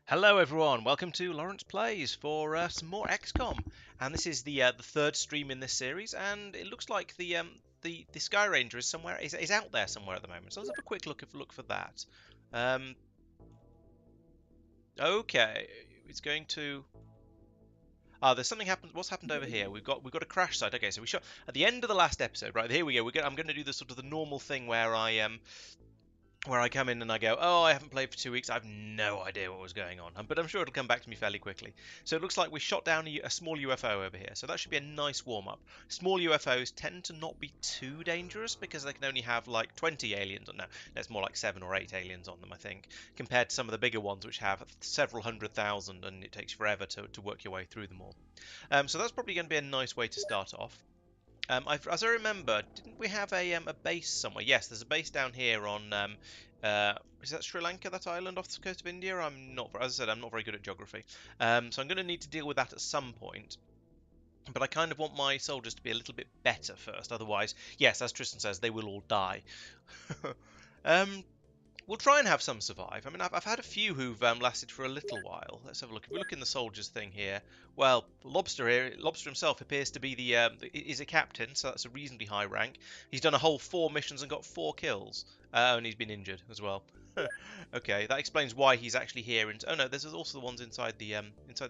Hello everyone, welcome to Laurence Plays for some more XCOM, and this is the third stream in this series, and it looks like the Sky Ranger is out there somewhere at the moment. So let's have a quick look for that. Um, okay, it's going to. There's something happened. What's happened over here? We've got a crash site. Okay, so we shot at the end of the last episode. Right here we go. I'm going to do the sort of the normal thing where I come in and I go, oh, I haven't played for 2 weeks. I have no idea what was going on, but I'm sure it'll come back to me fairly quickly. So it looks like we shot down a small UFO over here, so that should be a nice warm-up. Small UFOs tend to not be too dangerous because they can only have like 20 aliens. No, there's more like 7 or 8 aliens on them, I think, compared to some of the bigger ones which have several 100,000 and it takes forever to work your way through them all. So that's probably going to be a nice way to start off. As I remember, didn't we have a base somewhere? Yes, there's a base down here on. Is that Sri Lanka, that island off the coast of India? I'm not. As I said, I'm not very good at geography, so I'm going to need to deal with that at some point. But I kind of want my soldiers to be a little bit better first. Otherwise, yes, as Tristan says, they will all die. um, We'll try and have some survive. I mean, I've had a few who've lasted for a little while. Let's have a look. If we look in the soldiers thing here, well, Lobster himself appears to be is a captain, so that's a reasonably high rank. He's done a whole 4 missions and got 4 kills, and he's been injured as well. Okay, that explains why he's actually here. Oh no, there's also the ones inside the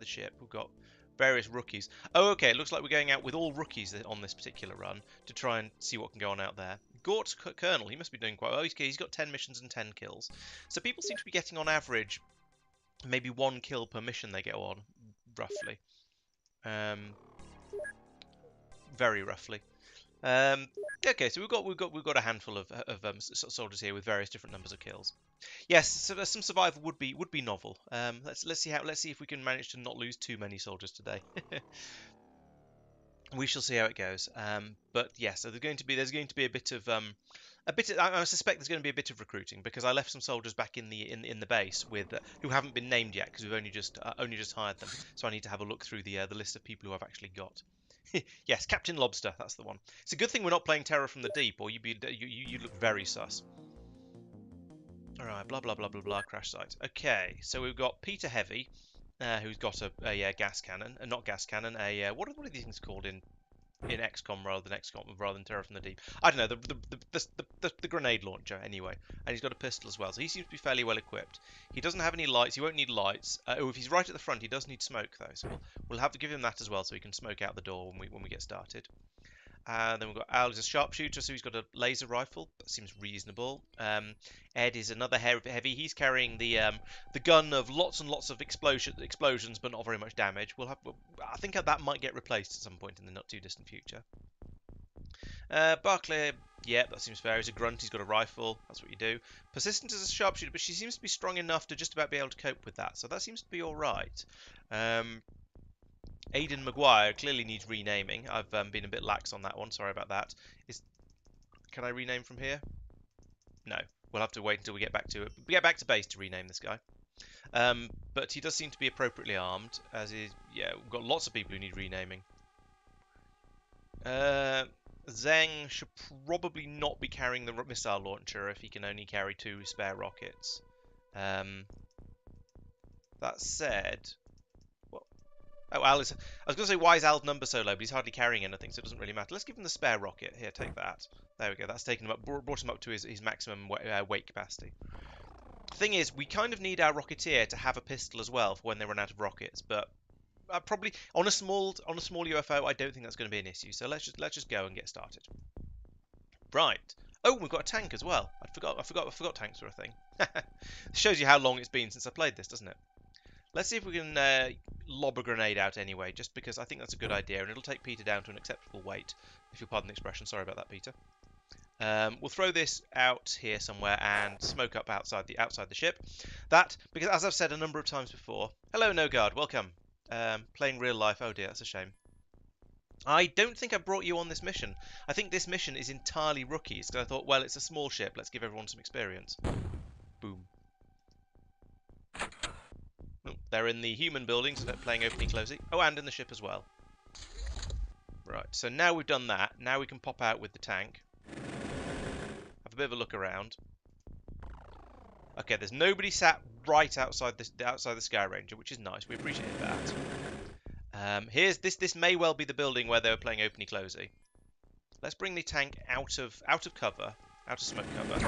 ship. We've got various rookies. Oh, okay, it looks like we're going out with all rookies on this particular run to try and see what can go on out there. Gort's Colonel, he must be doing quite well. He's got 10 missions and 10 kills. So people seem to be getting on average maybe 1 kill per mission they get on, roughly. Very roughly. Okay, so we've got a handful of soldiers here with various different numbers of kills. Yes, so some survival would be novel. Let's see if we can manage to not lose too many soldiers today. We shall see how it goes. But yes, so there's going to be a bit of I suspect there's going to be a bit of recruiting because I left some soldiers back in the base with who haven't been named yet because we've only just hired them. So I need to have a look through the list of people who I've actually got. Yes, Captain Lobster, that's the one. It's a good thing we're not playing Terror from the Deep, or you look very sus. All right, blah blah blah blah blah. Crash site. Okay, so we've got Peter Heavy, who's got a gas cannon, not gas cannon. What are these things called in XCOM rather than Terror from the Deep? I don't know, the grenade launcher anyway, and he's got a pistol as well, so he seems to be fairly well equipped. He doesn't have any lights. He won't need lights. If he's right at the front, he does need smoke though, so we'll have to give him that as well, so he can smoke out the door when we get started. Then we've got Al is a sharpshooter, so he's got a laser rifle. That seems reasonable. Ed is another heavy. He's carrying the gun of lots and lots of explosions, but not very much damage. I think that might get replaced at some point in the not too distant future. Barclay, yeah, that seems fair. He's a grunt. He's got a rifle. That's what you do. Persistent is a sharpshooter, but she seems to be strong enough to just about be able to cope with that. So that seems to be all right. Aidan Maguire clearly needs renaming. I've been a bit lax on that one. Sorry about that. Can I rename from here? No. We'll have to wait until we get back to it. We get back to base to rename this guy. But he does seem to be appropriately armed. Yeah, we've got lots of people who need renaming. Zeng should probably not be carrying the missile launcher if he can only carry 2 spare rockets. That said... Oh, I was going to say, why is Al's number so low? But he's hardly carrying anything, so it doesn't really matter. Let's give him the spare rocket. Here, take that. There we go. That's taken him up, brought him up to his maximum weight capacity. The thing is, we kind of need our Rocketeer to have a pistol as well for when they run out of rockets. But probably on a small UFO, I don't think that's going to be an issue. So let's just go and get started. Right. Oh, we've got a tank as well. I forgot tanks were a thing. Shows you how long it's been since I played this, doesn't it? Let's see if we can lob a grenade out anyway, just because I think that's a good idea, and it'll take Peter down to an acceptable weight, if you'll pardon the expression. Sorry about that, Peter. We'll throw this out here somewhere and smoke up outside the ship. Because as I've said a number of times before, hello, No Guard, welcome. Playing real life. Oh dear, that's a shame. I don't think I brought you on this mission. I think this mission is entirely rookies, because I thought, well, it's a small ship. Let's give everyone some experience. Boom. They're in the human buildings, so they're playing opening closing. Oh, and in the ship as well. Right, so now we've done that. Now we can pop out with the tank. Have a bit of a look around. Okay, there's nobody sat right outside the Sky Ranger, which is nice. We appreciate that. Here's this. This may well be the building where they were playing opening closey. Let's bring the tank out of cover, out of smoke cover,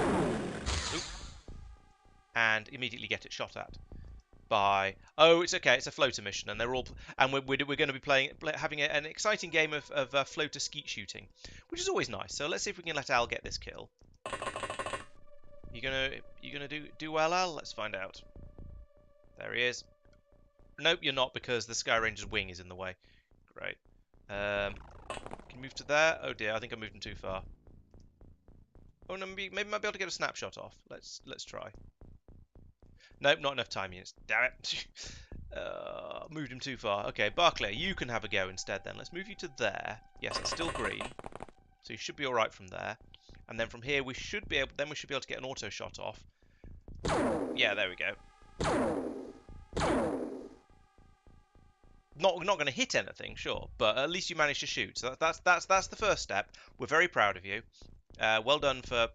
oop, and immediately get it shot at by. Oh, it's okay. It's a floater mission, and they're all and we're going to be having an exciting game of floater skeet shooting, which is always nice. So let's see if we can let Al get this kill. You gonna do well, Al? Let's find out. There he is. Nope, you're not, because the Sky Ranger's wing is in the way. Great. Can you move to there? Oh dear, I think I moved him too far. Oh no, maybe I might be able to get a snapshot off. Let's try. Nope, not enough time units. Damn it. Moved him too far. Okay, Barclay, you can have a go instead then. Let's move you to there. Yes, it's still green. So you should be alright from there. And then from here we should be able to get an auto shot off. Yeah, there we go. Not going to hit anything, sure, but at least you managed to shoot. So that's the first step. We're very proud of you. Well done for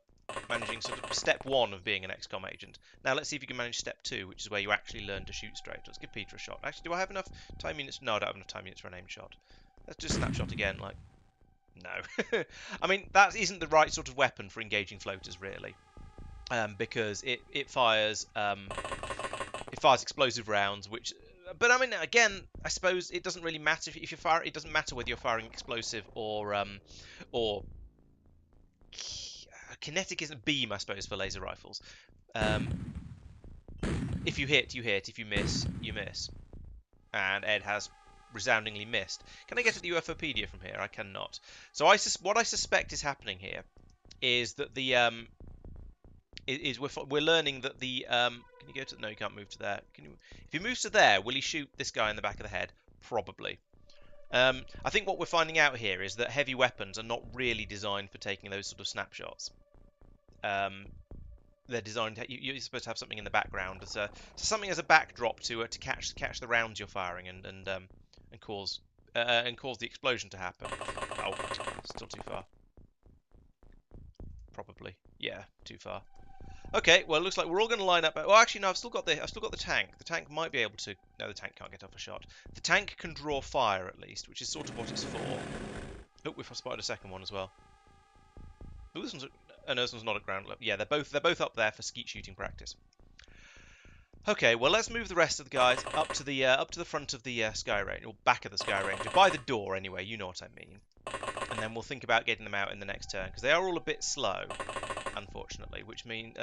managing sort of step 1 of being an XCOM agent. Now let's see if you can manage step 2, which is where you actually learn to shoot straight. Let's give Peter a shot. Actually, do I have enough time units? No, I don't have enough time units for an aim shot. Let's just snapshot again, like, no. I mean, that isn't the right sort of weapon for engaging floaters, really, because it fires explosive rounds, which. But I mean, again, I suppose it doesn't really matter if you fire. It doesn't matter whether you're firing explosive or kinetic isn't beam, I suppose, for laser rifles. If you hit, you hit. If you miss, you miss. And Ed has resoundingly missed. Can I get to the UFOpedia from here? I cannot. So what I suspect is happening here is that the we're learning that the can you go to no, you can't move to there. Can you, if you move to there, will he shoot this guy in the back of the head? Probably. I think what we're finding out here is that heavy weapons are not really designed for taking those sort of snapshots. They're designed you're supposed to have something in the background as a backdrop to catch the rounds you're firing and cause the explosion to happen. Oh, still too far. Probably, yeah, too far. Okay, well, it looks like we're all going to line up. Well, actually, no, I've still got the tank. The tank might be able to. No, the tank can't get off a shot. The tank can draw fire at least, which is sort of what it's for. Oh, we've spotted a second one as well. Oh, this one's. Oh, no, this one's not at ground level. Yeah, they're both up there for skeet shooting practice. Okay, well, let's move the rest of the guys up to the front of the Sky Ranger, or back of the Sky Ranger, by the door anyway. You know what I mean. And then we'll think about getting them out in the next turn, because they are all a bit slow, unfortunately. Which means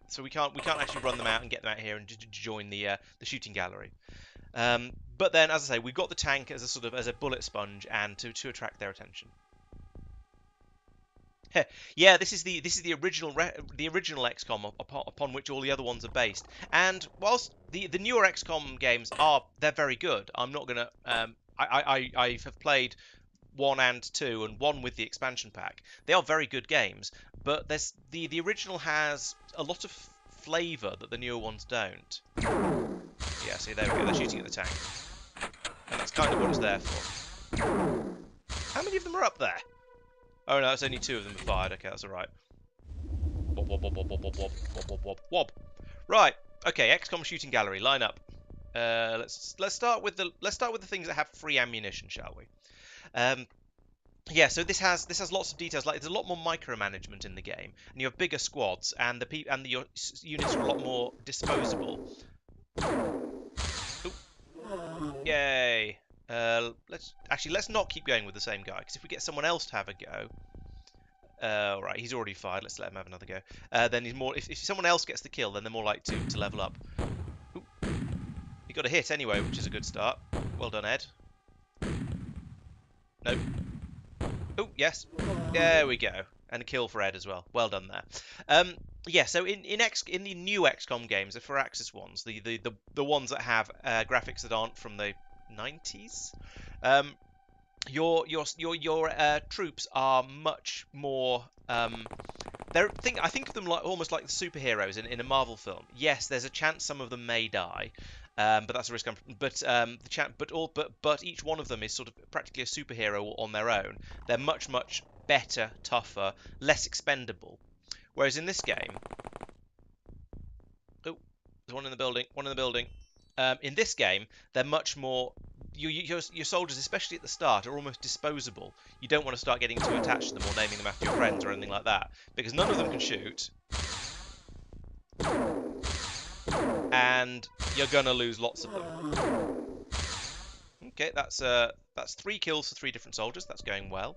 so we can't actually run them out and get them out here and join the shooting gallery. But then, as I say, we've got the tank as a bullet sponge and to attract their attention. Yeah, this is the original XCOM upon which all the other ones are based. And whilst the newer XCOM games they're very good, I'm not gonna I have played 1 and 2 and 1 with the expansion pack. They are very good games, but the original has a lot of flavour that the newer ones don't. Yeah, see, there we go. They're shooting at the tank, and that's kind of what it's there for. How many of them are up there? Oh no, it's only 2 of them have fired. Okay, that's all right. Wob wob wob wob wob wob wob wob wob wob. Right. Okay, XCOM shooting gallery. Line up. Let's start with the things that have free ammunition, shall we? Yeah. So this has lots of details. Like there's a lot more micromanagement in the game, and you have bigger squads, and your units are a lot more disposable. Ooh. Yay. Let's not keep going with the same guy, because if we get someone else to have a go, right, he's already fired. Let's let him have another go. Then he's more. If someone else gets the kill, then they're more likely to level up. Ooh. He got a hit anyway, which is a good start. Well done, Ed. Nope. Oh yes, there we go, and a kill for Ed as well. Well done there. Yeah, so in the new XCOM games, the Firaxis ones, the ones that have graphics that aren't from the 90s, your troops are much more. I think of them almost like the superheroes in a Marvel film. Yes, there's a chance some of them may die, but that's a risk. But each one of them is sort of practically a superhero on their own. They're much better, tougher, less expendable. Whereas in this game, There's one in the building. One in the building. In this game, they're much more. Your soldiers, especially at the start, are almost disposable. You don't want to start getting too attached to them or naming them after your friends or anything like that, because none of them can shoot, and you're gonna lose lots of them. Okay, that's 3 kills for 3 different soldiers. That's going well.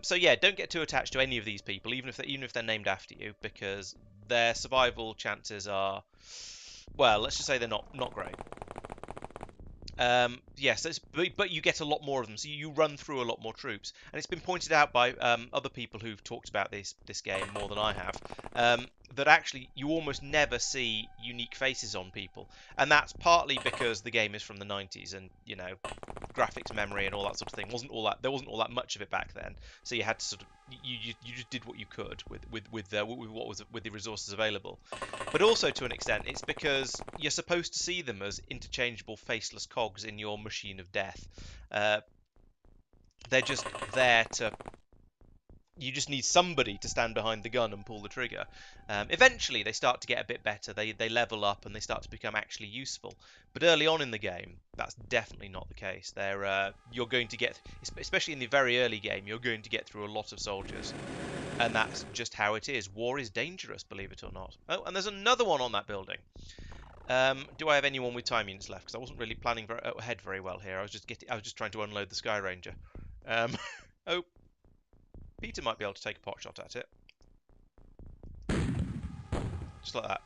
So yeah, don't get too attached to any of these people, even if they're named after you, because their survival chances are, well, let's just say they're not great. Yes, but you get a lot more of them, so you run through a lot more troops. And it's been pointed out by other people who've talked about this game more than I have, that actually you almost never see unique faces on people, and that's partly because the game is from the 90s, and graphics memory and all that sort of thing there wasn't all that much of it back then, so you had to sort of you just did what you could with the resources available. But also, to an extent, it's because you're supposed to see them as interchangeable faceless cogs in your machine of death. They're just there to. You just need somebody to stand behind the gun and pull the trigger. Eventually, they start to get a bit better. They level up and they start to become actually useful. But early on in the game, that's definitely not the case. You're going to get, especially in the very early game, you're going to get through a lot of soldiers, and that's just how it is. War is dangerous, believe it or not. Oh, and there's another one on that building. Do I have anyone with time units left? Because I wasn't really planning ahead very well here. I was just trying to unload the Sky Ranger. Oh. Peter might be able to take a pot shot at it. Just like that.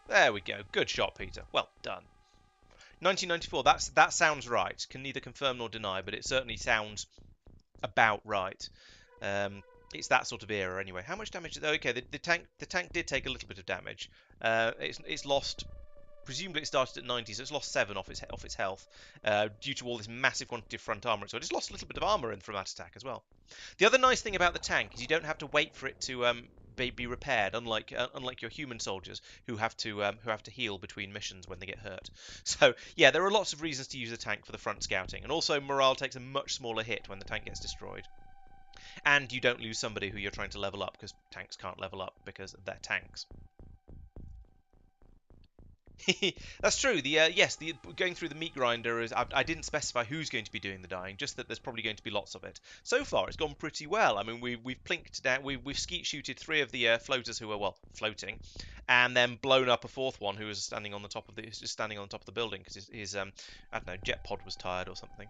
There we go. Good shot, Peter. Well done. 1994. That sounds right. Can neither confirm nor deny, but it certainly sounds about right. It's that sort of era anyway. How much damage? Okay, the tank did take a little bit of damage. It's lost. Presumably it started at 90, so it's lost 7 off its health due to all this massive quantity of front armor. So it just lost a little bit of armor from that attack as well. The other nice thing about the tank is you don't have to wait for it to be repaired, unlike your human soldiers who have to heal between missions when they get hurt. So yeah, there are lots of reasons to use the tank for the front scouting, and also morale takes a much smaller hit when the tank gets destroyed. And you don't lose somebody who you're trying to level up, because tanks can't level up because they're tanks. That's true. The going through the meat grinder is. I didn't specify who's going to be doing the dyeing, just that there's probably going to be lots of it. So far, it's gone pretty well. I mean, we've plinked down. We've skeet shooted 3 of the floaters who were floating, and then blown up a 4th one who was standing on the top of the building because his I don't know, jet pod was tired or something.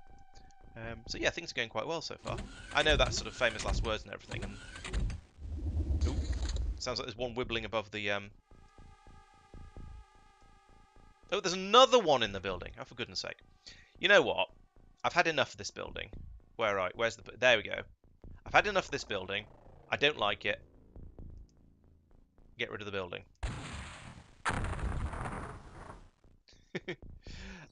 So yeah, things are going quite well so far. I know that's sort of famous last words and everything. And ooh, sounds like there's one wibbling above the. Oh, there's another one in the building. Oh, for goodness sake. You know what? I've had enough of this building. Where's the... There we go. I've had enough of this building. I don't like it. Get rid of the building.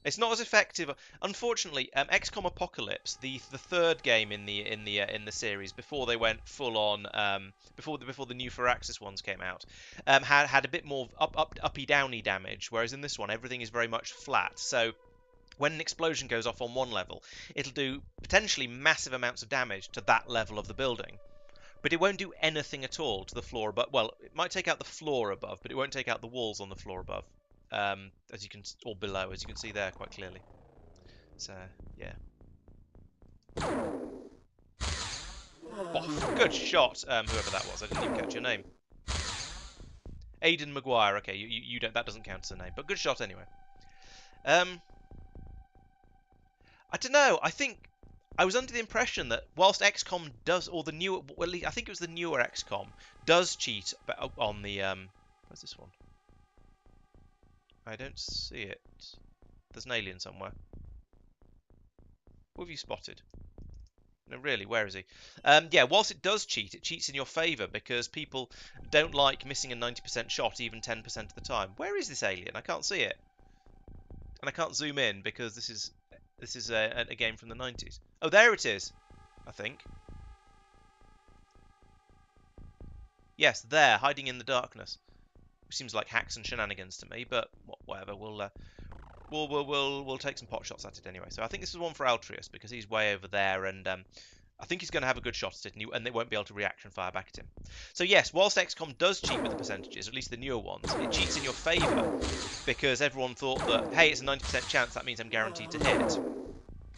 It's not as effective. Unfortunately, XCOM Apocalypse, the 3rd game in the series before they went full on, before the new Firaxis ones came out, had a bit more uppy downy damage, whereas in this one everything is very much flat. So when an explosion goes off on one level, it'll do potentially massive amounts of damage to that level of the building. But it won't do anything at all to the floor above. Well, it might take out the floor above, but it won't take out the walls on the floor above. As you can, or below, as you can see there quite clearly. So yeah. Oh, good shot, whoever that was. I didn't even catch your name. Aidan Maguire. Okay, you don't. That doesn't count as a name, but good shot anyway. I don't know. I think I was under the impression that whilst XCOM does, or the newer, well, I think it was the newer XCOM does cheat on the where's this one? I don't see it. There's an alien somewhere. What have you spotted? No, really, where is he? Yeah, whilst it does cheat, it cheats in your favour because people don't like missing a 90% shot even 10% of the time. Where is this alien? I can't see it. And I can't zoom in because this is a game from the 90s. Oh, there it is, I think. Yes, there, hiding in the darkness. Which seems like hacks and shenanigans to me, but whatever. We'll take some pot shots at it anyway. So I think this is one for Altrius because he's way over there, and I think he's going to have a good shot at it, and they won't be able to reaction fire back at him. So yes, whilst XCOM does cheat with the percentages, at least the newer ones, it cheats in your favour because everyone thought that, hey, it's a 90% chance, that means I'm guaranteed to hit,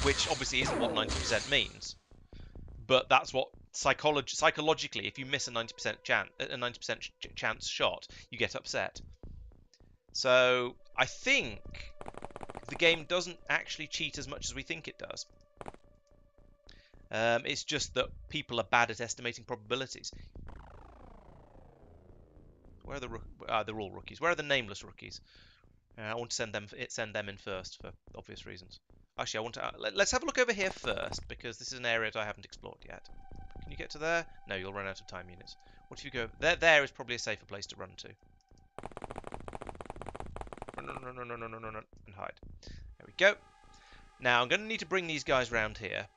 which obviously isn't what 90% means. But that's what psychologically, if you miss a 90% chance shot, you get upset. So I think the game doesn't actually cheat as much as we think it does. It's just that people are bad at estimating probabilities. Where are the they're all rookies. Where are the nameless rookies? I want to send them in first for obvious reasons. Actually, I want to let's have a look over here first because this is an area that I haven't explored yet. Can you get to there? No, you'll run out of time units. What if you go there? There is probably a safer place to run to. Run, and hide. There we go. Now I'm going to need to bring these guys round here.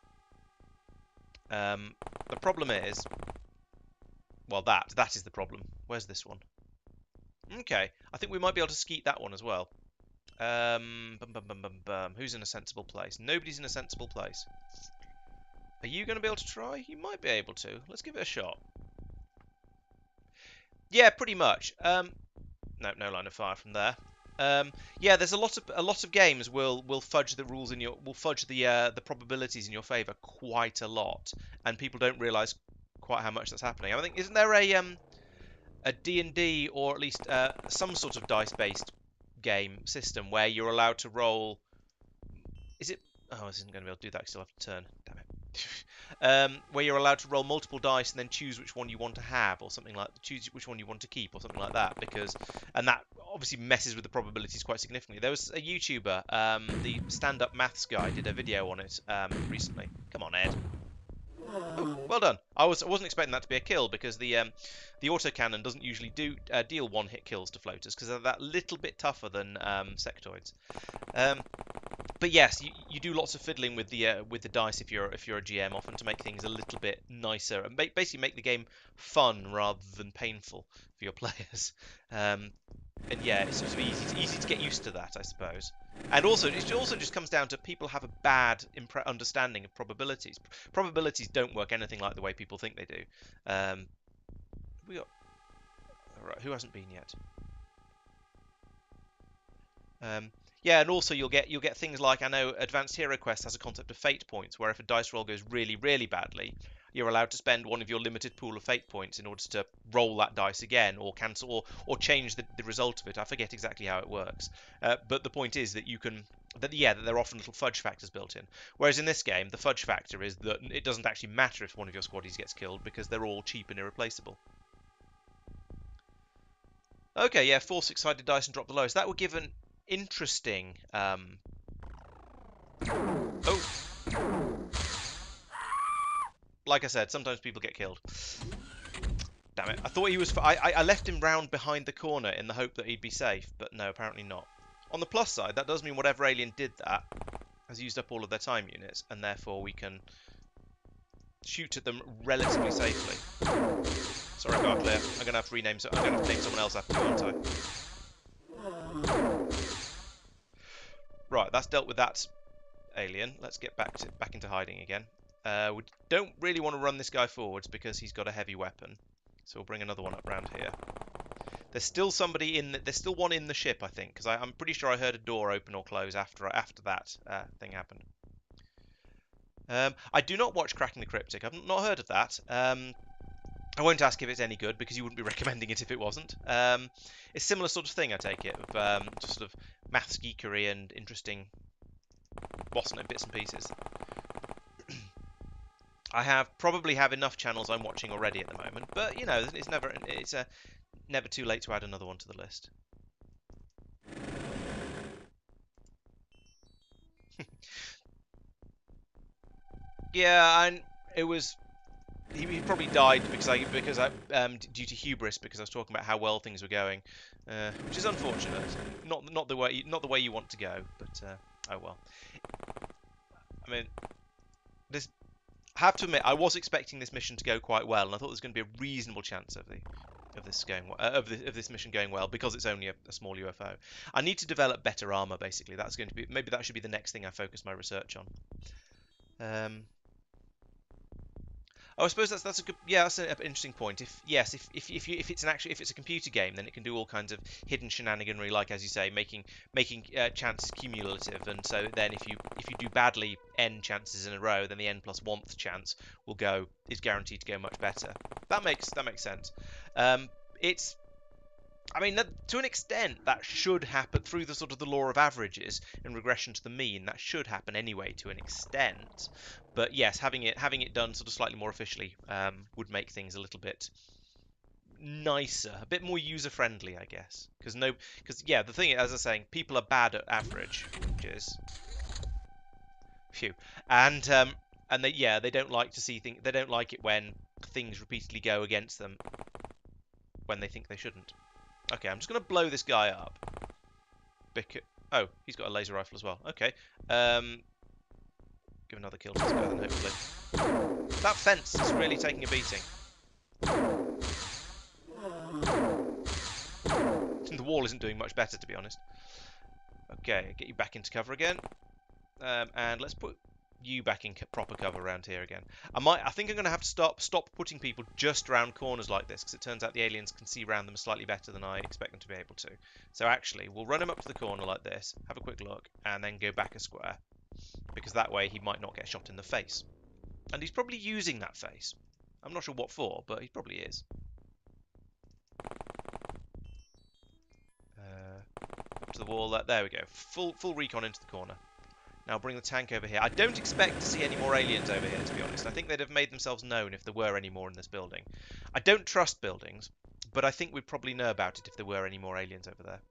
The problem is, well, that is the problem. Where's this one? Okay, I think we might be able to skeet that one as well. Who's in a sensible place? Nobody's in a sensible place. Are you going to be able to try? You might be able to. Let's give it a shot. Yeah, pretty much. No line of fire from there. Yeah, there's a lot of games will fudge the rules will fudge the probabilities in your favour quite a lot, and people don't realise quite how much that's happening. I think isn't there a D&D or at least some sort of dice-based game system where you're allowed to roll? Is it? Oh, this isn't going to be able to do that. I still have to turn. Damn it. Where you're allowed to roll multiple dice and then choose which one you want to have, or something like choose which one you want to keep, or something like that. And that obviously messes with the probabilities quite significantly. There was a YouTuber, the stand-up maths guy, did a video on it recently. Come on, Ed. Oh, well done. I wasn't expecting that to be a kill because the autocannon doesn't usually deal one-hit kills to floaters because they're that little bit tougher than sectoids. But yes, you do lots of fiddling with the dice if you're a GM, often to make things a little bit nicer and basically make the game fun rather than painful for your players. And yeah, it's sort of easy to get used to that, I suppose. And also, it also just comes down to people have a bad understanding of probabilities. Probabilities don't work anything like the way people think they do. We got right, who hasn't been yet? Yeah, and also you'll get things like, I know Advanced Hero Quest has a concept of fate points, where if a dice roll goes really, really badly, you're allowed to spend one of your limited pool of fate points in order to roll that dice again, or cancel, or change the result of it. I forget exactly how it works, but the point is that that there are often little fudge factors built in. Whereas in this game, the fudge factor is that it doesn't actually matter if one of your squaddies gets killed because they're all cheap and irreplaceable. Okay, yeah, 4 6-sided dice and drop the lowest. That would give an interesting oh, like I said, sometimes people get killed. Damn it, I thought he was I left him round behind the corner in the hope that he'd be safe, but no, apparently not. On the plus side, that does mean whatever alien did that has used up all of their time units, and therefore we can shoot at them relatively safely. Sorry, Barclay, I'm gonna have to rename, so I'm gonna have to name someone else after you, aren't I? Right, that's dealt with that alien. Let's get back into hiding again. We don't really want to run this guy forwards because he's got a heavy weapon. So we'll bring another one up round here. There's still somebody in. There's still one in the ship, I think, because I'm pretty sure I heard a door open or close after that thing happened. I do not watch Cracking the Cryptic. I've not heard of that. I won't ask if it's any good because you wouldn't be recommending it if it wasn't. It's a similar sort of thing, I take it, of just sort of maths geekery and interesting bossing bits and pieces. I probably have enough channels I'm watching already at the moment, but you know, it's never too late to add another one to the list. Yeah, and it was. He probably died because I due to hubris because I was talking about how well things were going, which is unfortunate. Not the way you want to go, but oh well. I mean, this. I have to admit, I was expecting this mission to go quite well, and I thought there was going to be a reasonable chance of this mission going well because it's only a small UFO. I need to develop better armor. Basically, that's going to be maybe that should be the next thing I focus my research on. Oh, I suppose that's a good, yeah, that's an interesting point. If it's an actual, if it's a computer game, then it can do all kinds of hidden shenaniganry, like as you say, making chances cumulative, and so then if you do badly n chances in a row, then the n plus 1th chance is guaranteed to go much better. That makes sense. It's I mean, to an extent, that should happen through the sort of the law of averages and regression to the mean. That should happen anyway, to an extent. But yes, having it done sort of slightly more officially would make things a little bit nicer, a bit more user friendly, I guess. Because yeah, the thing, as I was saying, people are bad at averages. Phew, and they don't like to see things. They don't like it when things repeatedly go against them when they think they shouldn't. Okay, I'm just going to blow this guy up. Oh, he's got a laser rifle as well. Okay. Give another kill to this guy then, hopefully. That fence is really taking a beating. The wall isn't doing much better, to be honest. Okay, get you back into cover again. And let's put you back in proper cover around here again. I think I'm going to have to stop putting people just around corners like this, because it turns out the aliens can see around them slightly better than I expect them to be able to. So actually, we'll run him up to the corner like this, have a quick look, and then go back a square, because that way he might not get shot in the face. And he's probably using that face. I'm not sure what for, but he probably is. Up to the wall. There we go. Full recon into the corner. Now bring the tank over here. I don't expect to see any more aliens over here, to be honest. I think they'd have made themselves known if there were any more in this building. I don't trust buildings, but I think we'd probably know about it if there were any more aliens over there.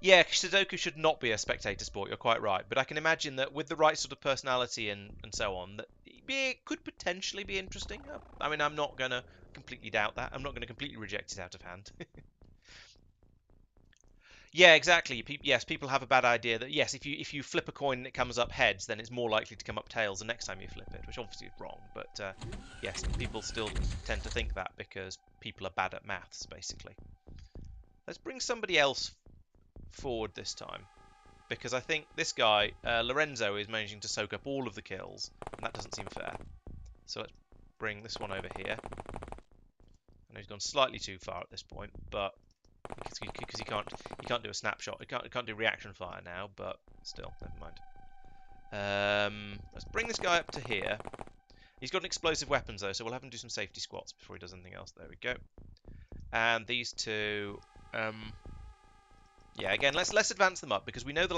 Yeah, Sudoku should not be a spectator sport, you're quite right. But I can imagine that with the right sort of personality and so on, that it could potentially be interesting. I mean, I'm not going to completely doubt that. I'm not going to completely reject it out of hand. Yeah, exactly. Yes, people have a bad idea that yes, if you flip a coin and it comes up heads, then it's more likely to come up tails the next time you flip it, which obviously is wrong. But yes, people still tend to think that because people are bad at maths, basically. Let's bring somebody else forward this time, because I think this guy, Lorenzo, is managing to soak up all of the kills, and that doesn't seem fair. So let's bring this one over here. I know he's gone slightly too far at this point, but because he can't do a snapshot. He can't do reaction fire now, but still, never mind. Let's bring this guy up to here. He's got an explosive weapons though, so we'll have him do some safety squats before he does anything else. There we go. And these two, yeah, again, let's advance them up, because we know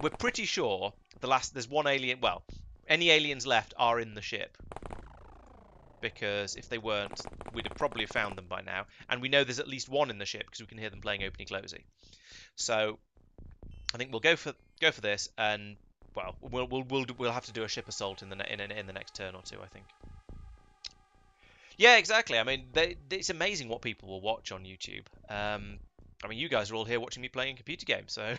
we're pretty sure there's one alien. Well, any aliens left are in the ship, because if they weren't, we'd have probably found them by now. And we know there's at least one in the ship because we can hear them playing opening closey. So I think we'll go for this, and well, we'll have to do a ship assault in the next turn or two, I think. Yeah, exactly. I mean, it's amazing what people will watch on YouTube. I mean, you guys are all here watching me playing computer games, so.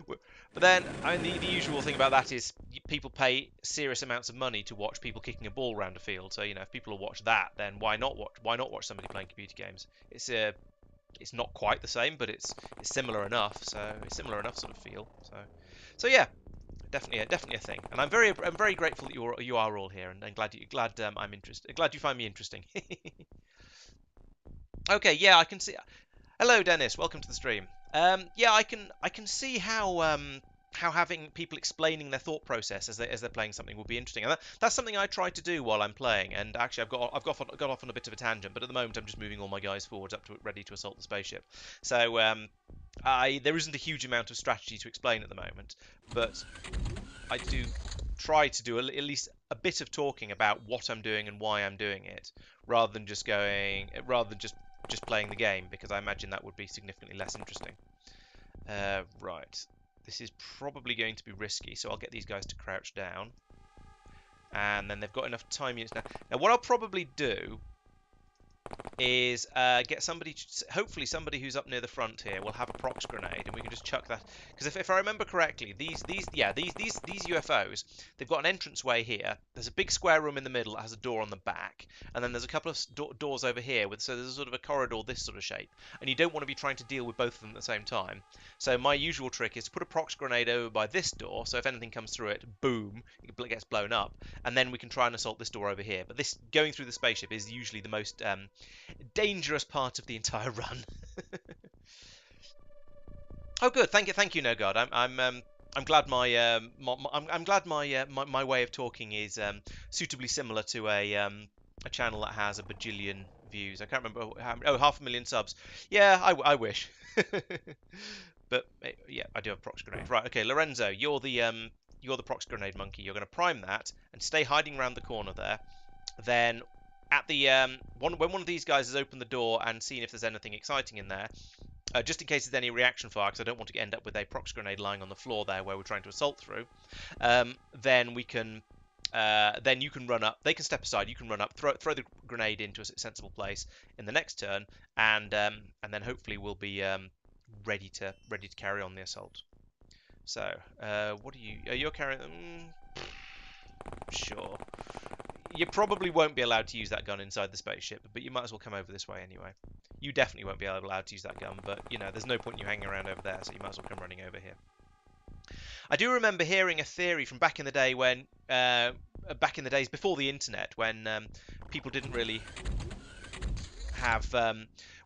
But then, I mean, the usual thing about that is people pay serious amounts of money to watch people kicking a ball around a field. So, you know, if people will watch that, then why not watch somebody playing computer games? It's not quite the same, but it's similar enough. So it's similar enough sort of feel. So yeah, definitely a thing. And I'm very grateful that you are all here, and glad I'm interested. Glad you find me interesting. Okay, yeah, I can see. Hello, Dennis. Welcome to the stream. Yeah, I can see how having people explaining their thought process as they're playing something would be interesting, and that's something I try to do while I'm playing. And actually, I've got off on a bit of a tangent, but at the moment I'm just moving all my guys forwards up to ready to assault the spaceship. So there isn't a huge amount of strategy to explain at the moment, but I do try to do at least a bit of talking about what I'm doing and why I'm doing it, rather than just playing the game, because I imagine that would be significantly less interesting. Right, this is probably going to be risky, so I'll get these guys to crouch down, and then they've got enough time units now. Now what I'll probably do is get somebody, hopefully somebody who's up near the front here will have a prox grenade, and we can just chuck that. Because if I remember correctly, these UFOs, they've got an entranceway here. There's a big square room in the middle that has a door on the back, and then there's a couple of doors over here. So there's a sort of a corridor this sort of shape, and you don't want to be trying to deal with both of them at the same time. So my usual trick is to put a prox grenade over by this door, so if anything comes through it, boom, it gets blown up, and then we can try and assault this door over here. But this going through the spaceship is usually the most dangerous part of the entire run. Oh, good. Thank you, No God. I'm glad I'm glad my way of talking is suitably similar to a channel that has a bajillion views. I can't remember how. Oh, 500,000 subs. Yeah, I wish. But yeah, I do have prox grenade. Right. Okay, Lorenzo, you're the prox grenade monkey. You're going to prime that and stay hiding around the corner there. Then at the when one of these guys has opened the door and seen if there's anything exciting in there, just in case there's any reaction fire, because I don't want to end up with a prox grenade lying on the floor there where we're trying to assault through, then we can then you can run up. They can step aside. You can run up, throw the grenade into a sensible place in the next turn, and then hopefully we'll be ready to carry on the assault. So what are you? You're carrying. Sure. You probably won't be allowed to use that gun inside the spaceship, but you might as well come over this way anyway. You definitely won't be allowed to use that gun, but, you know, there's no point in you hanging around over there, so you might as well come running over here. I do remember hearing a theory from back in the day when, back in the days before the internet, when people didn't really have,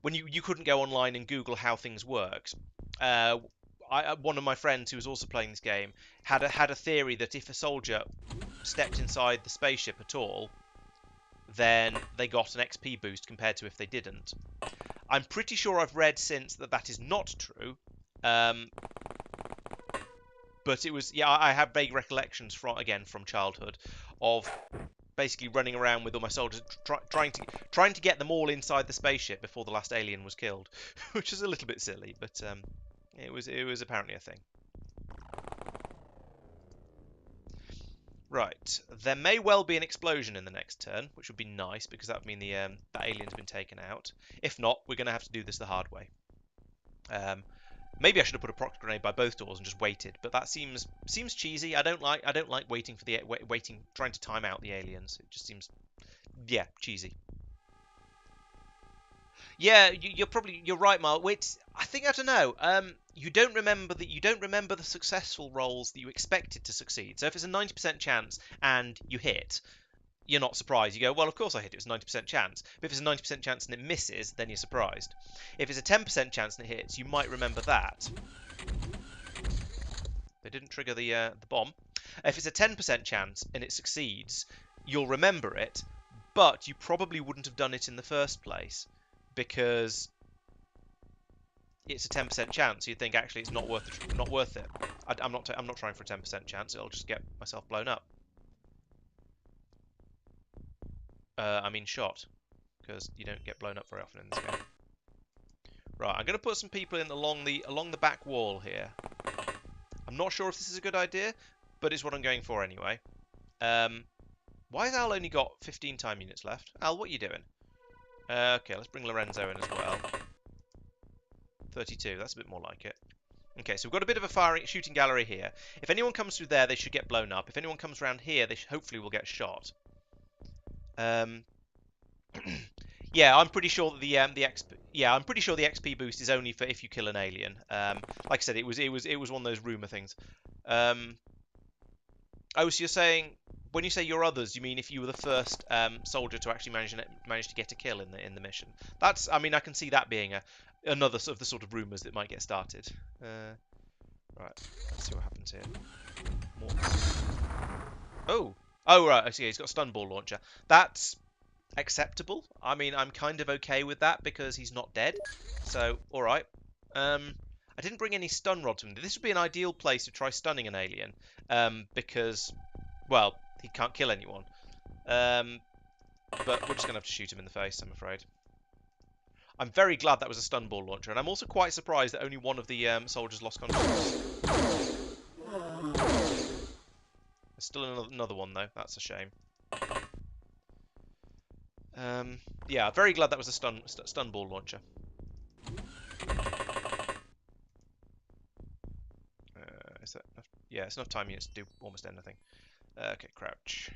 when you couldn't go online and Google how things worked. One of my friends who was also playing this game had a theory that if a soldier stepped inside the spaceship at all, then they got an XP boost compared to if they didn't. I'm pretty sure I've read since that is not true, but it was, yeah, I have vague recollections from childhood of basically running around with all my soldiers, trying to get them all inside the spaceship before the last alien was killed, which is a little bit silly, but it was apparently a thing. Right, there may well be an explosion in the next turn, which would be nice because that would mean the that alien's been taken out. If not, we're going to have to do this the hard way. Maybe I should have put a proc grenade by both doors and just waited, but that seems cheesy. I don't like waiting for trying to time out the aliens. It just seems, yeah, cheesy. Yeah, you're right, Mark. I don't know. You don't remember the successful rolls that you expected to succeed. So if it's a 90% chance and you hit, you're not surprised. You go, well, of course I hit. It was a 90% chance. But if it's a 90% chance and it misses, then you're surprised. If it's a 10% chance and it hits, you might remember that. They didn't trigger the bomb. If it's a 10% chance and it succeeds, you'll remember it, but you probably wouldn't have done it in the first place because it's a 10% chance. You'd think actually it's not worth it. I'm not trying for a 10% chance. It'll just get myself blown up. I mean shot, because you don't get blown up very often in this game. Right, I'm going to put some people in along the back wall here. I'm not sure if this is a good idea, but it's what I'm going for anyway. Why has Al only got 15 time units left? Al, what are you doing? Okay, let's bring Lorenzo in as well. 32, that's a bit more like it. Okay, so we've got a bit of a shooting gallery here. If anyone comes through there, they should get blown up. If anyone comes around here, they hopefully will get shot. Yeah, I'm pretty sure that the XP boost is only for if you kill an alien. Like I said, it was one of those rumor things. Oh, so you're saying when you say your others, you mean if you were the first soldier to actually manage to get a kill in the mission? That's, I mean, I can see that being another of the sort of rumors that might get started. Right, let's see what happens here. More. Oh, right. I see. He's got a stun ball launcher. That's acceptable. I mean, I'm kind of okay with that because he's not dead. So, all right. I didn't bring any stun rods with me. This would be an ideal place to try stunning an alien, because, well, he can't kill anyone. But we're just gonna have to shoot him in the face, I'm afraid. I'm very glad that was a stun ball launcher, and I'm also quite surprised that only one of the soldiers lost consciousness. There's still another one though. That's a shame. Yeah, very glad that was a stun ball launcher. Is that enough? Yeah, it's enough time units to do almost anything. Okay, crouch.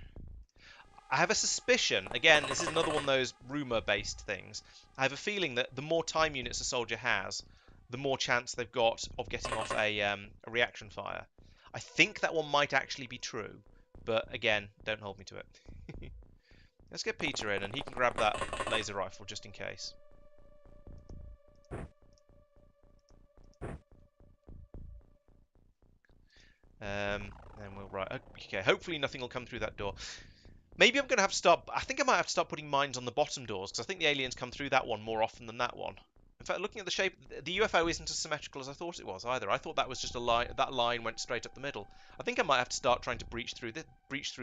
I have a suspicion, again, this is another one of those rumour-based things. I have a feeling that the more time units a soldier has, the more chance they've got of getting off a reaction fire. I think that one might actually be true, but again, don't hold me to it. Let's get Peter in, and he can grab that laser rifle just in case. Then we'll okay. Hopefully nothing will come through that door. Maybe I'm going to have to start. I think I might have to start putting mines on the bottom doors because I think the aliens come through that one more often than that one. In fact, looking at the shape, the UFO isn't as symmetrical as I thought it was either. I thought that was just a line. That line went straight up the middle. I think I might have to start trying to breach through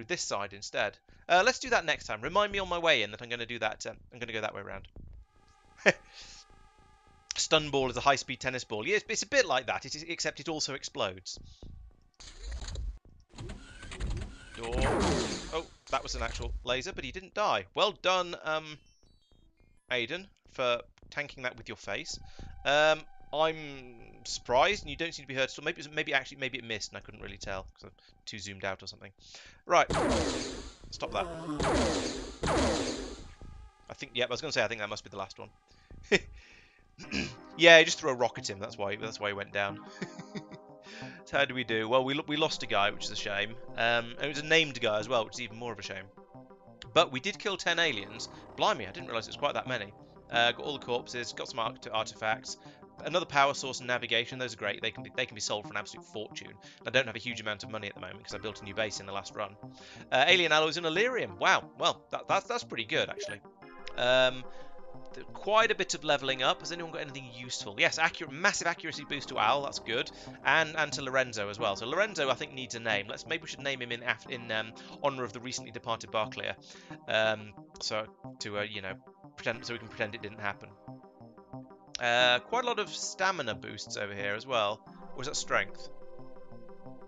this side instead. Let's do that next time. Remind me on my way in that I'm going to do that. I'm going to go that way around. Stun ball is a high-speed tennis ball. Yes, it's a bit like that. Except it also explodes. Door. Oh, that was an actual laser, but he didn't die. Well done, Aiden, for tanking that with your face. I'm surprised, and you don't seem to be hurt. So maybe it missed, and I couldn't really tell because I'm too zoomed out or something. Right, stop that. I think. Yeah, I was going to say. I think that must be the last one. Yeah, just threw a rock at him. That's why he went down. So how do we do? Well, we lost a guy, which is a shame. It was a named guy as well, which is even more of a shame. But we did kill 10 aliens. Blimey, I didn't realise it was quite that many. Got all the corpses, got some artifacts, another power source and navigation. Those are great. They can be sold for an absolute fortune. I don't have a huge amount of money at the moment because I built a new base in the last run. Alien alloys and Illyrium. Wow. Well, that's pretty good actually. Quite a bit of leveling up. Has anyone got anything useful? Yes, massive accuracy boost to Al. That's good, and to Lorenzo as well. So Lorenzo, I think, needs a name. Maybe we should name him in honor of the recently departed Barclay. So to pretend, so we can pretend it didn't happen. Quite a lot of stamina boosts over here as well. Or is that strength?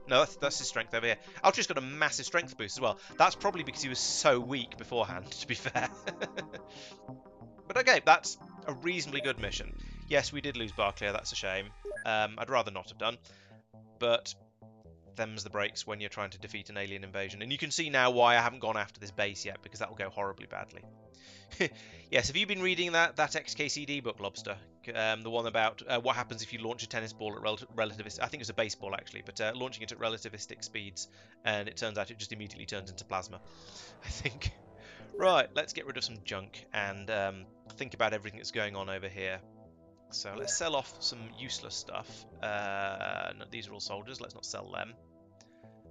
No, that's his strength over here. Ultra's got a massive strength boost as well. That's probably because he was so weak beforehand, to be fair. But okay, that's a reasonably good mission. Yes, we did lose Barclay, that's a shame. I'd rather not have done. But them's the breaks when you're trying to defeat an alien invasion. And you can see now why I haven't gone after this base yet, because that will go horribly badly. Yes, have you been reading that XKCD book, Lobster? The one about what happens if you launch a tennis ball at relativistic... I think it's a baseball, actually, but launching it at relativistic speeds, and it turns out it just immediately turns into plasma, I think. Right, let's get rid of some junk and think about everything that's going on over here. So let's sell off some useless stuff. No, these are all soldiers, let's not sell them.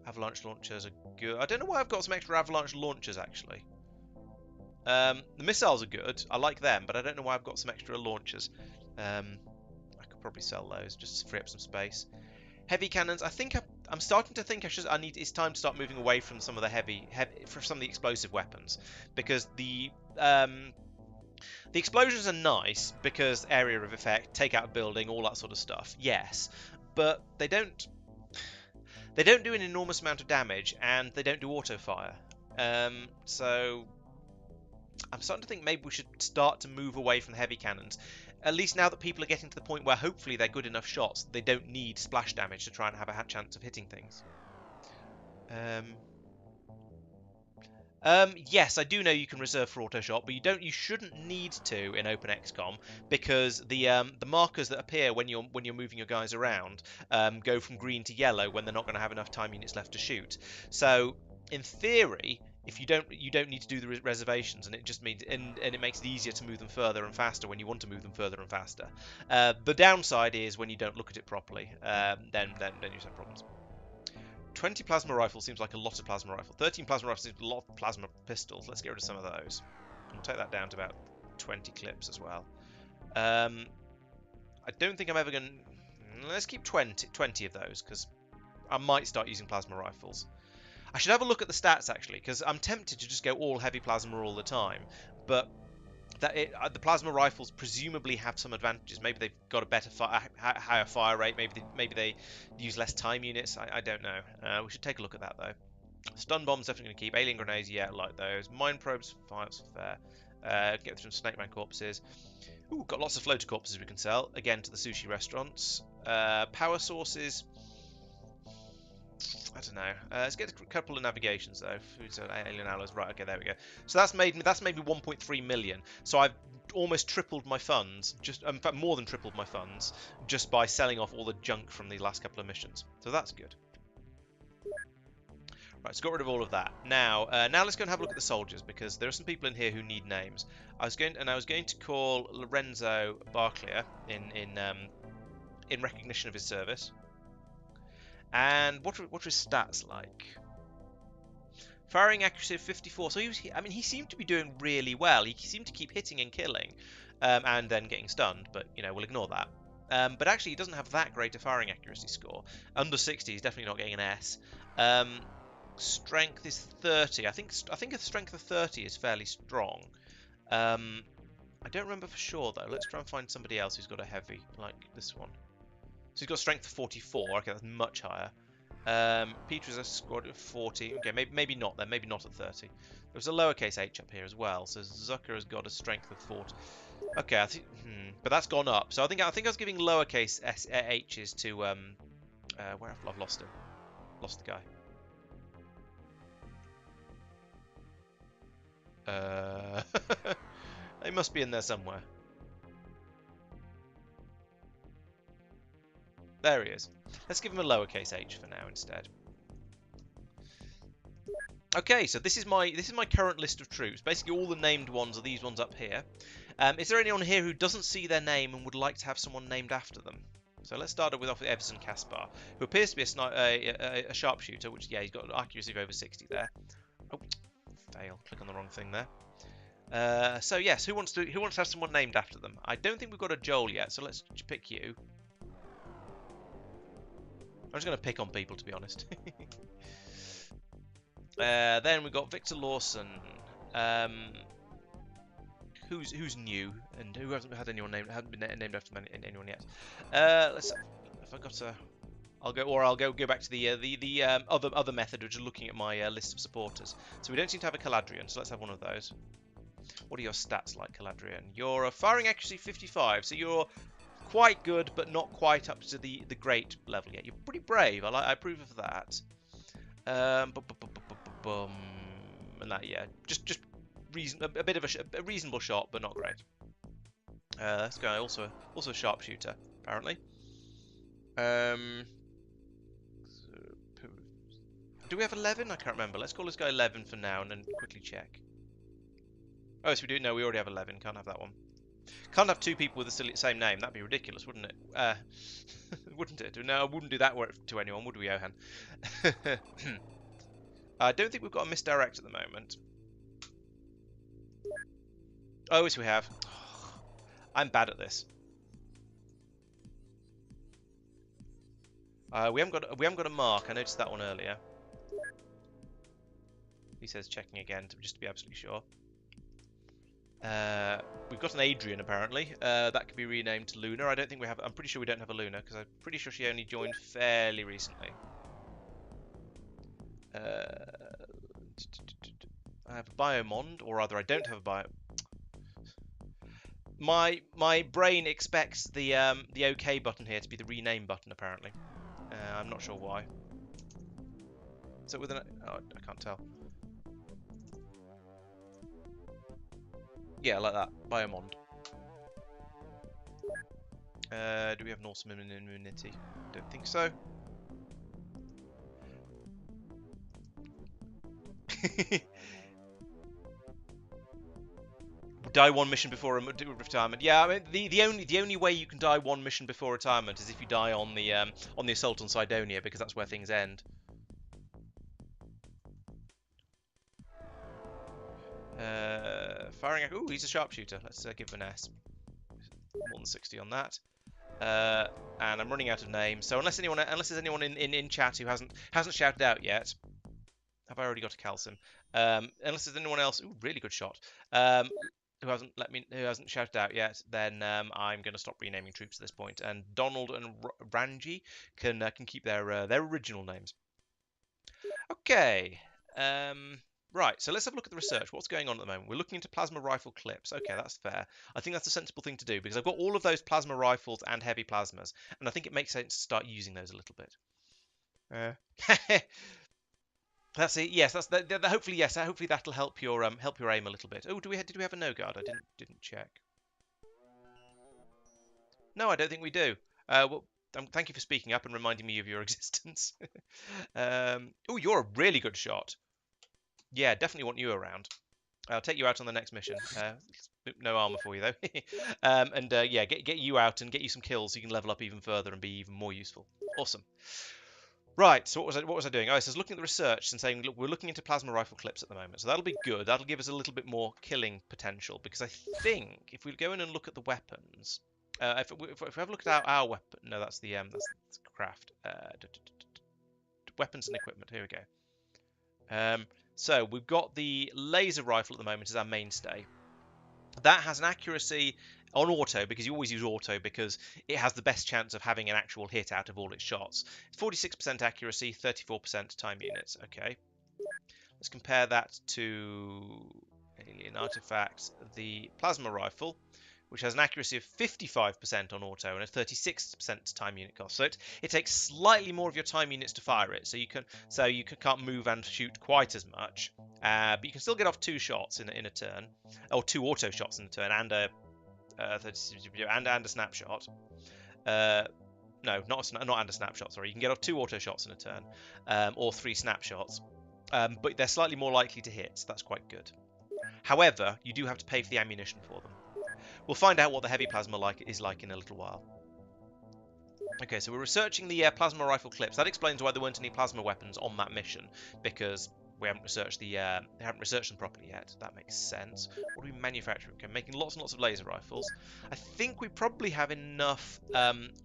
Avalanche launchers are good. I don't know why I've got some extra avalanche launchers, actually. The missiles are good, I like them, but I don't know why I've got some extra launchers. I could probably sell those, just to free up some space. Heavy cannons, I think I'm starting to think it's time to start moving away from some of the from some of the explosive weapons, because the explosions are nice because area of effect, take out a building, all that sort of stuff. Yes, but they don't do an enormous amount of damage, and they don't do auto fire. So I'm starting to think maybe we should start to move away from the heavy cannons. At least now that people are getting to the point where hopefully they're good enough shots, they don't need splash damage to try and have a chance of hitting things. Yes, I do know you can reserve for auto shot, but you shouldn't need to in Open XCOM, because the markers that appear when you're moving your guys around go from green to yellow when they're not going to have enough time units left to shoot. So in theory, if you don't need to do the reservations, and it just means and it makes it easier to move them further and faster when you want to move them further and faster. The downside is when you don't look at it properly, then you just have problems. 20 plasma rifles seems like a lot of plasma rifle. 13 plasma rifles seems a lot of plasma pistols. Let's get rid of some of those. We'll take that down to about 20 clips as well. I don't think I'm ever going to... Let's keep 20 of those, because I might start using plasma rifles. I should have a look at the stats, actually, because I'm tempted to just go all heavy plasma all the time, but the plasma rifles presumably have some advantages. Maybe they've got a better higher fire rate. Maybe they use less time units. I don't know. We should take a look at that though. Stun bombs definitely going to keep. Alien grenades, yeah, I like those. Mine probes, fire, fair. Get some Snake Man corpses. Ooh, got lots of floater corpses we can sell. Again, to the sushi restaurants. Power sources. I don't know. Let's get a couple of navigations though. Foods and alien alloys. Right. Okay. There we go. So that's made me 1.3 million. So I've almost tripled my funds. In fact, more than tripled my funds just by selling off all the junk from the last couple of missions. So that's good. Right, so got rid of all of that. Now let's go and have a look at the soldiers because there are some people in here who need names. I was going to call Lorenzo Barclay in recognition of his service. And what are his stats like? Firing accuracy of 54. So he seemed to be doing really well. He seemed to keep hitting and killing, and then getting stunned. But we'll ignore that. But actually, he doesn't have that great a firing accuracy score. Under 60, he's definitely not getting an S. Strength is 30. I think a strength of 30 is fairly strong. I don't remember for sure though. Let's try and find somebody else who's got a heavy like this one. So he's got strength of 44. Okay, that's much higher. Peter is a squad of 40. Okay, maybe not then. Maybe not at 30. There's a lowercase h up here as well. So Zucker has got a strength of 40. Okay, I think, but that's gone up. So I think I was giving lowercase h's to where I've lost him. Lost the guy. They must be in there somewhere. There he is. Let's give him a lowercase h for now instead. Okay, so this is my current list of troops. Basically, all the named ones are these ones up here. Is there anyone here who doesn't see their name and would like to have someone named after them? So let's start off with Everson Caspar, who appears to be a sharpshooter, which, yeah, he's got an accuracy of over 60 there. Oh, fail. Click on the wrong thing there. So yes, who wants to have someone named after them? I don't think we've got a Joel yet, so let's pick you. I'm just going to pick on people, to be honest. Then we've got Victor Lawson, who's new and who hasn't been named after anyone yet. Let's. If I got to, I'll go back to the other method, which is looking at my list of supporters. So we don't seem to have a Caladrian, so let's have one of those. What are your stats like, Caladrian? You're a firing accuracy 55, so you're quite good, but not quite up to the great level yet. You're pretty brave. I approve of that. And that, yeah, just a bit of a reasonable shot, but not great. This guy also a sharpshooter, apparently. Do we have 11? I can't remember. Let's call this guy 11 for now, and then quickly check. Oh, yes, we do. No, we already have 11. Can't have that one. Can't have two people with the same name. That'd be ridiculous, wouldn't it? Wouldn't it? No, I wouldn't do that to anyone, would we, Johan? I don't think we've got a misdirect at the moment. Oh, yes, we have. I'm bad at this. We haven't got a mark. I noticed that one earlier. He says checking again, just to be absolutely sure. We've got an Adrian apparently. That could be renamed to Luna. I don't think we have. I'm pretty sure we don't have a Luna because I'm pretty sure she only joined fairly recently. I have a Biomond, or rather, I don't have a Bio. My brain expects the OK button here to be the rename button. Apparently, I'm not sure why. So with an I can't tell. Yeah, like that. Biomond. Do we have an awesome immunity? Don't think so. Die one mission before retirement. Yeah, I mean the only way you can die one mission before retirement is if you die on the assault on Cydonia, because that's where things end. Firing. Ooh, he's a sharpshooter. Let's give him an S. More than 60 on that. And I'm running out of names. So unless there's anyone in chat who hasn't shouted out yet, have I already got a Calcim? Unless there's anyone else, ooh, really good shot. Who hasn't shouted out yet, then I'm going to stop renaming troops at this point. And Donald and Ranji can keep their original names. Okay. Right, so let's have a look at the research. What's going on at the moment? We're looking into plasma rifle clips. Okay, that's fair. I think that's a sensible thing to do because I've got all of those plasma rifles and heavy plasmas, and I think it makes sense to start using those a little bit. That's it. Yes, hopefully yes. Hopefully that'll help your aim a little bit. Oh, did we have a no guard? I didn't check. No, I don't think we do. Well, thank you for speaking up and reminding me of your existence. Oh, you're a really good shot. Yeah, definitely want you around. I'll take you out on the next mission. No armor for you though. Yeah, get you out and get you some kills so you can level up even further and be even more useful. Awesome. Right, so what was I doing? Oh, so I was looking at the research and saying, look, we're looking into plasma rifle clips at the moment. So that'll be good. That'll give us a little bit more killing potential because I think if we go in and look at the weapons, if we have a look at our weapon, no, that's the craft. Weapons and equipment. Here we go. So we've got the laser rifle at the moment as our mainstay. That has an accuracy on auto, because you always use auto because it has the best chance of having an actual hit out of all its shots. 46% accuracy, 34% time units. Okay. Let's compare that to alien artifacts, the plasma rifle, which has an accuracy of 55% on auto and a 36% time unit cost. So it takes slightly more of your time units to fire it. So you can't move and shoot quite as much, but you can still get off 2 shots in a turn, or 2 auto shots in a turn, and a and a snapshot. No, not and a snapshot. Sorry, you can get off 2 auto shots in a turn, or 3 snapshots. But they're slightly more likely to hit. So that's quite good. However, you do have to pay for the ammunition for them. We'll find out what the heavy plasma is like in a little while. Okay, so we're researching the plasma rifle clips. That explains why there weren't any plasma weapons on that mission, because we haven't researched them properly yet. That makes sense. What do we manufacture? Okay, making lots and lots of laser rifles. I think we probably have enough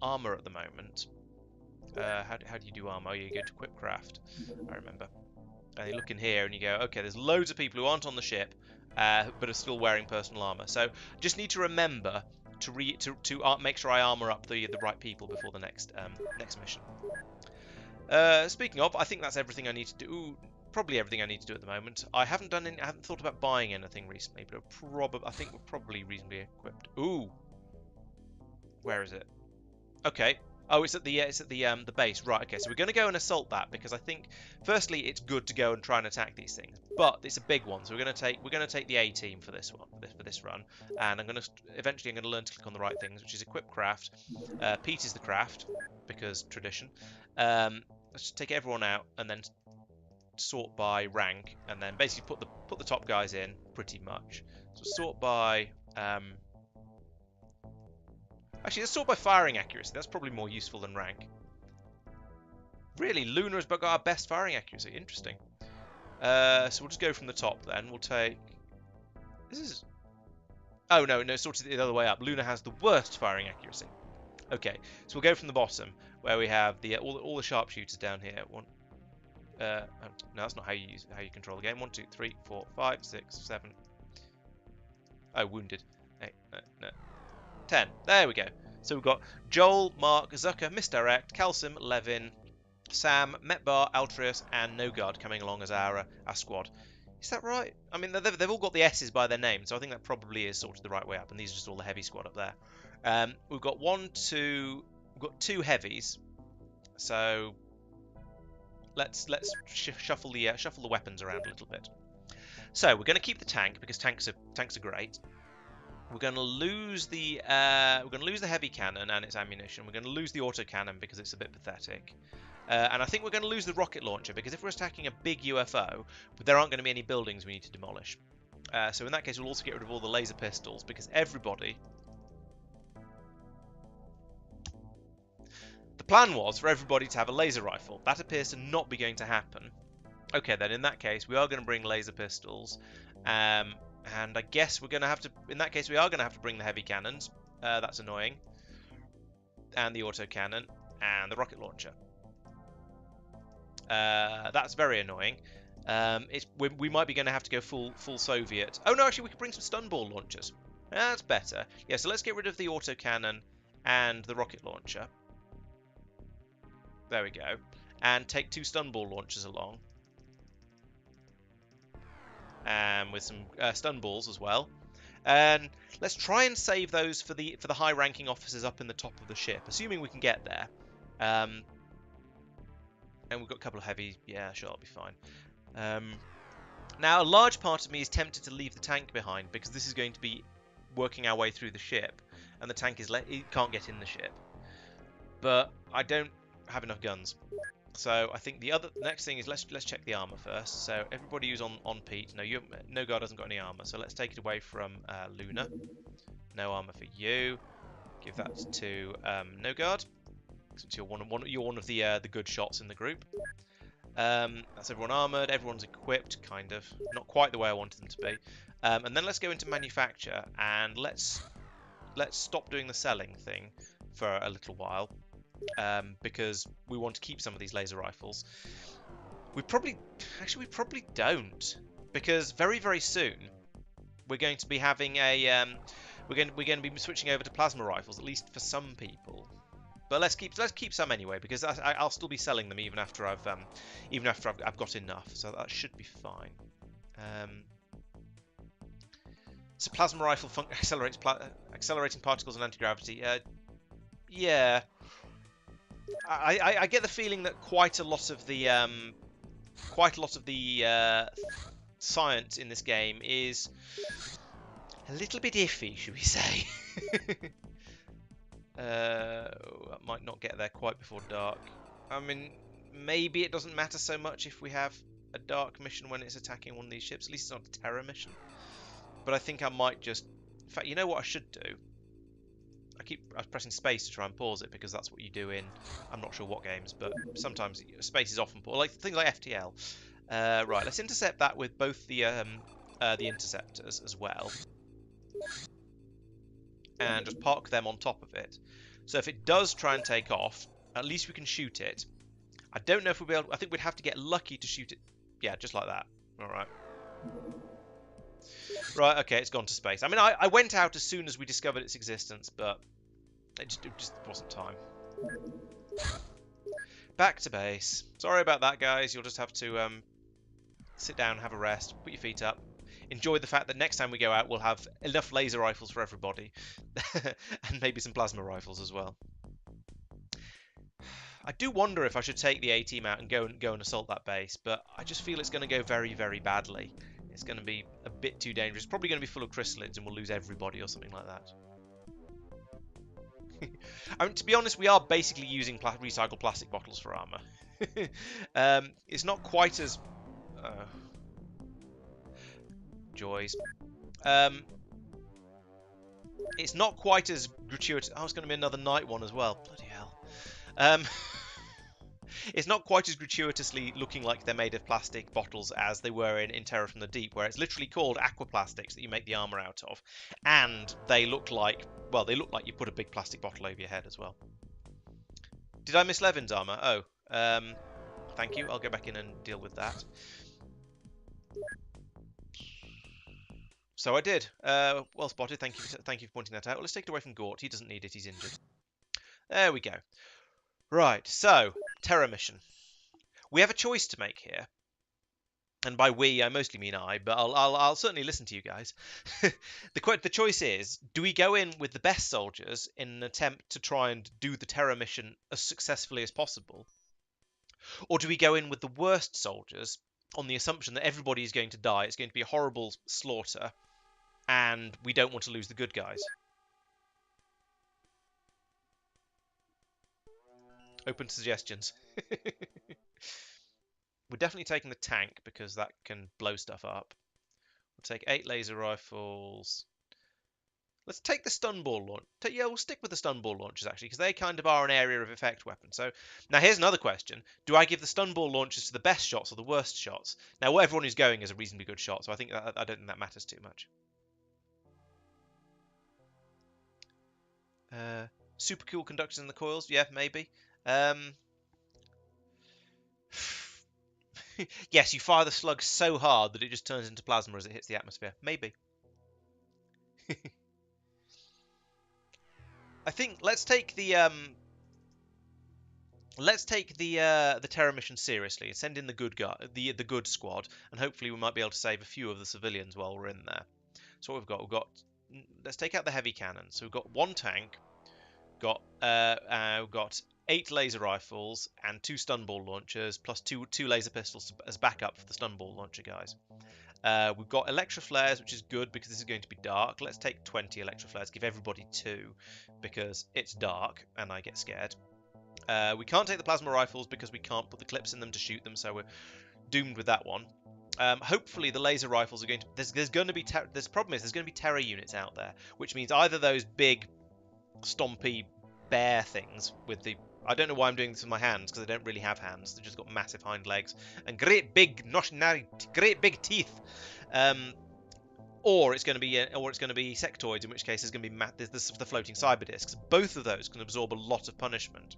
armor at the moment. How do you do armor? Oh, you go to quick craft. I remember. And you look in here and you go, okay, there's loads of people who aren't on the ship, but are still wearing personal armor. So just need to remember to make sure I armor up the right people before the next mission. Speaking of, I think that's everything I need to do. Ooh, probably everything I need to do at the moment. I haven't thought about buying anything recently, but I think we're probably reasonably equipped. Ooh, where is it? Okay. Oh, it's at the base, right? Okay, so we're going to go and assault that because I think, firstly, it's good to go and try and attack these things, but it's a big one, so we're going to take the A team for this one, for this run, and eventually I'm going to learn to click on the right things, which is equip craft. Pete is the craft because tradition. Let's just take everyone out and then sort by rank, and then basically put the top guys in pretty much. So sort by. Actually, let's sort by firing accuracy. That's probably more useful than rank. Really, Luna has got our best firing accuracy. Interesting. So we'll just go from the top then. We'll take... This is... Oh, no, sorted the other way up. Luna has the worst firing accuracy. Okay, so we'll go from the bottom, where we have all the sharpshooters down here. No, that's not how you control the game. 1, 2, 3, 4, 5, 6, 7. Oh, wounded. 8, 9, 10. There we go. So we've got Joel, Mark, Zucker, Misdirect, Calcim, Levin, Sam, Metbar, Altreus, and Nogard coming along as our squad. Is that right? I mean, they've all got the S's by their name, so I think that probably is sorted the right way up. And these are just all the heavy squad up there. We've got 2 heavies. So let's shuffle the weapons around a little bit. So we're going to keep the tank because tanks are great. We're going to lose the heavy cannon and its ammunition. We're going to lose the autocannon because it's a bit pathetic. And I think we're going to lose the rocket launcher because if we're attacking a big UFO, there aren't going to be any buildings we need to demolish. So in that case, we'll also get rid of all the laser pistols because everybody... The plan was for everybody to have a laser rifle. That appears to not be going to happen. Okay, then in that case, we are going to bring laser pistols. And I guess we're going to have to... In that case, we are going to have to bring the heavy cannons. That's annoying. And the autocannon. And the rocket launcher. That's very annoying. We might be going to have to go full Soviet. Oh, no, actually, we could bring some stun ball launchers. That's better. Yeah, so let's get rid of the autocannon and the rocket launcher. There we go. And take 2 stun ball launchers along. and with some stun balls as well. And let's try and save those for the high-ranking officers up in the top of the ship, assuming we can get there. And we've got a couple of heavy. Yeah, sure, I'll be fine. Now, a large part of me is tempted to leave the tank behind because this is going to be working our way through the ship, and the tank it can't get in the ship. But I don't have enough guns. So I think the next thing is let's check the armor first. So everybody who's on Pete, no guard hasn't got any armor. So let's take it away from Luna. No armor for you. Give that to no guard, since you're one of the good shots in the group. That's everyone armored. Everyone's equipped, kind of. Not quite the way I wanted them to be. And then let's go into manufacture and let's stop doing the selling thing for a little while. Because we want to keep some of these laser rifles. We probably don't, because very, very soon we're going to be having a we're going to be switching over to plasma rifles, at least for some people. But let's keep some anyway, because I'll still be selling them even after I've got enough, so that should be fine. So plasma rifle accelerates accelerating particles and anti-gravity. Yeah. I get the feeling that quite a lot of the science in this game is a little bit iffy, should we say? I might not get there quite before dark. I mean, maybe it doesn't matter so much if we have a dark mission when it's attacking one of these ships. At least it's not a terror mission. But I think I might just... In fact, you know what I should do? I was pressing space to try and pause it because that's what you do in, I'm not sure what games, but sometimes space is often paused, like things like FTL. Right, let's intercept that with both the interceptors as well, and just park them on top of it. So if it does try and take off, at least we can shoot it. I don't know if we'll be able. I think we'd have to get lucky to shoot it. Yeah, just like that. All right. Right, okay, it's gone to space. I mean, I went out as soon as we discovered its existence, but it just wasn't time. Back to base. Sorry about that, guys. You'll just have to sit down, have a rest, put your feet up. Enjoy the fact that next time we go out, we'll have enough laser rifles for everybody. And maybe some plasma rifles as well. I do wonder if I should take the A-team out and go and assault that base, but I just feel it's going to go very, very badly. It's going to be a bit too dangerous. It's probably going to be full of chrysalids and we'll lose everybody or something like that. I mean, to be honest, we are basically using recycled plastic bottles for armor. It's not quite as... joys. It's not quite as gratuitous... Oh, it's going to be another night one as well. Bloody hell. It's not quite as gratuitously looking like they're made of plastic bottles as they were in Terror from the Deep, where it's literally called aquaplastics that you make the armor out of, and they look like, well, they look like you put a big plastic bottle over your head as well. Did I miss Levin's armor? Oh, thank you. I'll go back in and deal with that. So I did. Well spotted. Thank you for pointing that out. Well, let's take it away from Gort. He doesn't need it. He's injured. There we go. Right, so, terror mission. We have a choice to make here. And by we, I mostly mean I, but I'll certainly listen to you guys. The choice is, do we go in with the best soldiers in an attempt to try and do the terror mission as successfully as possible? Or do we go in with the worst soldiers on the assumption that everybody is going to die, it's going to be a horrible slaughter, and we don't want to lose the good guys? Open to suggestions. We're definitely taking the tank because that can blow stuff up. We'll take 8 laser rifles. Let's take the stun ball launch. Yeah, we'll stick with the stun ball launchers actually, because they kind of are an area of effect weapon. So now here's another question: do I give the stun ball launchers to the best shots or the worst shots? Now, everyone who's going is a reasonably good shot, so I don't think that matters too much. Super cool conductors in the coils, yeah, maybe. Yes, you fire the slug so hard that it just turns into plasma as it hits the atmosphere. Maybe. I think let's take the let's take the terror mission seriously and send in the good guy, the good squad, and hopefully we might be able to save a few of the civilians while we're in there. So what we've got, let's take out the heavy cannons. So we've got one tank, we've got 8 laser rifles and 2 stun ball launchers, plus two laser pistols as backup for the stun ball launcher guys. We've got electro flares, which is good because this is going to be dark. Let's take 20 electro flares, give everybody 2 because it's dark and I get scared. We can't take the plasma rifles because we can't put the clips in them to shoot them, so we're doomed with that one. Hopefully the laser rifles are going to... There's going to be... There's problem is there's going to be terror units out there, which means either those big stompy bear things with the... I don't know why I'm doing this with my hands, because I don't really have hands. They've just got massive hind legs and great big teeth. Or it's going to be sectoids, in which case there's going to be there's the floating cyber discs. Both of those can absorb a lot of punishment.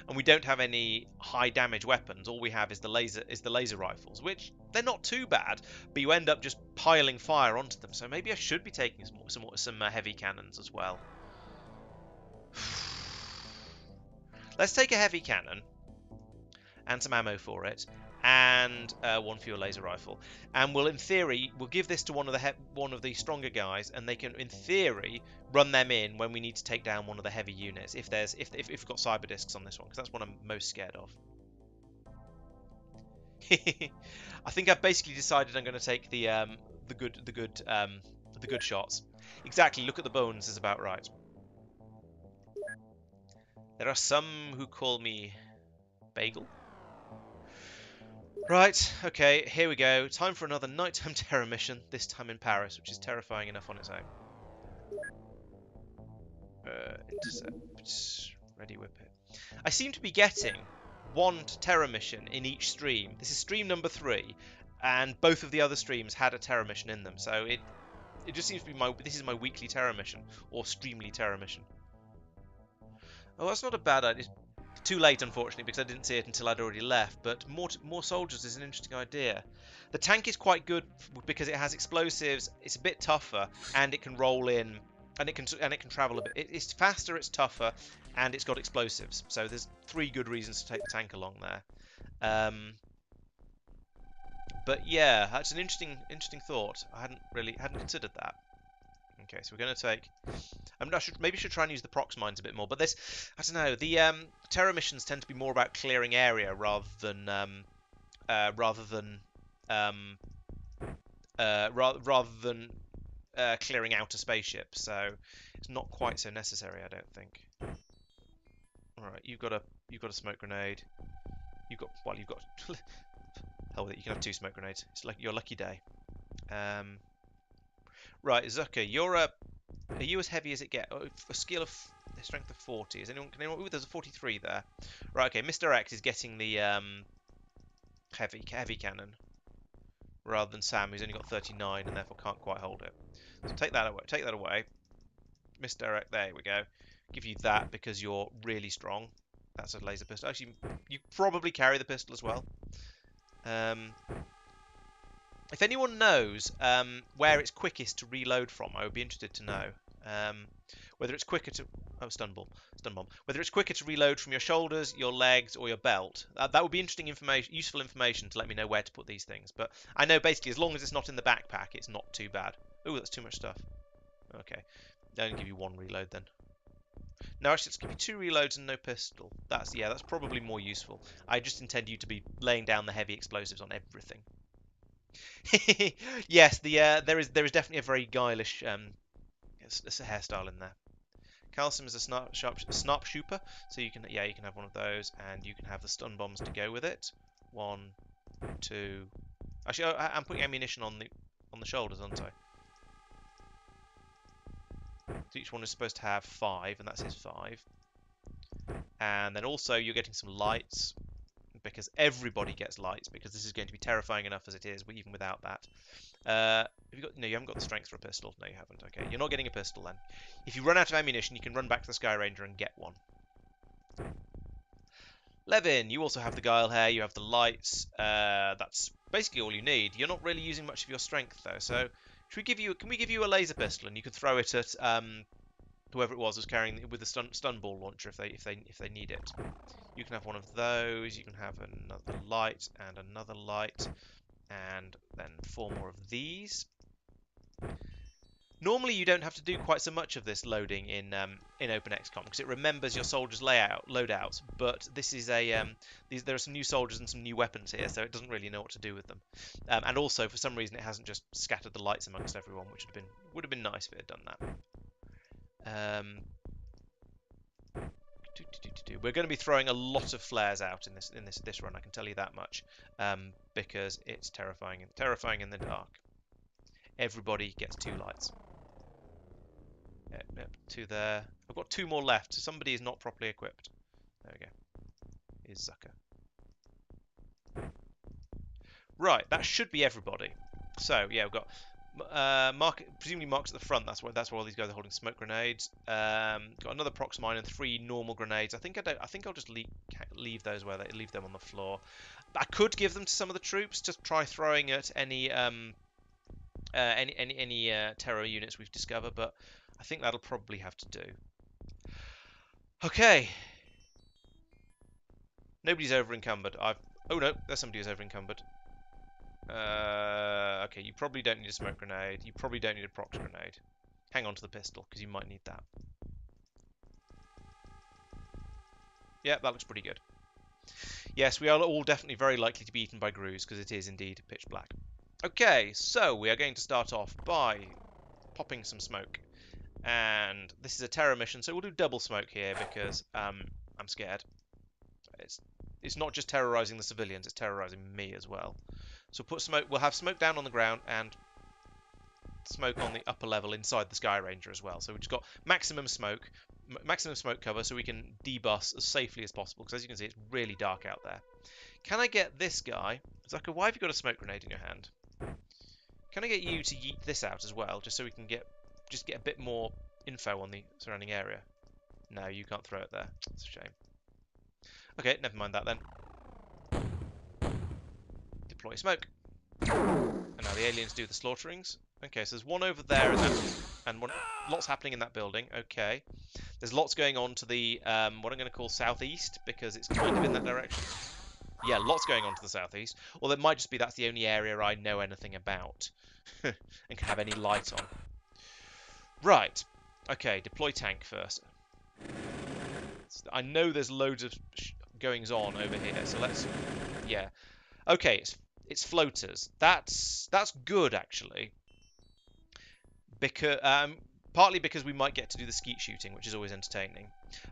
And we don't have any high damage weapons. All we have is the laser rifles, which they're not too bad, but you end up just piling fire onto them. So maybe I should be taking some heavy cannons as well. Let's take a heavy cannon and some ammo for it, and one for your laser rifle. And we'll, in theory, we'll give this to one of the stronger guys, and they can, in theory, run them in when we need to take down one of the heavy units. If we've got cyber discs on this one, because that's what I'm most scared of. I think I've basically decided I'm going to take the good shots. Exactly. Look at the bones is about right. There are some who call me Bagel. Right, okay, here we go. Time for another nighttime terror mission, this time in Paris, which is terrifying enough on its own. Intercept. Ready, whip it. I seem to be getting one terror mission in each stream. This is stream number 3, and both of the other streams had a terror mission in them, so it just seems to be this is my weekly terror mission, or streamly terror mission. Oh, that's not a bad idea. Too late, unfortunately, because I didn't see it until I'd already left, but more soldiers is an interesting idea. The tank is quite good because it has explosives, it's a bit tougher, and it can roll in, and it can travel a bit. It's faster, it's tougher, and it's got explosives. So there's 3 good reasons to take the tank along there. But yeah, that's an interesting thought. I hadn't considered that. Okay, so we're going to take... maybe should try and use the prox mines a bit more, but this, I don't know, the terror missions tend to be more about clearing area rather than clearing out a spaceship. So it's not quite so necessary, I don't think. All right, you've got a smoke grenade. You've got hell with it. You can have 2 smoke grenades. It's like your lucky day. Right, Zucker, are you as heavy as it gets? Oh, a skill of strength of 40. Can anyone? Ooh, there's a 43 there. Right, okay. Mr. X is getting the heavy cannon, rather than Sam, who's only got 39 and therefore can't quite hold it. So take that away. Take that away. Mr. X, there we go. Give you that because you're really strong. That's a laser pistol. Actually, you probably carry the pistol as well. If anyone knows where it's quickest to reload from, I would be interested to know. Whether it's quicker to... Oh, stun bomb. Whether it's quicker to reload from your shoulders, your legs, or your belt. That would be interesting information, useful information to let me know where to put these things. But I know basically as long as it's not in the backpack, it's not too bad. Ooh, that's too much stuff. Okay. I'll only give you 1 reload then. No, actually, let's give you 2 reloads and no pistol. That's probably more useful. I just intend you to be laying down the heavy explosives on everything. Yes, there is definitely a very guilish hairstyle in there. Calcium is a sharpshooter, so you can have one of those, and you can have the stun bombs to go with it. 1, 2. Actually, I'm putting ammunition on the shoulders, aren't I? So each one is supposed to have 5, and that's his 5. And then also you're getting some lights, because everybody gets lights, because this is going to be terrifying enough as it is, even without that. No, you haven't got the strength for a pistol. No, you haven't. Okay, you're not getting a pistol then. If you run out of ammunition, you can run back to the Sky Ranger and get one. Levin, you also have the guile hair, you have the lights. That's basically all you need. You're not really using much of your strength though, so can we give you a laser pistol and you can throw it at whoever it was carrying with the stun ball launcher if they need it. You can have one of those. You can have another light and another light, and then 4 more of these. Normally, you don't have to do quite so much of this loading in OpenXCom because it remembers your soldiers' loadouts. But this is there are some new soldiers and some new weapons here, so it doesn't really know what to do with them. And also, for some reason, it hasn't just scattered the lights amongst everyone, which would have been nice if it had done that. We're going to be throwing a lot of flares out in this run. I can tell you that much, because it's terrifying in the dark. Everybody gets 2 lights. Yep, 2 there. I've got 2 more left. So somebody is not properly equipped. There we go. Here's Zucker. Right, that should be everybody. So yeah, we've got presumably marks at the front. That's where all these guys are holding smoke grenades. Got another prox mine and 3 normal grenades. I think I'll just leave those leave them on the floor. I could give them to some of the troops to try throwing at any terror units we've discovered, but I think that'll probably have to do. Okay. Nobody's over encumbered. Oh no, there's somebody who's over encumbered. Okay, you probably don't need a smoke grenade. You probably don't need a prox grenade. Hang on to the pistol, because you might need that. Yeah, that looks pretty good. Yes, we are all definitely very likely to be eaten by Grooves, because it is indeed pitch black. Okay, so we are going to start off by popping some smoke. And this is a terror mission, so we'll do double smoke here, because I'm scared. It's not just terrorizing the civilians, it's terrorizing me as well. So we'll have smoke down on the ground and smoke on the upper level inside the Sky Ranger as well. So we've just got maximum smoke cover, so we can debus as safely as possible, because as you can see, it's really dark out there. Can I get this guy? Zucker, why have you got a smoke grenade in your hand? Can I get you to yeet this out as well, just so we can get a bit more info on the surrounding area? No, you can't throw it there. It's a shame. Okay, never mind that then. Deploy smoke. And now the aliens do the slaughterings. Okay, so there's one over there and lots happening in that building. Okay. There's lots going on to the, what I'm going to call southeast, because it's kind of in that direction. Yeah, lots going on to the southeast. Or it might just be that's the only area I know anything about and can have any light on. Right. Okay, deploy tank first. I know there's loads of goings on over here, so let's... Yeah. Okay, it's floaters. That's good, actually. Because partly because we might get to do the skeet shooting, which is always entertaining,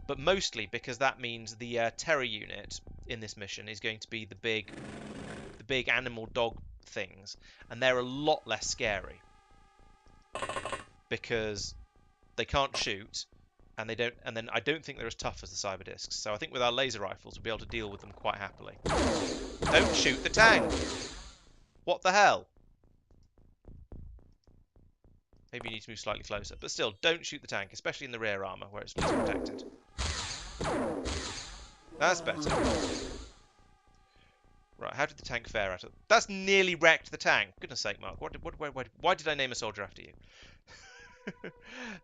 but mostly because that means the terror unit in this mission is going to be the big animal dog things, and they're a lot less scary because they can't shoot, and then I don't think they're as tough as the cyber discs. So I think with our laser rifles we'll be able to deal with them quite happily. Don't shoot the tank! What the hell? Maybe you need to move slightly closer. But still, don't shoot the tank, especially in the rear armour, where it's least protected. That's better. Right, how did the tank fare at it? That's nearly wrecked the tank. Goodness sake, Mark. Why did I name a soldier after you?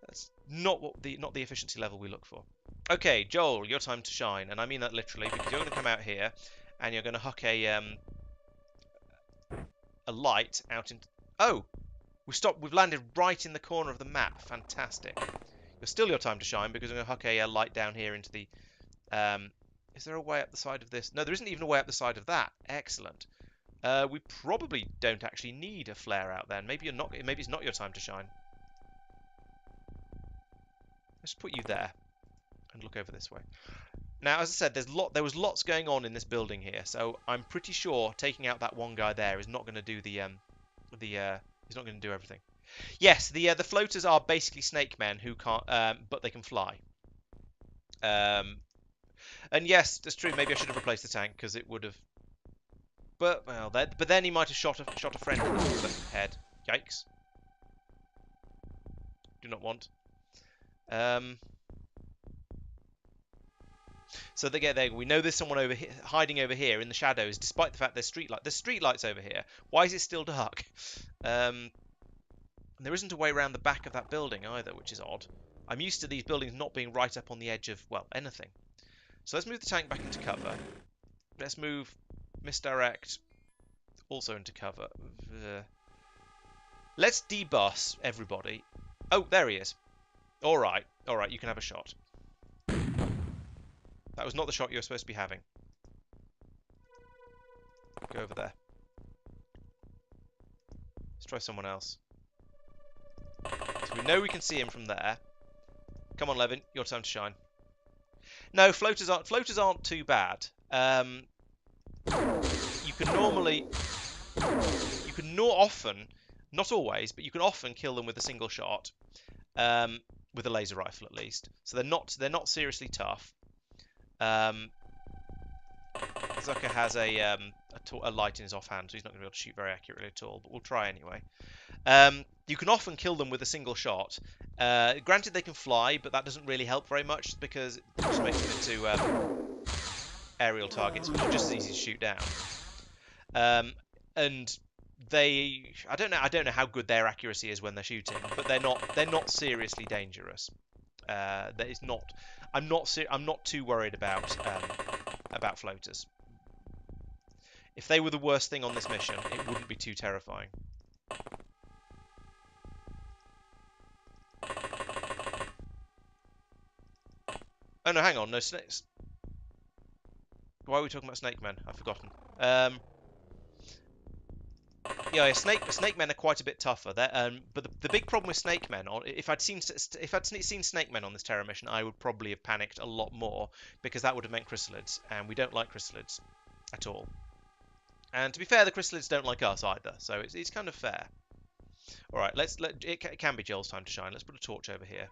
That's not the efficiency level we look for. Okay, Joel, your time to shine. And I mean that literally, because you're going to come out here, and you're going to huck a light out into... Oh! We've landed right in the corner of the map. Fantastic. It's still your time to shine, because I'm going to huck a light down here into the... is there a way up the side of this? No, there isn't even a way up the side of that. Excellent. We probably don't actually need a flare out then. Maybe it's not your time to shine. Let's put you there and look over this way. Now, as I said, there was lots going on in this building here, so I'm pretty sure taking out that one guy there is not going to do he's not going to do everything. Yes, the floaters are basically snake men who can't, but they can fly. And yes, that's true. Maybe I should have replaced the tank, because it would have. But well, but then he might have shot a friend in the head. Yikes! Do not want. So we know there's someone over here, hiding over here in the shadows, despite the fact there's street lights over here. Why is it still dark? There isn't a way around the back of that building either, which is odd. I'm used to these buildings not being right up on the edge of, well, anything. So let's move the tank back into cover. Let's move misdirect also into cover. Let's debus everybody. Oh, there he is. All right, you can have a shot. That was not the shot you were supposed to be having. Go over there. Let's try someone else. So we know we can see him from there. Come on, Levin, your time to shine. No, floaters aren't too bad. You can often, not always, but you can often kill them with a single shot, with a laser rifle at least. So they're not seriously tough. Zucker has a light in his offhand, so he's not going to be able to shoot very accurately at all. But we'll try anyway. You can often kill them with a single shot. Granted, they can fly, but that doesn't really help very much because it just makes them into aerial targets, which are just as easy to shoot down. And I don't know how good their accuracy is when they're shooting, but they're not seriously dangerous. That is not. I'm not too worried about floaters. If they were the worst thing on this mission, it wouldn't be too terrifying. Oh no, hang on, no snakes. Why are we talking about snake men? I've forgotten. Yeah, snake men are quite a bit tougher. But the big problem with snake men, if I'd seen snake men on this Terror mission, I would probably have panicked a lot more because that would have meant chrysalids, and we don't like chrysalids at all. And to be fair, the chrysalids don't like us either, so it's kind of fair. All right, it can be Joel's time to shine. Let's put a torch over here.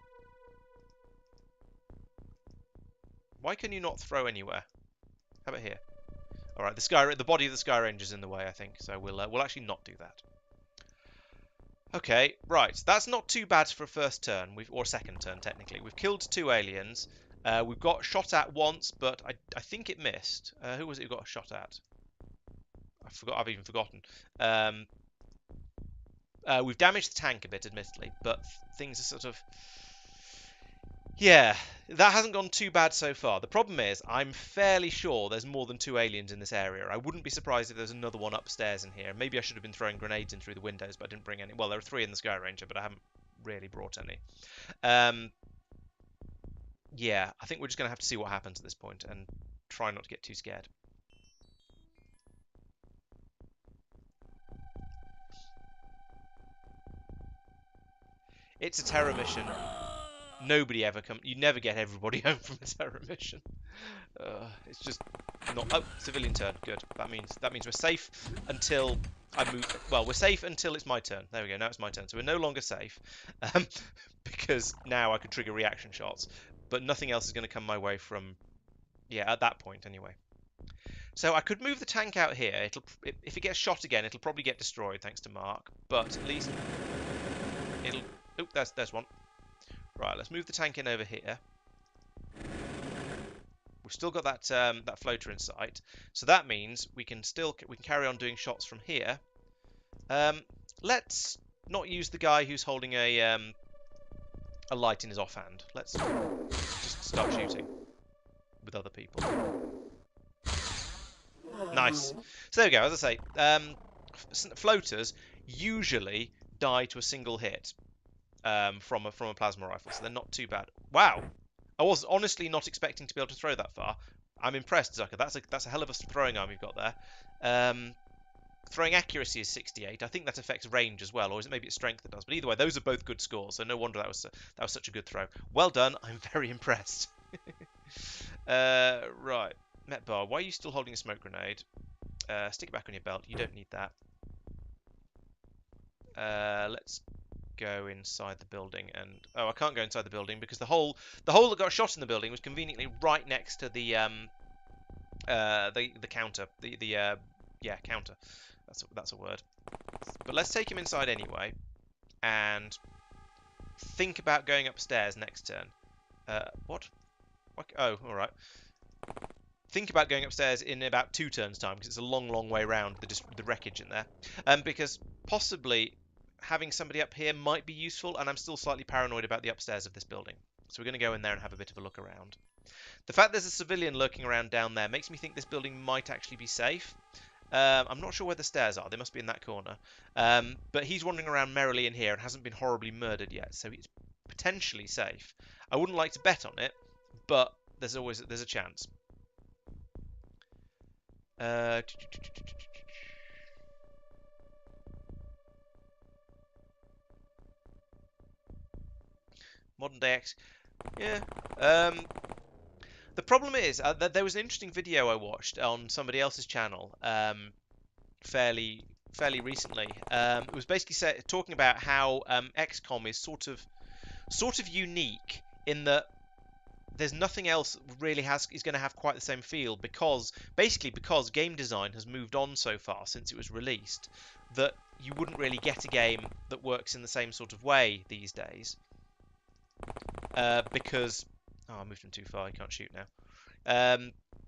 Why can you not throw anywhere? How about here? All right, the body of the Sky Ranger's in the way, I think, so we'll actually not do that. Okay, right, that's not too bad for a first turn, or second turn technically. We've killed 2 aliens. We've got shot at once, but I think it missed. Who was it who got shot at? I've even forgotten. We've damaged the tank a bit, admittedly, but things are sort of... Yeah, that hasn't gone too bad so far. The problem is, I'm fairly sure there's more than 2 aliens in this area. I wouldn't be surprised if there's another one upstairs in here. Maybe I should have been throwing grenades in through the windows, but I didn't bring any. Well, there are 3 in the Sky Ranger, but I haven't really brought any. Yeah, I think we're just going to have to see what happens at this point and try not to get too scared. It's a terror mission. Nobody ever come. You never get everybody home from a terror mission. It's just not. Oh, civilian turn. Good. That means we're safe until I move. Well, we're safe until it's my turn. There we go. Now it's my turn. So we're no longer safe because now I could trigger reaction shots, but nothing else is going to come my way from. Yeah, at that point anyway. So I could move the tank out here. If it gets shot again, it'll probably get destroyed thanks to Mark. But at least it'll. Oh, there's one. Right, let's move the tank in over here. We've still got that floater in sight, so that means we can carry on doing shots from here. Let's not use the guy who's holding a light in his offhand. Let's just start shooting with other people. Nice. So there we go. As I say, floaters usually die to a single hit. From a plasma rifle, so they're not too bad. Wow, I was honestly not expecting to be able to throw that far. I'm impressed, Zucker. That's a hell of a throwing arm you've got there. Throwing accuracy is 68. I think that affects range as well, or is it maybe it's strength that does? But either way, those are both good scores, so no wonder that was such a good throw. Well done. I'm very impressed. Right, Metbar, why are you still holding a smoke grenade? Stick it back on your belt. You don't need that. Let's go inside the building, and I can't go inside the building because the hole that got shot in the building was conveniently right next to the counter, yeah, counter. That's a word. But let's take him inside anyway, and think about going upstairs next turn. What? Oh, all right. Think about going upstairs in about 2 turns time because it's a long way round the wreckage in there, because possibly. having somebody up here might be useful, and I'm still slightly paranoid about the upstairs of this building. So we're going to go in there and have a bit of a look around. The fact there's a civilian lurking around down there makes me think this building might actually be safe. I'm not sure where the stairs are. They must be in that corner. But he's wandering around merrily in here and hasn't been horribly murdered yet, so it's potentially safe. I wouldn't like to bet on it, but there's a chance. Modern day X. Yeah. The problem is that there was an interesting video I watched on somebody else's channel fairly recently. It was basically talking about how XCOM is sort of unique in that there's nothing else really is going to have quite the same feel because game design has moved on so far since it was released that you wouldn't really get a game that works in the same sort of way these days. Because I moved him too far. He can't shoot now.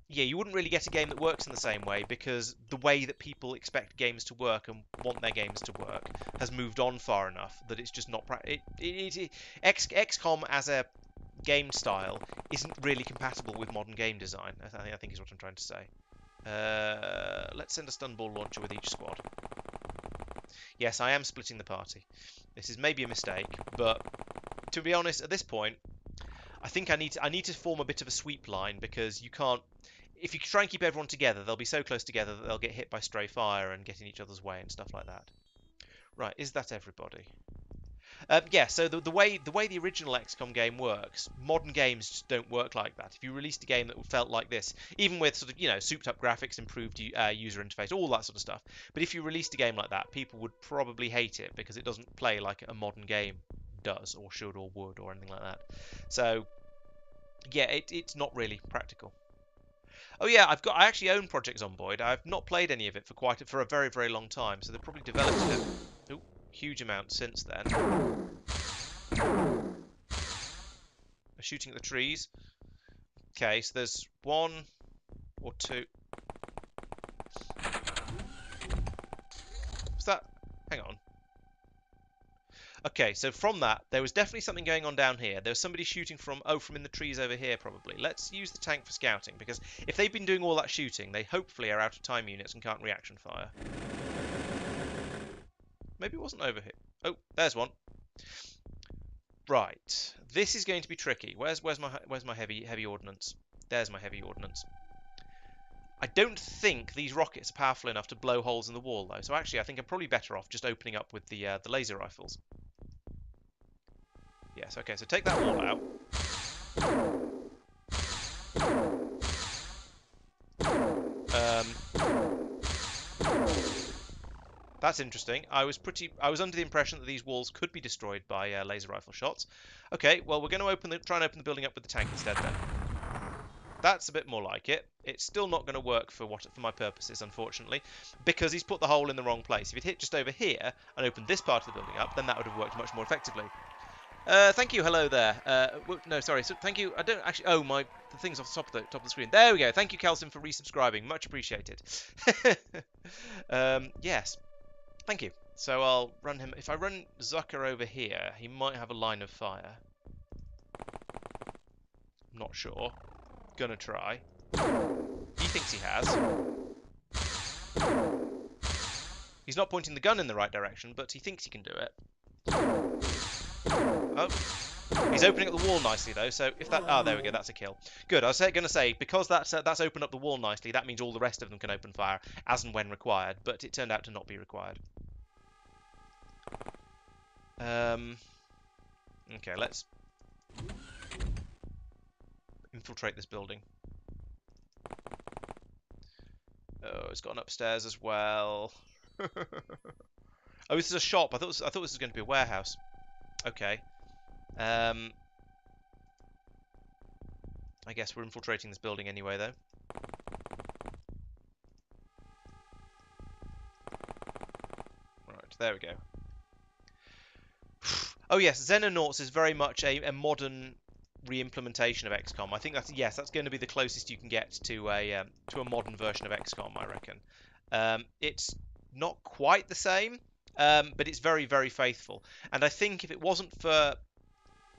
Yeah, you wouldn't really get a game that works in the same way because the way that people expect games to work and want their games to work has moved on far enough that it's just not XCOM as a game style isn't really compatible with modern game design. I think is what I'm trying to say. Let's send a stun ball launcher with each squad. Yes, I am splitting the party. This is maybe a mistake, but to be honest, at this point, I think I need to form a bit of a sweep line because you can't. If you try and keep everyone together, they'll be so close together that they'll get hit by stray fire and get in each other's way and stuff like that. Right, is that everybody? Yeah, so the way the original XCOM game works, modern games just don't work like that. If you released a game that felt like this, even with sort of souped up graphics, improved user interface, all that sort of stuff, but if you released a game like that, people would probably hate it because it doesn't play like a modern game does, or should, or would, or anything like that. So yeah, it's not really practical. Oh yeah, I actually own Project Zomboid. I've not played any of it for a very, very long time, so they've probably developed a huge amount since then. They're shooting at the trees. Okay, so there's one or two. What's that? Hang on. Okay, so from that, there was definitely something going on down here. There was somebody shooting from in the trees over here, probably. Let's use the tank for scouting, because if they've been doing all that shooting, they hopefully are out of time units and can't reaction fire. Maybe it wasn't over here. Oh, there's one. Right, this is going to be tricky. Where's my heavy ordnance? There's my heavy ordnance. I don't think these rockets are powerful enough to blow holes in the wall, though. So actually, I think I'm probably better off just opening up with the laser rifles. Yes, okay, so take that wall out. That's interesting. I was under the impression that these walls could be destroyed by laser rifle shots. Okay, well, we're going to try and open the building up with the tank instead then. That's a bit more like it. It's still not going to work for my purposes, unfortunately, because he's put the hole in the wrong place. If he'd hit just over here and opened this part of the building up, then that would have worked much more effectively. Thank you. Hello there. No, sorry. So thank you. I don't actually. Oh, the thing's off the top of the screen. There we go. Thank you, Calcim, for resubscribing. Much appreciated. Yes. Thank you. So I'll run him. If I run Zucker over here, he might have a line of fire. I'm not sure. Gonna try. He thinks he has. He's not pointing the gun in the right direction, but he thinks he can do it. Oh, he's opening up the wall nicely though. So if that, there we go, that's a kill. Good. I was going to say because that's opened up the wall nicely. That means all the rest of them can open fire as and when required. But it turned out to not be required. Okay, let's infiltrate this building. Oh, it's got an upstairs as well. Oh, this is a shop. I thought this was going to be a warehouse. Okay. I guess we're infiltrating this building anyway, though. Right, there we go. Oh yes, Xenonauts is very much a modern re-implementation of XCOM. I think that's going to be the closest you can get to a modern version of XCOM, I reckon. It's not quite the same. but it's very, very faithful. And I think if it wasn't for,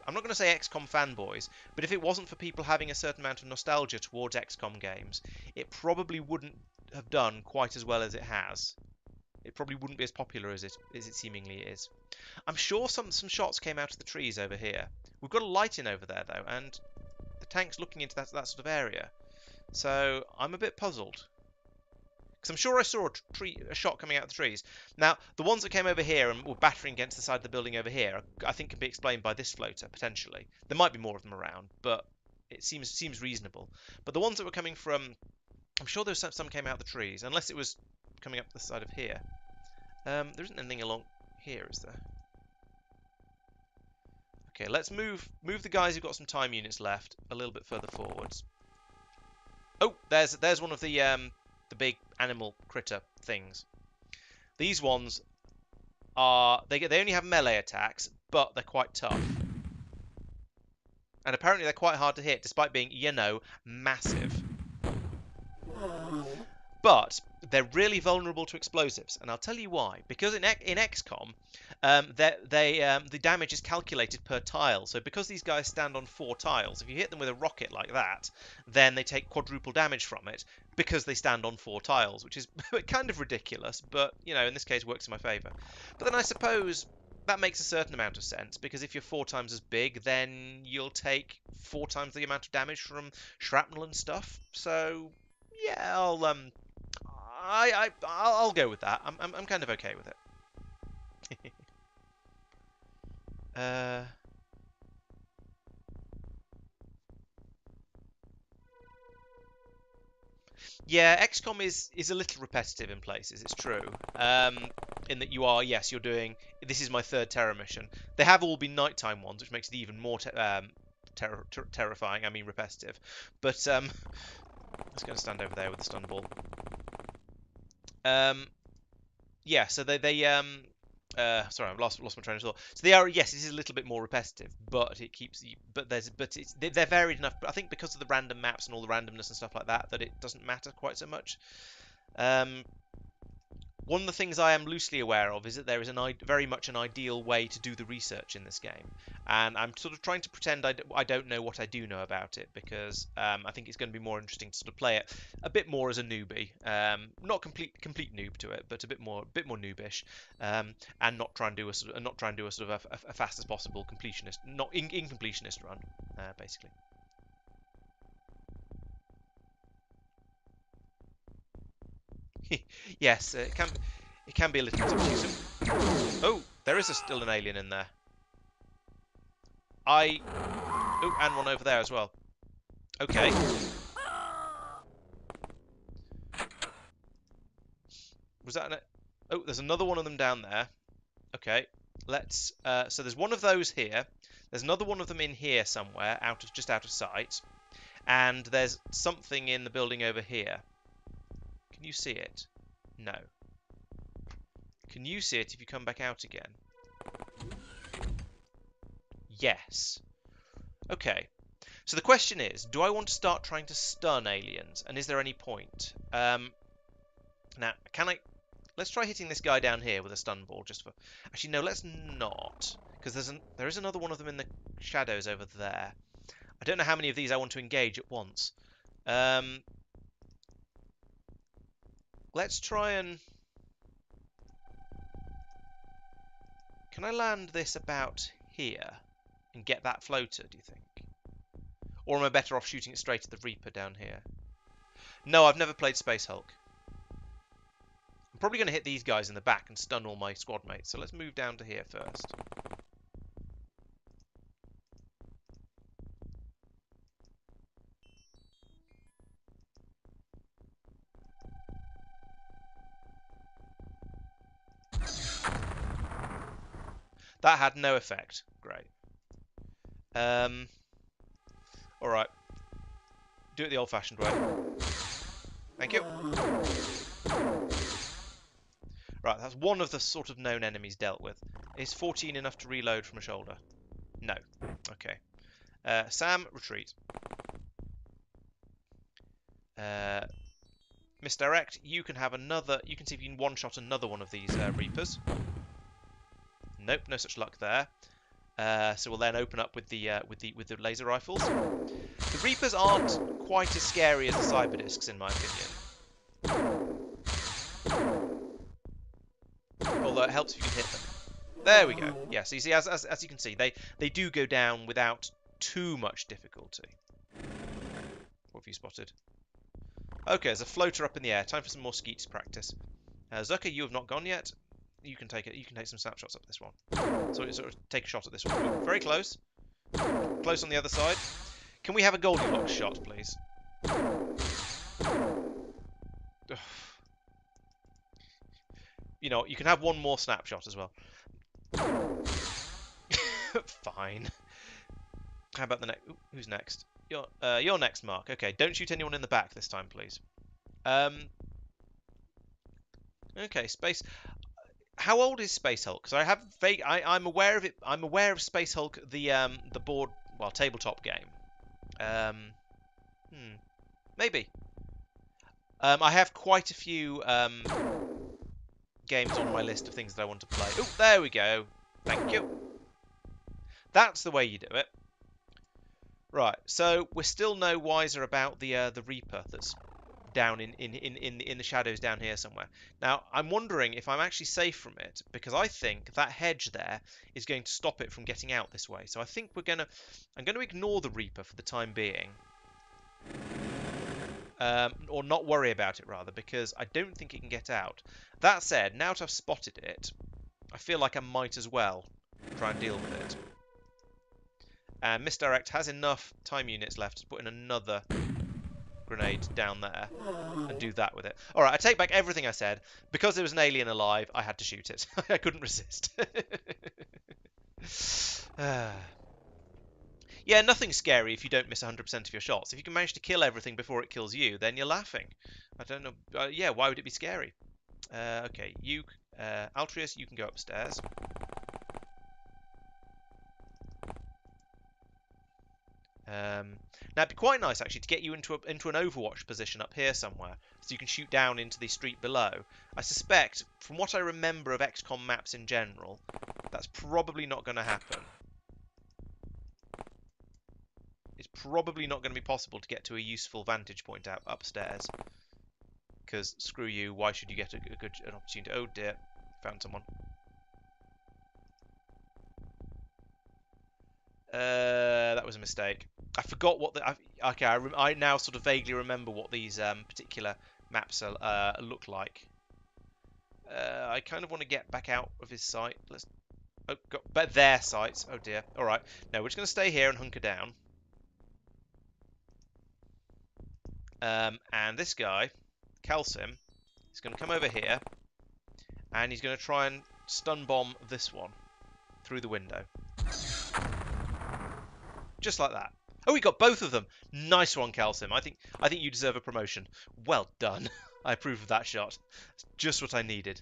I'm not going to say XCOM fanboys, but if it wasn't for people having a certain amount of nostalgia towards XCOM games, it probably wouldn't have done quite as well as it has. It probably wouldn't be as popular as it seemingly is. I'm sure some shots came out of the trees over here. We've got a light in over there though, and the tank's looking into that sort of area. So I'm a bit puzzled. Because I'm sure I saw a shot coming out of the trees. Now, the ones that came over here and were battering against the side of the building over here, I think can be explained by this floater, potentially. There might be more of them around, but it seems reasonable. But the ones that were coming from, I'm sure there's some came out of the trees, unless it was coming up the side of here. There isn't anything along here, is there? Okay, let's move the guys who've got some time units left a little bit further forwards. Oh, there's one of the big animal critter things. These ones are they only have melee attacks, but they're quite tough. And apparently they're quite hard to hit, despite being, you know, massive. But they're really vulnerable to explosives, and I'll tell you why. Because in XCOM, the damage is calculated per tile. So because these guys stand on 4 tiles, if you hit them with a rocket like that, then they take quadruple damage from it because they stand on 4 tiles, which is kind of ridiculous, but, you know, in this case works in my favour. But then I suppose that makes a certain amount of sense, because if you're 4 times as big, then you'll take 4 times the amount of damage from shrapnel and stuff. So, yeah, I'll go with that. I'm kind of okay with it. Yeah, XCOM is a little repetitive in places. It's true. In that you're doing. This is my 3rd terror mission. They have all been nighttime ones, which makes it even more terrifying. I mean repetitive. But let's go and stand over there with the stun ball. Yeah, so sorry, I've lost my train of thought. So they are, yes, it is a little bit more repetitive, but it keeps you, they're varied enough. But I think because of the random maps and all the randomness and stuff like that, that it doesn't matter quite so much. One of the things I am loosely aware of is that there is very much an ideal way to do the research in this game, and I'm sort of trying to pretend I don't know what I do know about it, because I think it's going to be more interesting to sort of play it a bit more as a newbie, not complete noob to it, but a bit more noobish, and not try and do a sort of a fast as possible completionist, not incompletionist run, basically. Yes, it can be a little confusing. Oh, there is still an alien in there. Oh, and one over there as well. Okay. Was that oh, there's another one of them down there. Okay. Let's so there's one of those here. There's another one of them in here somewhere, just out of sight. And there's something in the building over here. Can you see it? No. Can you see it if you come back out again? Yes. Okay. So the question is, do I want to start trying to stun aliens? And is there any point? Now, let's try hitting this guy down here with a stun ball, just for... Actually, no, let's not. Because there is another one of them in the shadows over there. I don't know how many of these I want to engage at once. Let's try and... Can I land this about here and get that floater, do you think? Or am I better off shooting it straight at the Reaper down here? No, I've never played Space Hulk. I'm probably going to hit these guys in the back and stun all my squad mates, so let's move down to here first. That had no effect. Great. Alright. Do it the old-fashioned way. Thank you. Right, that's one of the sort of known enemies dealt with. Is 14 enough to reload from a shoulder? No. Okay. Sam, retreat. Misdirect. You can have another... You can see if you can one-shot another one of these Reapers. Nope, no such luck there. So we'll then open up with the laser rifles. The Reapers aren't quite as scary as the Cyberdiscs, in my opinion. Although it helps if you can hit them. There we go. Yeah, so you see, as you can see, they do go down without too much difficulty. What have you spotted? Okay, there's a floater up in the air. Time for some more skeets practice. Zucker, you have not gone yet. You can take it. You can take some snapshots up this one. So sort of take a shot at this one. Ooh, very close. Close on the other side. Can we have a Goldilocks shot, please? Ugh. You know, you can have one more snapshot as well. Fine. How about the next? Who's next? You're next, Mark. Okay, don't shoot anyone in the back this time, please. Okay, Space. How old is Space Hulk? Because I have vague. I'm aware of it. I'm aware of Space Hulk, the board, well, tabletop game. Maybe. I have quite a few games on my list of things that I want to play. Oh, there we go. Thank you. That's the way you do it. Right. So we're still no wiser about the Reaper that's down in the shadows down here somewhere. Now, I'm wondering if I'm actually safe from it, because I think that hedge there is going to stop it from getting out this way. So I think I'm going to ignore the Reaper for the time being. Or not worry about it, rather, because I don't think it can get out. That said, now that I've spotted it, I feel like I might as well try and deal with it. And Misdirect has enough time units left to put in another grenade down there and do that with it. Alright, I take back everything I said. Because there was an alien alive, I had to shoot it. I couldn't resist. Yeah, nothing's scary if you don't miss 100% of your shots. If you can manage to kill everything before it kills you, then you're laughing. I don't know. Yeah, why would it be scary? Okay, you, Altreus, you can go upstairs. Now, it'd be quite nice, actually, to get you into an Overwatch position up here somewhere, so you can shoot down into the street below. I suspect, from what I remember of XCOM maps in general, that's probably not going to happen. It's probably not going to be possible to get to a useful vantage point out upstairs. Because, screw you, why should you get an opportunity? Oh dear, found someone. That was a mistake. I forgot what the... Okay, I now sort of vaguely remember what these particular maps look like. I kind of want to get back out of his sight. Let's... Oh, but their sights. Oh dear. Alright. No, we're just going to stay here and hunker down. And this guy, Calcim, is going to come over here. And he's going to try and stun bomb this one through the window. Just like that. Oh, we got both of them. Nice one, Calcim. I think you deserve a promotion. Well done. I approve of that shot. It's just what I needed.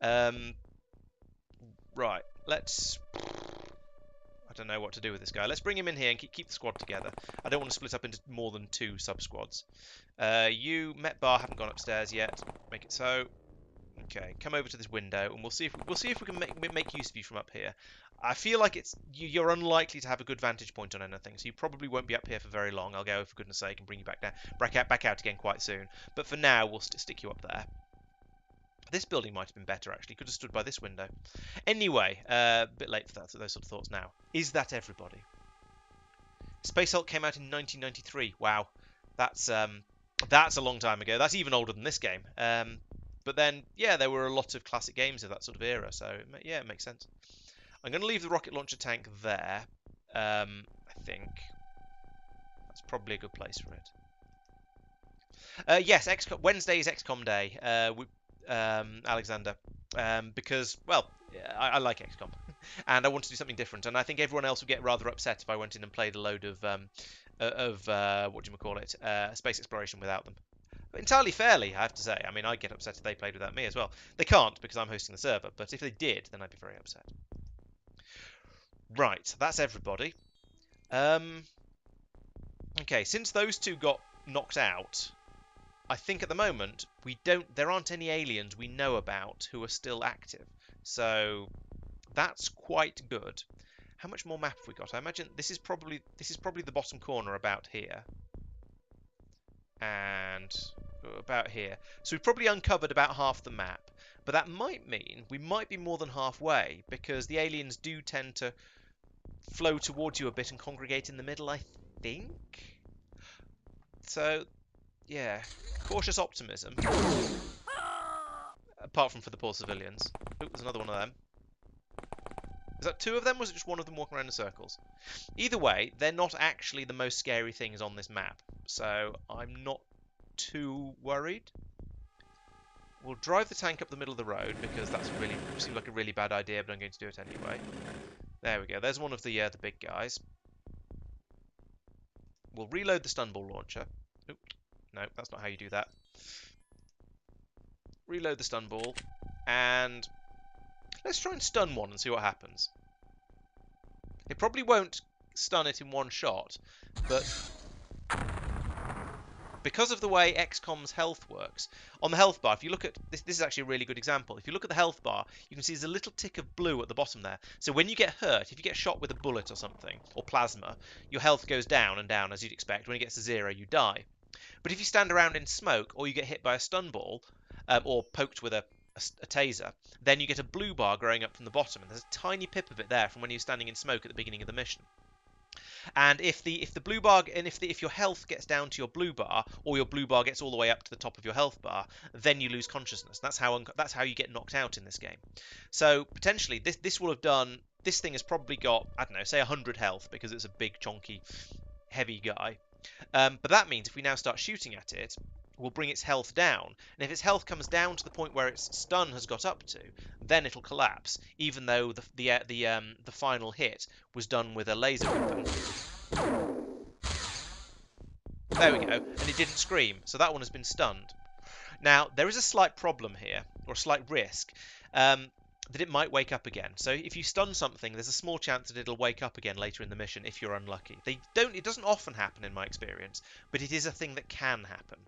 Right. Let's... I don't know what to do with this guy. Let's bring him in here and keep the squad together. I don't want to split up into more than 2 sub-squads. You, Metbar, haven't gone upstairs yet. Make it so. Okay, come over to this window, and we'll see if we can make use of you from up here. I feel like you're unlikely to have a good vantage point on anything, so you probably won't be up here for very long. I'll go, for goodness sake, and bring you back down, back out again quite soon. But for now, we'll stick you up there. This building might have been better, actually. Could have stood by this window. Anyway, a bit late for those sort of thoughts now. Is that everybody? Space Hulk came out in 1993. Wow, that's a long time ago. That's even older than this game. But then, yeah, there were a lot of classic games of that sort of era, so yeah, it makes sense. I'm going to leave the rocket launcher tank there. I think that's probably a good place for it. Yes, Wednesday is XCOM Day, Alexander, because, well, I like XCOM, and I want to do something different, and I think everyone else would get rather upset if I went in and played a load of what do you call it, space exploration without them. Entirely fairly, I have to say. I mean, I get upset if they played without me as well. They can't because I'm hosting the server, but if they did, then I'd be very upset. Right, that's everybody. Okay, since those 2 got knocked out, I think at the moment there aren't any aliens we know about who are still active. So That's quite good. How much more map have we got? I imagine this is probably the bottom corner about here. And about here. So we've probably uncovered about half the map. But that might mean we might be more than halfway, because the aliens do tend to flow towards you a bit and congregate in the middle, I think. So, yeah, cautious optimism. Apart from for the poor civilians. Oh, there's another one of them. Is that two of them, or was it just one of them walking around in circles? Either way, they're not actually the most scary things on this map, so I'm not too worried. We'll drive the tank up the middle of the road, because that's really seems like a really bad idea, but I'm going to do it anyway. There we go. There's one of the big guys. We'll reload the stun ball launcher. Oop, no, that's not how you do that. Reload the stun ball, and let's try and stun one and see what happens. It probably won't stun it in one shot, but because of the way XCOM's health works, on the health bar, if you look at this, this is actually a really good example. If you look at the health bar, you can see there's a little tick of blue at the bottom there. So when you get hurt, if you get shot with a bullet or something, or plasma, your health goes down and down as you'd expect. When it gets to 0, you die. But if you stand around in smoke, or you get hit by a stun ball, or poked with a taser, then you get a blue bar growing up from the bottom, and there's a tiny pip of it there from when you're standing in smoke at the beginning of the mission. And if the blue bar, and if your health gets down to your blue bar, or your blue bar gets all the way up to the top of your health bar, then you lose consciousness. That's how you get knocked out in this game. So potentially this will have done. This thing has probably got, I don't know, say 100 health, because it's a big, chonky, heavy guy. But that means if we now start shooting at it, we'll bring its health down. And if its health comes down to the point where its stun has got up to, then it'll collapse, even though the final hit was done with a laser weapon. There we go, and it didn't scream, so that one has been stunned. Now, there is a slight problem here, or a slight risk, that it might wake up again. So if you stun something, there's a small chance that it'll wake up again later in the mission if you're unlucky. It doesn't often happen in my experience, but it is a thing that can happen.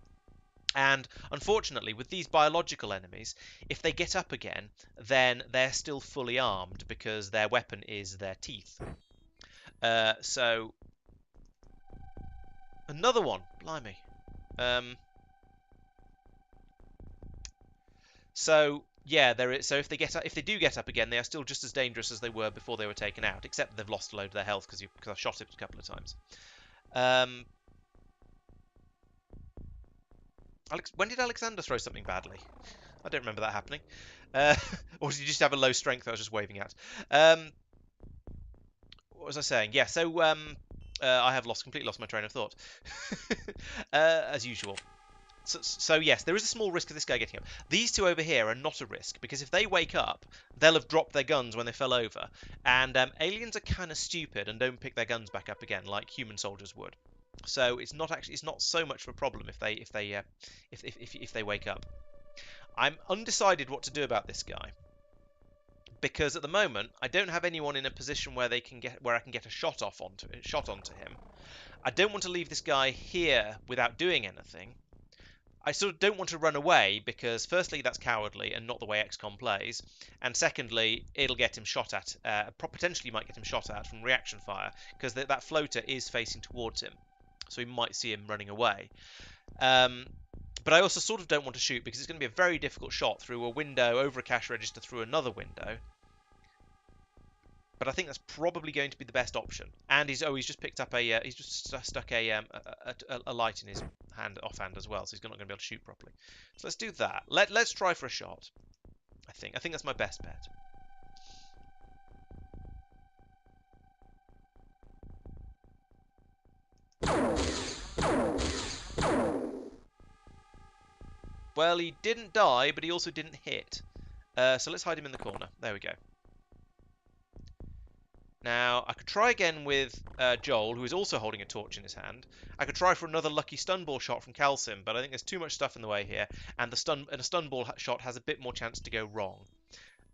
And unfortunately, with these biological enemies, if they get up again, then they're still fully armed, because their weapon is their teeth. So another one, blimey. So yeah, there is. So if they do get up again, they are still just as dangerous as they were before they were taken out, except they've lost a load of their health because I've shot it a couple of times. When did Alexander throw something badly? I don't remember that happening. Or did he just have a low strength I was just waving at? What was I saying? Yeah, so I have completely lost my train of thought. As usual. So yes, there is a small risk of this guy getting up. These two over here are not a risk, because if they wake up, they'll have dropped their guns when they fell over. And aliens are kind of stupid and don't pick their guns back up again like human soldiers would. So it's not so much of a problem if they wake up. I'm undecided what to do about this guy, because at the moment I don't have anyone in a position where I can get a shot onto him. I don't want to leave this guy here without doing anything. I sort of don't want to run away, because firstly that's cowardly and not the way XCOM plays, and secondly it'll get him shot at, potentially might get him shot at from reaction fire, because that floater is facing towards him, so he might see him running away. But I also sort of don't want to shoot, because it's going to be a very difficult shot through a window, over a cash register, through another window. But I think that's probably going to be the best option. And he's just picked up he's just stuck a light in his offhand as well, so he's not going to be able to shoot properly. So let's do that. Let's try for a shot. I think that's my best bet. Well, he didn't die, but he also didn't hit. So let's hide him in the corner. There we go. Now, I could try again with Joel, who is also holding a torch in his hand. I could try for another lucky stun ball shot from Calcim, but I think there's too much stuff in the way here, and a stun ball shot has a bit more chance to go wrong.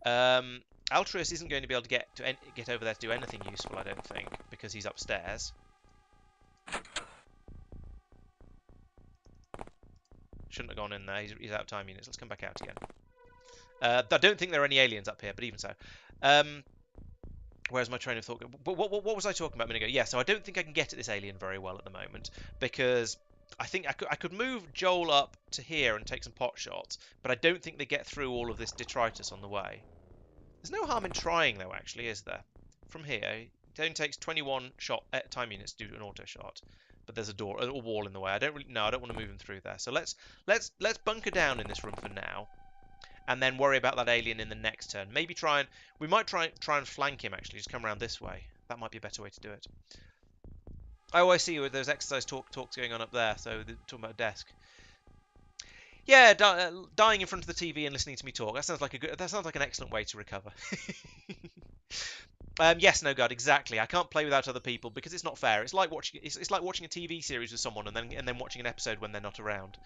Altruis isn't going to be able to get over there to do anything useful, I don't think, because he's upstairs. Shouldn't have gone in there. He's out of time units. Let's come back out again. I don't think there are any aliens up here, but even so. Where's my train of thought? But what was I talking about a minute ago? Yeah, so I don't think I can get at this alien very well at the moment because I think I could move Joel up to here and take some pot shots, but I don't think they get through all of this detritus on the way. There's no harm in trying though, actually, is there? From here, it only takes 21 shot time units to do an auto shot, but there's a wall in the way. I don't want to move him through there. So let's bunker down in this room for now, and then worry about that alien in the next turn. Maybe we might try and flank him actually. Just come around this way. That might be a better way to do it. Oh, I see. There's exercise talks going on up there. So they're talking about a desk. Yeah, dying in front of the TV and listening to me talk. That sounds like an excellent way to recover. Yes, no, God, exactly. I can't play without other people because it's not fair. It's like watching a TV series with someone and then watching an episode when they're not around.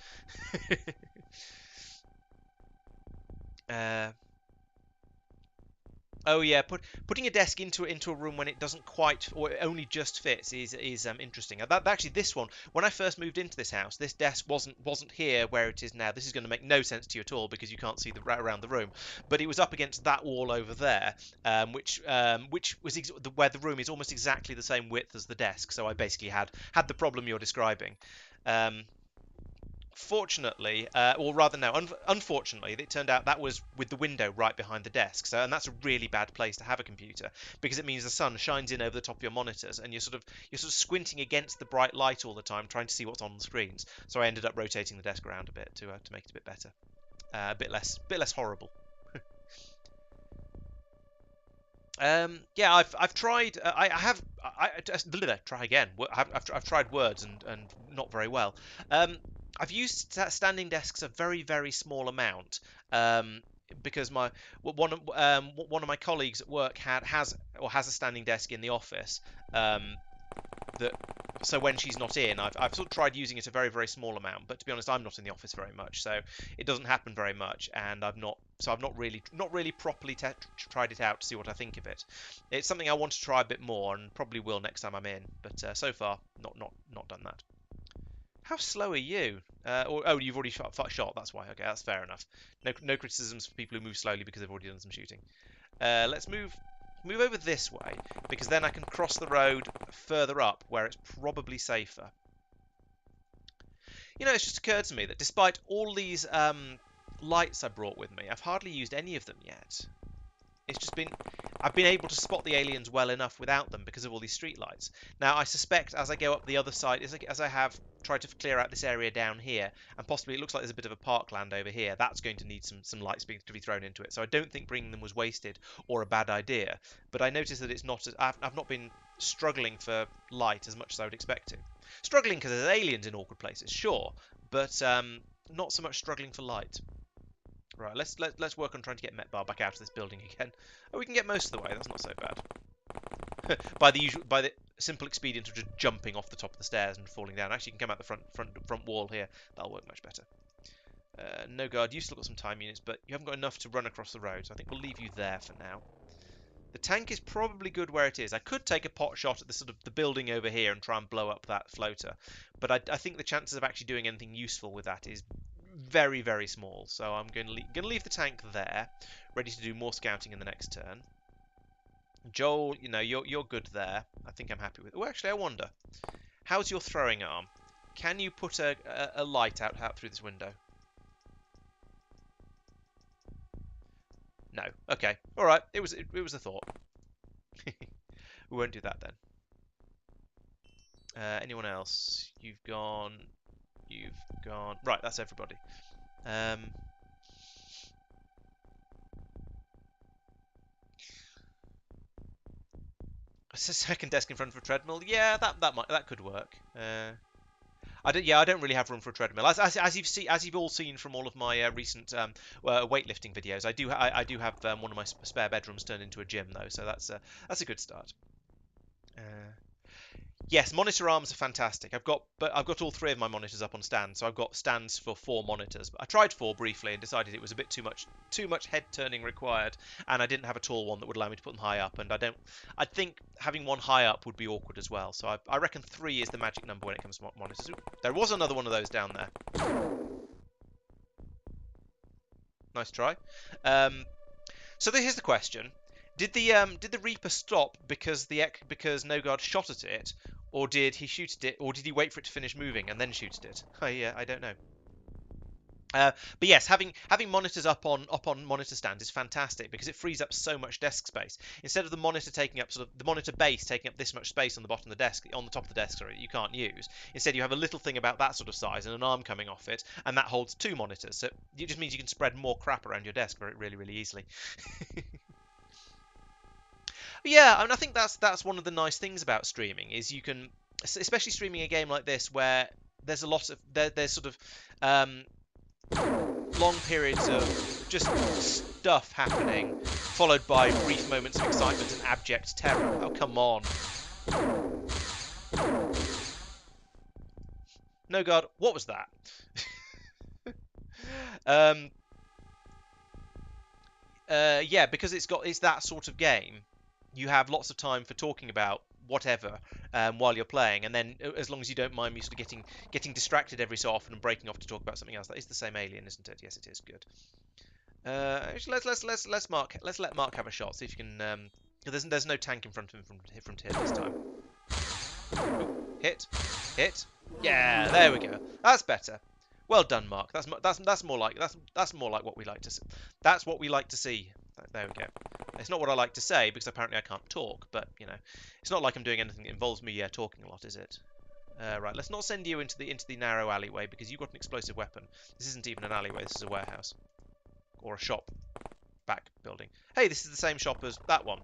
Oh yeah, putting a desk into a room when it doesn't quite or it only just fits is interesting. Actually, this one, when I first moved into this house, this desk wasn't here where it is now. This is going to make no sense to you at all because you can't see around the room. But it was up against that wall over there, which was where the room is almost exactly the same width as the desk. So I basically had the problem you're describing. Fortunately, or rather no, unfortunately, it turned out that was with the window right behind the desk. So, and that's a really bad place to have a computer because it means the sun shines in over the top of your monitors, and you're sort of squinting against the bright light all the time, trying to see what's on the screens. So I ended up rotating the desk around a bit to make it a bit better, a bit less horrible. Yeah, I've tried. Try again. I've tried words and not very well. I've used standing desks a very, very small amount because one of my colleagues at work has a standing desk in the office. That So when she's not in, I've sort of tried using it a very, very small amount. But to be honest, I'm not in the office very much, so it doesn't happen very much, and I've not really properly tried it out to see what I think of it. It's something I want to try a bit more, and probably will next time I'm in. But so far, not done that. How slow are you? Oh, you've already shot. That's why. Okay, that's fair enough. No criticisms for people who move slowly because they've already done some shooting. Let's move over this way, because then I can cross the road further up where it's probably safer. You know, it's just occurred to me that despite all these lights I brought with me, I've hardly used any of them yet. It's just I've been able to spot the aliens well enough without them because of all these street lights. Now, I suspect as I go up the other side, as I have tried to clear out this area down here, and possibly it looks like there's a bit of a parkland over here, that's going to need some lights to be thrown into it. So I don't think bringing them was wasted or a bad idea. But I noticed that it's not. I've not been struggling for light as much as I would expect to. Struggling because there's aliens in awkward places, sure, but not so much struggling for light. Right, let's work on trying to get Metbar back out of this building again. Oh, we can get most of the way. That's not so bad. by the simple expedient of just jumping off the top of the stairs and falling down. Actually, you can come out the front wall here. That'll work much better. No guard. You've still got some time units, but you haven't got enough to run across the road. So I think we'll leave you there for now. The tank is probably good where it is. I could take a pot shot at the building over here and try and blow up that floater, but I think the chances of actually doing anything useful with that is very, very small. So I'm going to leave the tank there, ready to do more scouting in the next turn. Joel, you know, you're good there. I think I'm happy with it. Oh, actually, I wonder, how's your throwing arm? Can you put a light out through this window? No. Okay. All right. It was a thought. We won't do that then. Anyone else? You've gone. Right. That's everybody. A second desk in front of a treadmill. Yeah, that could work. I don't really have room for a treadmill. As you've all seen from all of my recent weightlifting videos, I do have one of my spare bedrooms turned into a gym though, so that's a good start. Yes, monitor arms are fantastic. I've got all three of my monitors up on stands, so I've got stands for 4 monitors. But I tried 4 briefly and decided it was a bit too much head turning required, and I didn't have a tall one that would allow me to put them high up. And I think having one high up would be awkward as well. So I reckon 3 is the magic number when it comes to monitors. Ooh, there was another one of those down there. Nice try. So here's the question. Did the Reaper stop because because No Guard shot at it, or did he shoot at it, or did he wait for it to finish moving and then shoot at it? I don't know. But yes, having monitors up on monitor stands is fantastic because it frees up so much desk space. Instead of the monitor taking up sort of the monitor base taking up this much space on the bottom of the desk, on the top of the desk, sorry, you can't use. Instead, you have a little thing about that sort of size and an arm coming off it, and that holds two monitors. So it just means you can spread more crap around your desk really, really easily. Yeah, I mean, I think that's one of the nice things about streaming is you can, especially streaming a game like this where there's a lot of there's sort of um, long periods of just stuff happening, followed by brief moments of excitement and abject terror. Oh, come on. No, God, what was that? um, yeah, because it's that sort of game. You have lots of time for talking about whatever while you're playing, and then as long as you don't mind me sort of getting distracted every so often and breaking off to talk about something else. That is the same alien, isn't it? Yes, it is. Good. Actually, let's let Mark have a shot. See if you can. There's no tank in front of him from here this time. Ooh, hit. Yeah, there we go. That's better. Well done, Mark. That's more like that's more like what we like to see. That's what we like to see. There we go. It's not what I like to say because apparently I can't talk, but you know, it's not like I'm doing anything that involves me talking a lot, is it? Right, let's not send you into the narrow alleyway because you've got an explosive weapon. This isn't even an alleyway. This is a warehouse or a shop back building. Hey, this is the same shop as that one.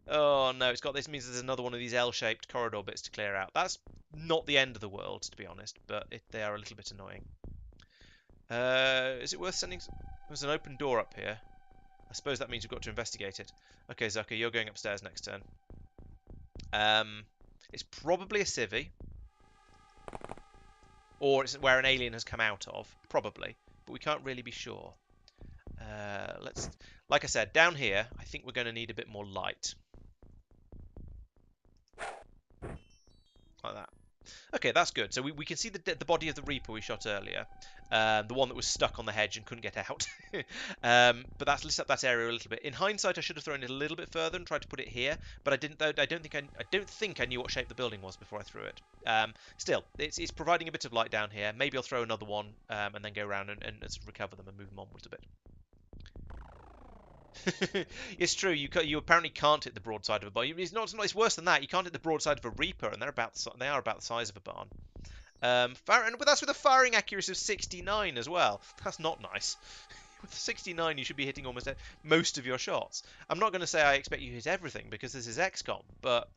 Oh no, it's got this means there's another one of these L-shaped corridor bits to clear out. That's not the end of the world, to be honest, but they are a little bit annoying. Is it worth sending? There's an open door up here. I suppose that means we've got to investigate it. Okay, Zucker, you're going upstairs next turn. It's probably a civvy, or it's where an alien has come out of, probably, but we can't really be sure. Like I said, down here, I think we're going to need a bit more light. Like that. Okay, that's good. So we can see the body of the Reaper we shot earlier. The one that was stuck on the hedge and couldn't get out. But that's lit up that area a little bit. In hindsight, I should have thrown it a little bit further and tried to put it here, but I didn't. I don't think I knew what shape the building was before I threw it. Still, it's providing a bit of light down here. Maybe I'll throw another one and then go around and sort of recover them and move them onwards a bit. It's true. You apparently can't hit the broadside of a barn. It's worse than that. You can't hit the broadside of a Reaper, and they are about the size of a barn. And that's with a firing accuracy of 69 as well. That's not nice. With 69, you should be hitting almost most of your shots. I'm not going to say I expect you to hit everything because this is XCOM, but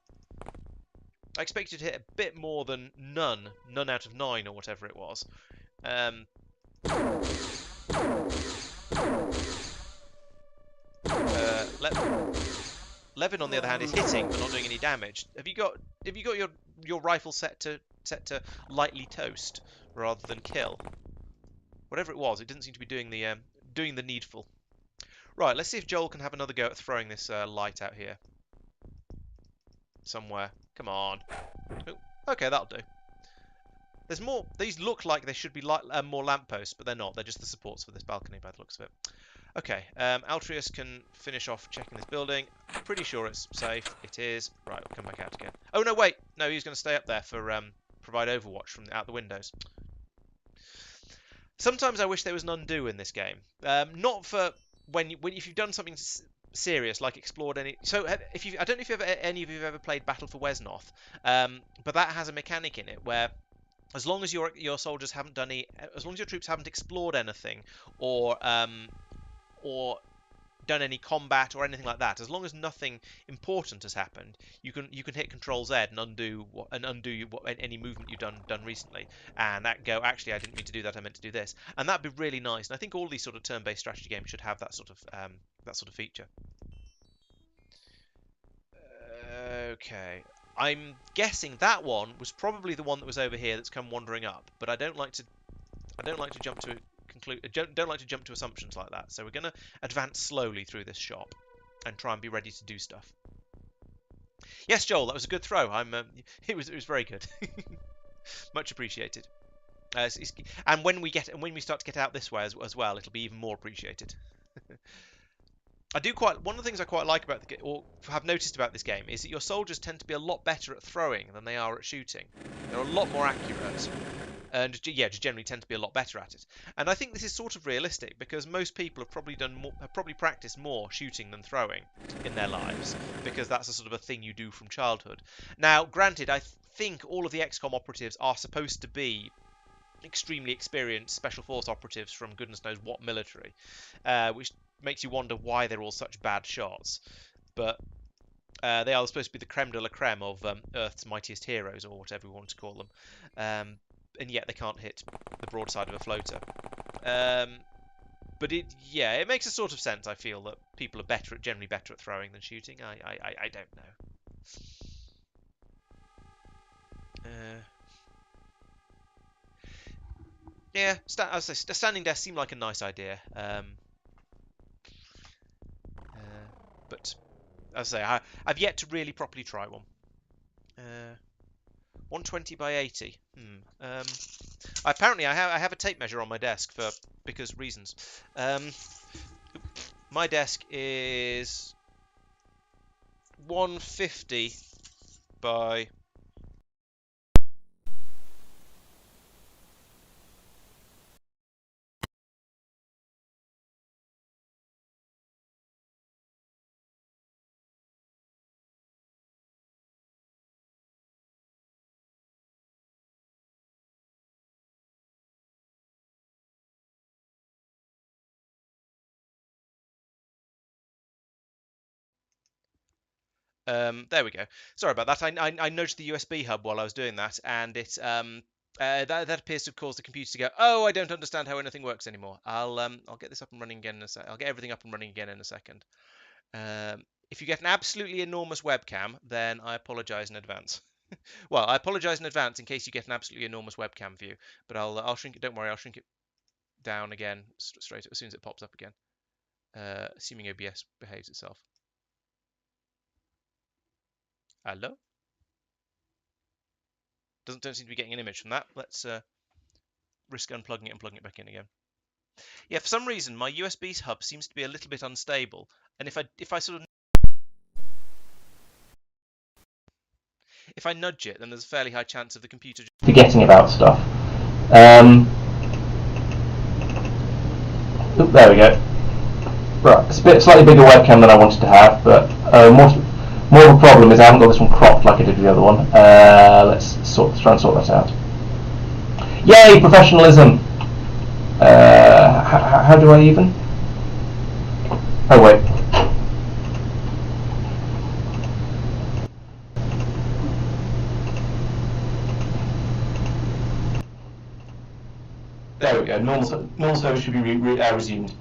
I expect you to hit a bit more than none out of 9 or whatever it was. Levin, on the other hand, is hitting but not doing any damage. Have you got your rifle set to lightly toast rather than kill? Whatever it was, it didn't seem to be doing the needful. Right, let's see if Joel can have another go at throwing this light out here somewhere. Come on. Ooh, okay, that'll do. There's more. These look like they should be more lampposts, but they're not. They're just the supports for this balcony by the looks of it. Okay, Altrius can finish off checking this building. Pretty sure it's safe. It is. Right, we'll come back out again. Oh, no, wait. No, he's going to stay up there for provide overwatch from out the windows. Sometimes I wish there was an undo in this game. Not for if you've done something serious like explored any. So I don't know if any of you have ever played Battle for Wesnoth, but that has a mechanic in it where as long as your soldiers haven't done as long as your troops haven't explored anything or done any combat or anything like that, as long as nothing important has happened, you can hit Control Z and undo any movement you've done recently, and that go, actually I didn't mean to do that, I meant to do this, and that'd be really nice. And I think all these sort of turn-based strategy games should have that sort of feature. Okay, I'm guessing that one was probably the one that was over here that's come wandering up, but I don't like to jump to don't like to jump to assumptions like that. So we're going to advance slowly through this shop and try and be ready to do stuff. Yes, Joel, that was a good throw. It was very good. Much appreciated. And when we start to get out this way as well, it'll be even more appreciated. One of the things I quite like about the game, or have noticed about this game, is that your soldiers tend to be a lot better at throwing than they are at shooting. They're a lot more accurate, and yeah, just generally tend to be a lot better at it. And I think this is sort of realistic because most people have probably practiced more shooting than throwing in their lives because that's a sort of a thing you do from childhood. Now, granted, I think all of the XCOM operatives are supposed to be extremely experienced special force operatives from goodness knows what military, which makes you wonder why they're all such bad shots. But they are supposed to be the creme de la creme of Earth's mightiest heroes, or whatever we want to call them. And yet they can't hit the broadside of a floater. But it makes a sort of sense. I feel that people are generally better at throwing than shooting. I don't know. Yeah, as I say, standing desk seemed like a nice idea. But as I say, I've yet to really properly try one. 120 by 80. Apparently, I have a tape measure on my desk because reasons. My desk is 150 by. There we go. Sorry about that. I nudged the USB hub while I was doing that, and that appears to have caused the computer to go, "Oh, I don't understand how anything works anymore." I'll get this up and running again in a sec. I'll get everything up and running again in a second. If you get an absolutely enormous webcam, then I apologise in advance. Well, I apologise in advance in case you get an absolutely enormous webcam view, but I'll shrink it. Don't worry, I'll shrink it down again straight as soon as it pops up again, assuming OBS behaves itself. Hello? Don't seem to be getting an image from that. Let's risk unplugging it and plugging it back in again. Yeah, for some reason my USB hub seems to be a little bit unstable, and if I nudge it, then there's a fairly high chance of the computer forgetting about stuff. There we go. Right, it's a slightly bigger webcam than I wanted to have, but more of a problem is I haven't got this one cropped like I did with the other one. Let's try and sort that out. Yay, professionalism! How do I even? Oh wait. There we go. Normal service should be resumed.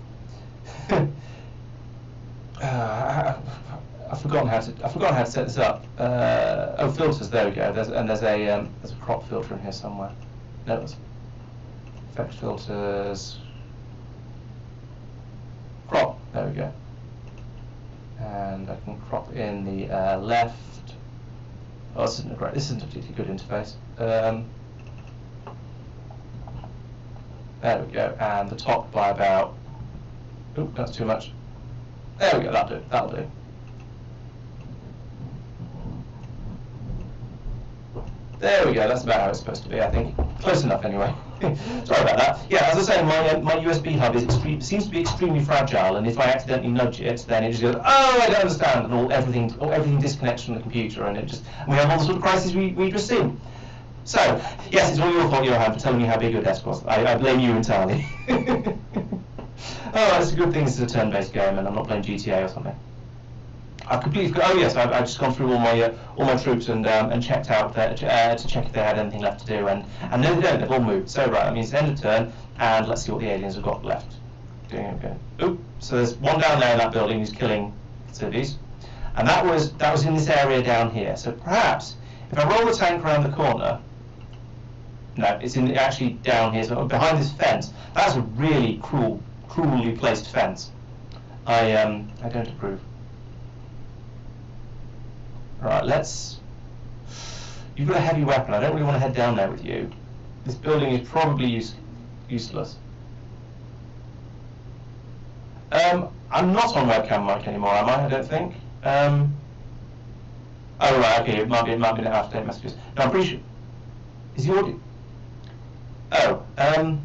I've forgotten how to set this up. Oh, filters. There we go. There's a crop filter in here somewhere. No, it's effect filters. Crop. There we go. And I can crop in the left. Oh, this isn't great. This isn't a particularly good interface. There we go. And the top by about. Oop, that's too much. There we go. That'll do. There we go, that's about how it's supposed to be, I think. Close enough, anyway. Sorry about that. Yeah, as I was saying, my USB hub seems to be extremely fragile, and if I accidentally nudge it, then it just goes, oh, I don't understand, and everything disconnects from the computer, and we have all the sort of crises we just seen. So, yes, it's all your fault, Johan, for telling me how big your desk was. I blame you entirely. Oh, it's a good thing this is a turn-based game, and I'm not playing GTA or something. I've completely forgot. Oh yes, I've just gone through all my troops and checked out to check if they had anything left to do, and no, they don't. They've all moved. So right, that means end of turn, and let's see what the aliens have got left. Okay. Oop. So there's one down there in that building who's killing civvies, and that was in this area down here. So perhaps if I roll the tank around the corner, no, it's actually down here. So behind this fence, that's a really cruelly placed fence. I don't approve. Right, you've got a heavy weapon. I don't really want to head down there with you. This building is probably useless. I'm not on webcam mic anymore, am I? I don't think. Oh right, okay. It might be an out-of-date messages. No, I'm pretty sure. Is the audio? Oh, oh,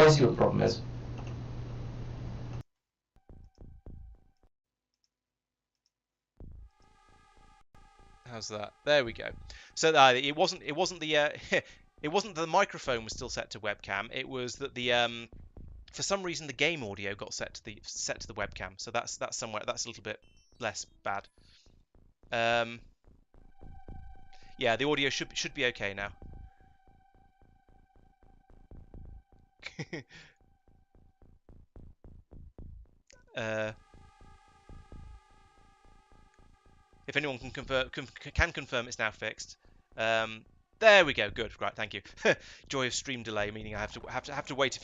I see what the problem is. How's that? There we go. So it wasn't the it wasn't that the microphone was still set to webcam. It was that the for some reason the game audio got set to the webcam. So that's somewhere that's a little bit less bad. Yeah, the audio should be okay now. uh, if anyone can confirm it's now fixed. There we go. Good. Right. Thank you. Joy of stream delay, meaning I have to wait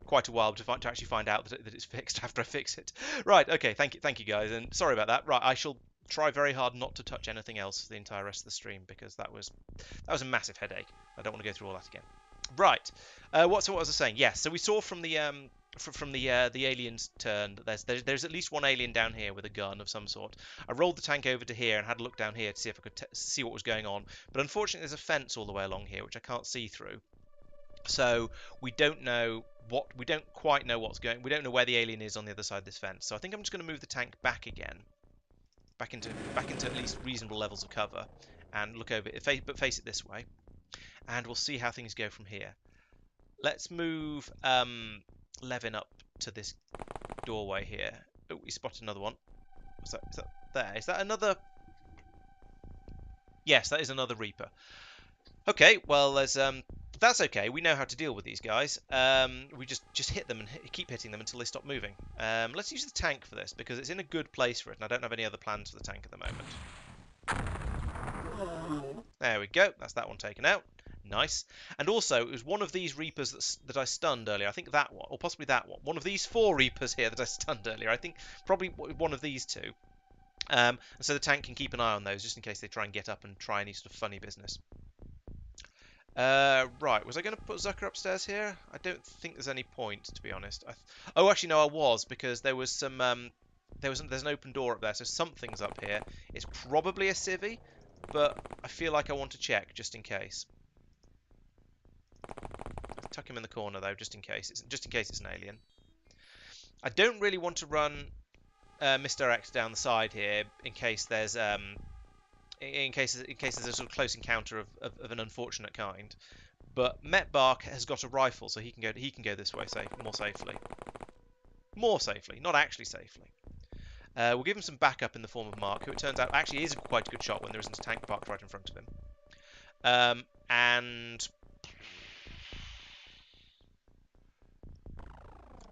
quite a while to actually find out that it's fixed after I fix it. Right. Okay. Thank you guys, and sorry about that. Right. I shall try very hard not to touch anything else for the entire rest of the stream because that was a massive headache. I don't want to go through all that again. Right. What was I saying? Yes. So we saw from the the alien's turn that there's at least one alien down here with a gun of some sort. I rolled the tank over to here and had a look down here to see if I could see what was going on. But unfortunately, there's a fence all the way along here which I can't see through. So we don't quite know what's going. We don't know where the alien is on the other side of this fence. So I think I'm just going to move the tank back again, back into at least reasonable levels of cover, and look over it, but face it this way, and we'll see how things go from here. Let's move Levin up to this doorway here. Oh, we spotted another one. Is that there? Is that another? Yes, that is another Reaper. Okay, well, that's okay. We know how to deal with these guys. We just hit them and keep hitting them until they stop moving. Let's use the tank for this because it's in a good place for it, and I don't have any other plans for the tank at the moment. There we go. That's that one taken out. Nice. And also, it was one of these Reapers that I stunned earlier. I think that one, or possibly that one. One of these 4 Reapers here that I stunned earlier. I think probably one of these 2. And so the tank can keep an eye on those just in case they try and get up and try any sort of funny business. Right, was I going to put Zucker upstairs here? I don't think there's any point, to be honest. Oh, actually, no, I was, because there was some... there's an open door up there, so something's up here. It's probably a civvy, but I feel like I want to check, just in case. Tuck him in the corner though, just in case it's an alien. I don't really want to run Mr. X down the side here in case there's in case there's a sort of close encounter of an unfortunate kind. But Metbark has got a rifle, so he can go this way more safely, not actually safely. We'll give him some backup in the form of Mark, who it turns out actually is quite a good shot when there isn't a tank parked right in front of him. And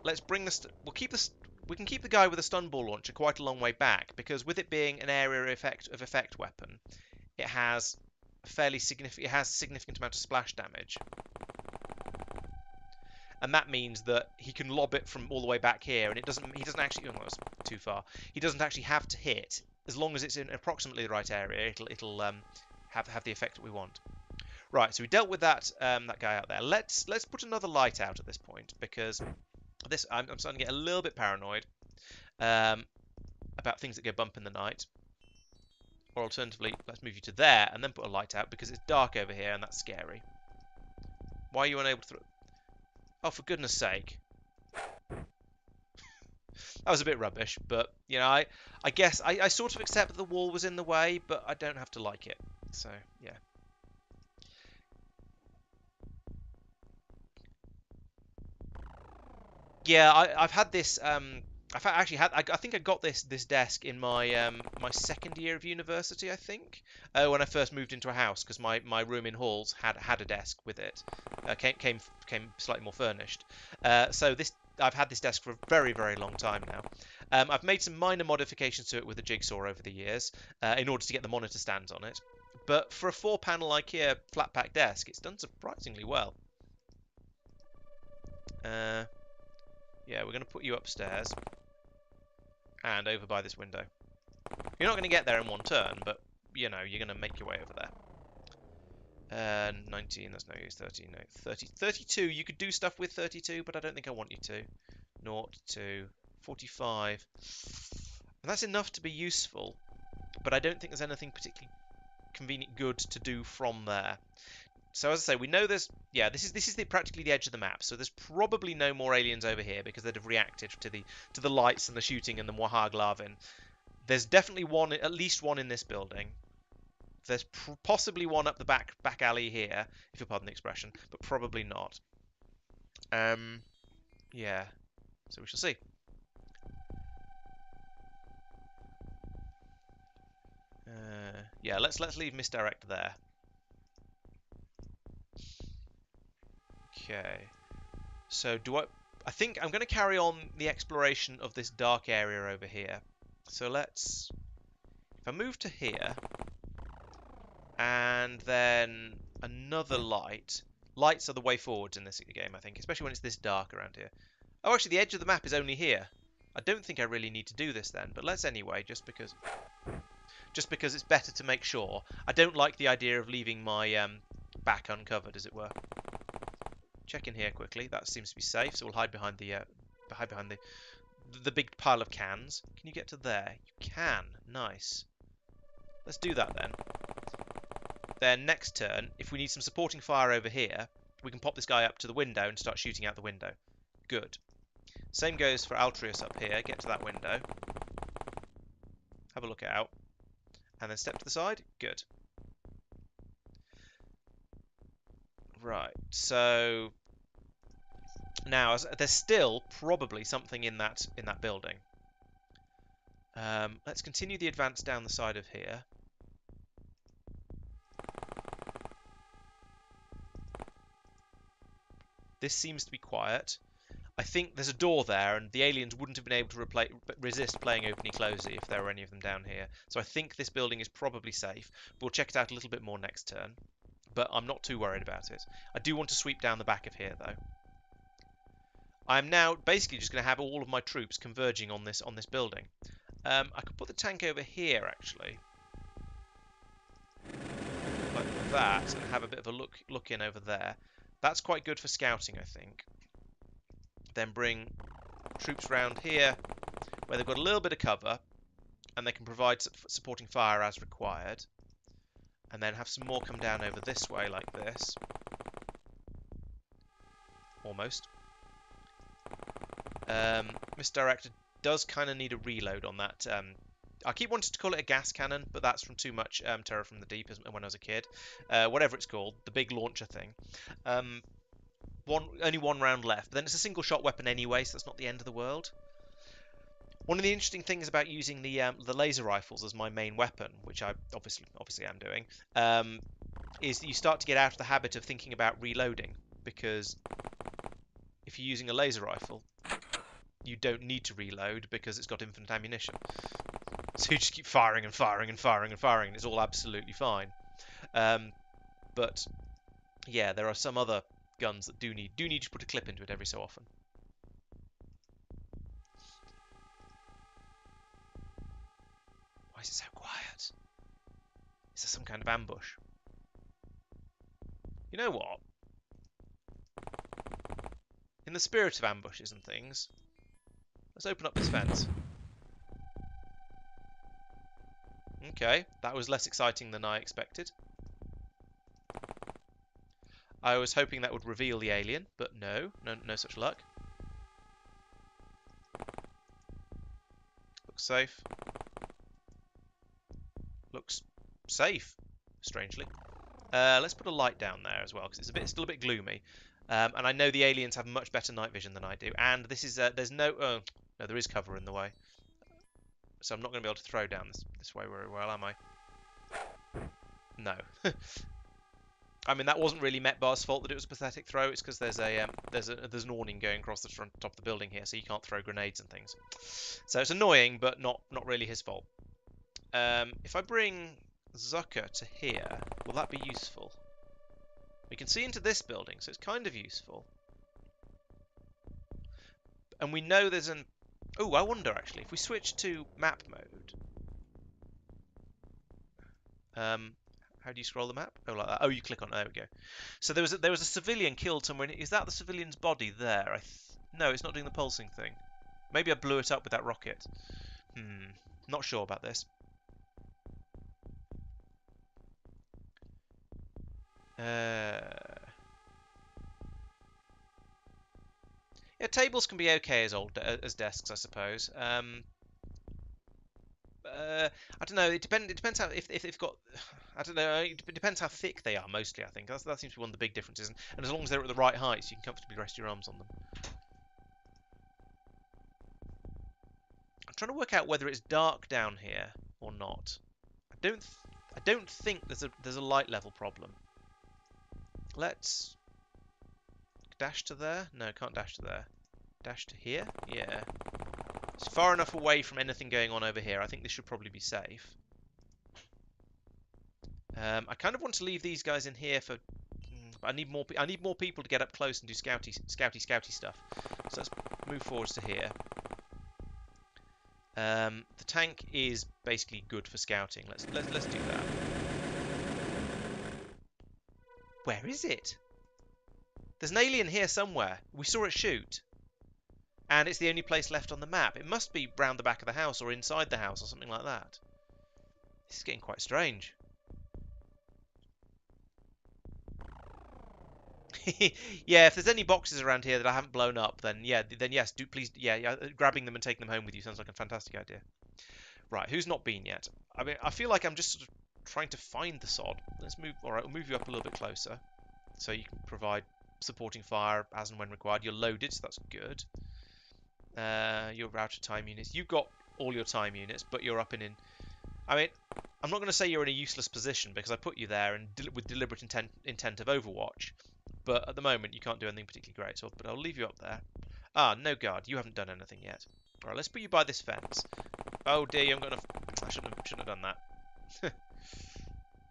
let's bring this. We can keep the guy with a stun ball launcher quite a long way back because with it being an area of effect weapon, it has a significant amount of splash damage, and that means that he can lob it from all the way back here, and he doesn't actually. Oh, that's too far. He doesn't actually have to hit as long as it's in approximately the right area. It'll have the effect that we want. Right, so we dealt with that guy out there. Let's put another light out at this point because. I'm starting to get a little bit paranoid about things that go bump in the night. Or alternatively, let's move you to there and then put a light out because it's dark over here and that's scary. Why are you unable to... Oh, for goodness sake. That was a bit rubbish, but, you know, I guess I sort of accept that the wall was in the way, but I don't have to like it. So, yeah. Yeah, I've had this. I think I got this desk in my my second year of university. I think when I first moved into a house because my room in halls had a desk with it. Came slightly more furnished. So I've had this desk for a very long time now. I've made some minor modifications to it with a jigsaw over the years in order to get the monitor stands on it. But for a 4-panel IKEA flat pack desk, it's done surprisingly well. Yeah, we're going to put you upstairs and over by this window. You're not going to get there in one turn, but, you know, you're going to make your way over 19, that's no use. 30, no. 30, 32, you could do stuff with 32, but I don't think I want you to. 0 to 45. And that's enough to be useful, but I don't think there's anything particularly convenient good to do from there. So as I say, we know there's, yeah, this is practically the edge of the map. So there's probably no more aliens over here because they'd have reacted to the lights and the shooting and the Wahag Lavin. There's definitely one, at least one in this building. There's possibly one up the back alley here, if you'll pardon the expression, but probably not. Yeah. So we shall see. Yeah, let's leave misdirect there. Okay. So I think I'm going to carry on the exploration of this dark area over here. So if I move to here, and then another light. Lights are the way forwards in this game, I think, especially when it's this dark around here. Oh, actually, the edge of the map is only here. I don't think I really need to do this then, but let's anyway, just because it's better to make sure. I don't like the idea of leaving my back uncovered, as it were. Check in here quickly. That seems to be safe, so we'll hide behind the big pile of cans. Can you get to there? You can. Nice. Let's do that then. Then next turn, if we need some supporting fire over here, we can pop this guy up to the window and start shooting out the window. Good. Same goes for Altrius up here. Get to that window. Have a look out. And then step to the side. Good. Right. So now there's still probably something in that building. Let's continue the advance down the side of here. This seems to be quiet. I think there's a door there, and the aliens wouldn't have been able to resist playing opening-closey if there were any of them down here. So I think this building is probably safe. We'll check it out a little bit more next turn, but I'm not too worried about it. I do want to sweep down the back of here, though. I'm now basically just going to have all of my troops converging on this building. I could put the tank over here, actually, like that, and have a bit of a look in over there. That's quite good for scouting, I think. Then bring troops round here, where they've got a little bit of cover, and they can provide supporting fire as required. And then have some more come down over this way, like this. Almost. Misdirected does kind of need a reload on that. I keep wanting to call it a gas cannon, but that's from too much Terror from the Deep when I was a kid. Whatever it's called, the big launcher thing. Only one round left, but then it's a single shot weapon anyway, so that's not the end of the world. One of the interesting things about using the laser rifles as my main weapon, which I obviously am doing, is that you start to get out of the habit of thinking about reloading, because if you're using a laser rifle, you don't need to reload because it's got infinite ammunition. So you just keep firing and firing and firing and firing, and it's all absolutely fine. But yeah, there are some other guns that do need to put a clip into it every so often. Why is it so quiet? Is there some kind of ambush? You know what? In the spirit of ambushes and things, let's open up this fence. Okay, that was less exciting than I expected. I was hoping that would reveal the alien, but no such luck. Looks safe. Looks safe, strangely. Let's put a light down there as well, because it's still a bit gloomy. And I know the aliens have much better night vision than I do. And this is there's no there is cover in the way, so I'm not going to be able to throw down this way very well, am I? No. I mean, that wasn't really Metbar's fault that it was a pathetic throw. It's because there's an awning going across the top of the building here, so you can't throw grenades and things. So it's annoying, but not really his fault. If I bring Zucker to here, will that be useful? We can see into this building, so it's kind of useful. And we know there's an... Oh, I wonder, actually, if we switch to map mode... How do you scroll the map? Oh, like that. Oh, you click on. There we go. So there was a civilian killed somewhere. Is that the civilian's body there? No, it's not doing the pulsing thing. Maybe I blew it up with that rocket. Not sure about this. Yeah, tables can be okay as desks, I suppose. I don't know. It depends how if they've got. I don't know. It depends how thick they are. Mostly, I think that seems to be one of the big differences. And as long as they're at the right height, so you can comfortably rest your arms on them. I'm trying to work out whether it's dark down here or not. I don't think there's a light level problem. Let's dash to there. No, can't dash to there. Dash to here. Yeah. It's far enough away from anything going on over here. I think this should probably be safe. I kind of want to leave these guys in here for. I need more people to get up close and do scouty stuff. So let's move forwards to here. The tank is basically good for scouting. Let's do that. Where is it? There's an alien here somewhere. We saw it shoot. And it's the only place left on the map. It must be round the back of the house or inside the house or something like that. This is getting quite strange. Yeah, if there's any boxes around here that I haven't blown up, then yes, do please, yeah, grabbing them and taking them home with you sounds like a fantastic idea. Right, who's not been yet? I mean, I feel like I'm just sort of trying to find the sod. Let's move. All right, we'll move you up a little bit closer, so you can provide supporting fire as and when required. You're loaded, so that's good. You're out of time units. You've got all your time units, but you're up and in. I mean, I'm not going to say you're in a useless position because I put you there and with deliberate intent of Overwatch. But at the moment, you can't do anything particularly great. But I'll leave you up there. Ah, no guard. You haven't done anything yet. All right, let's put you by this fence. Oh dear, I shouldn't have done that.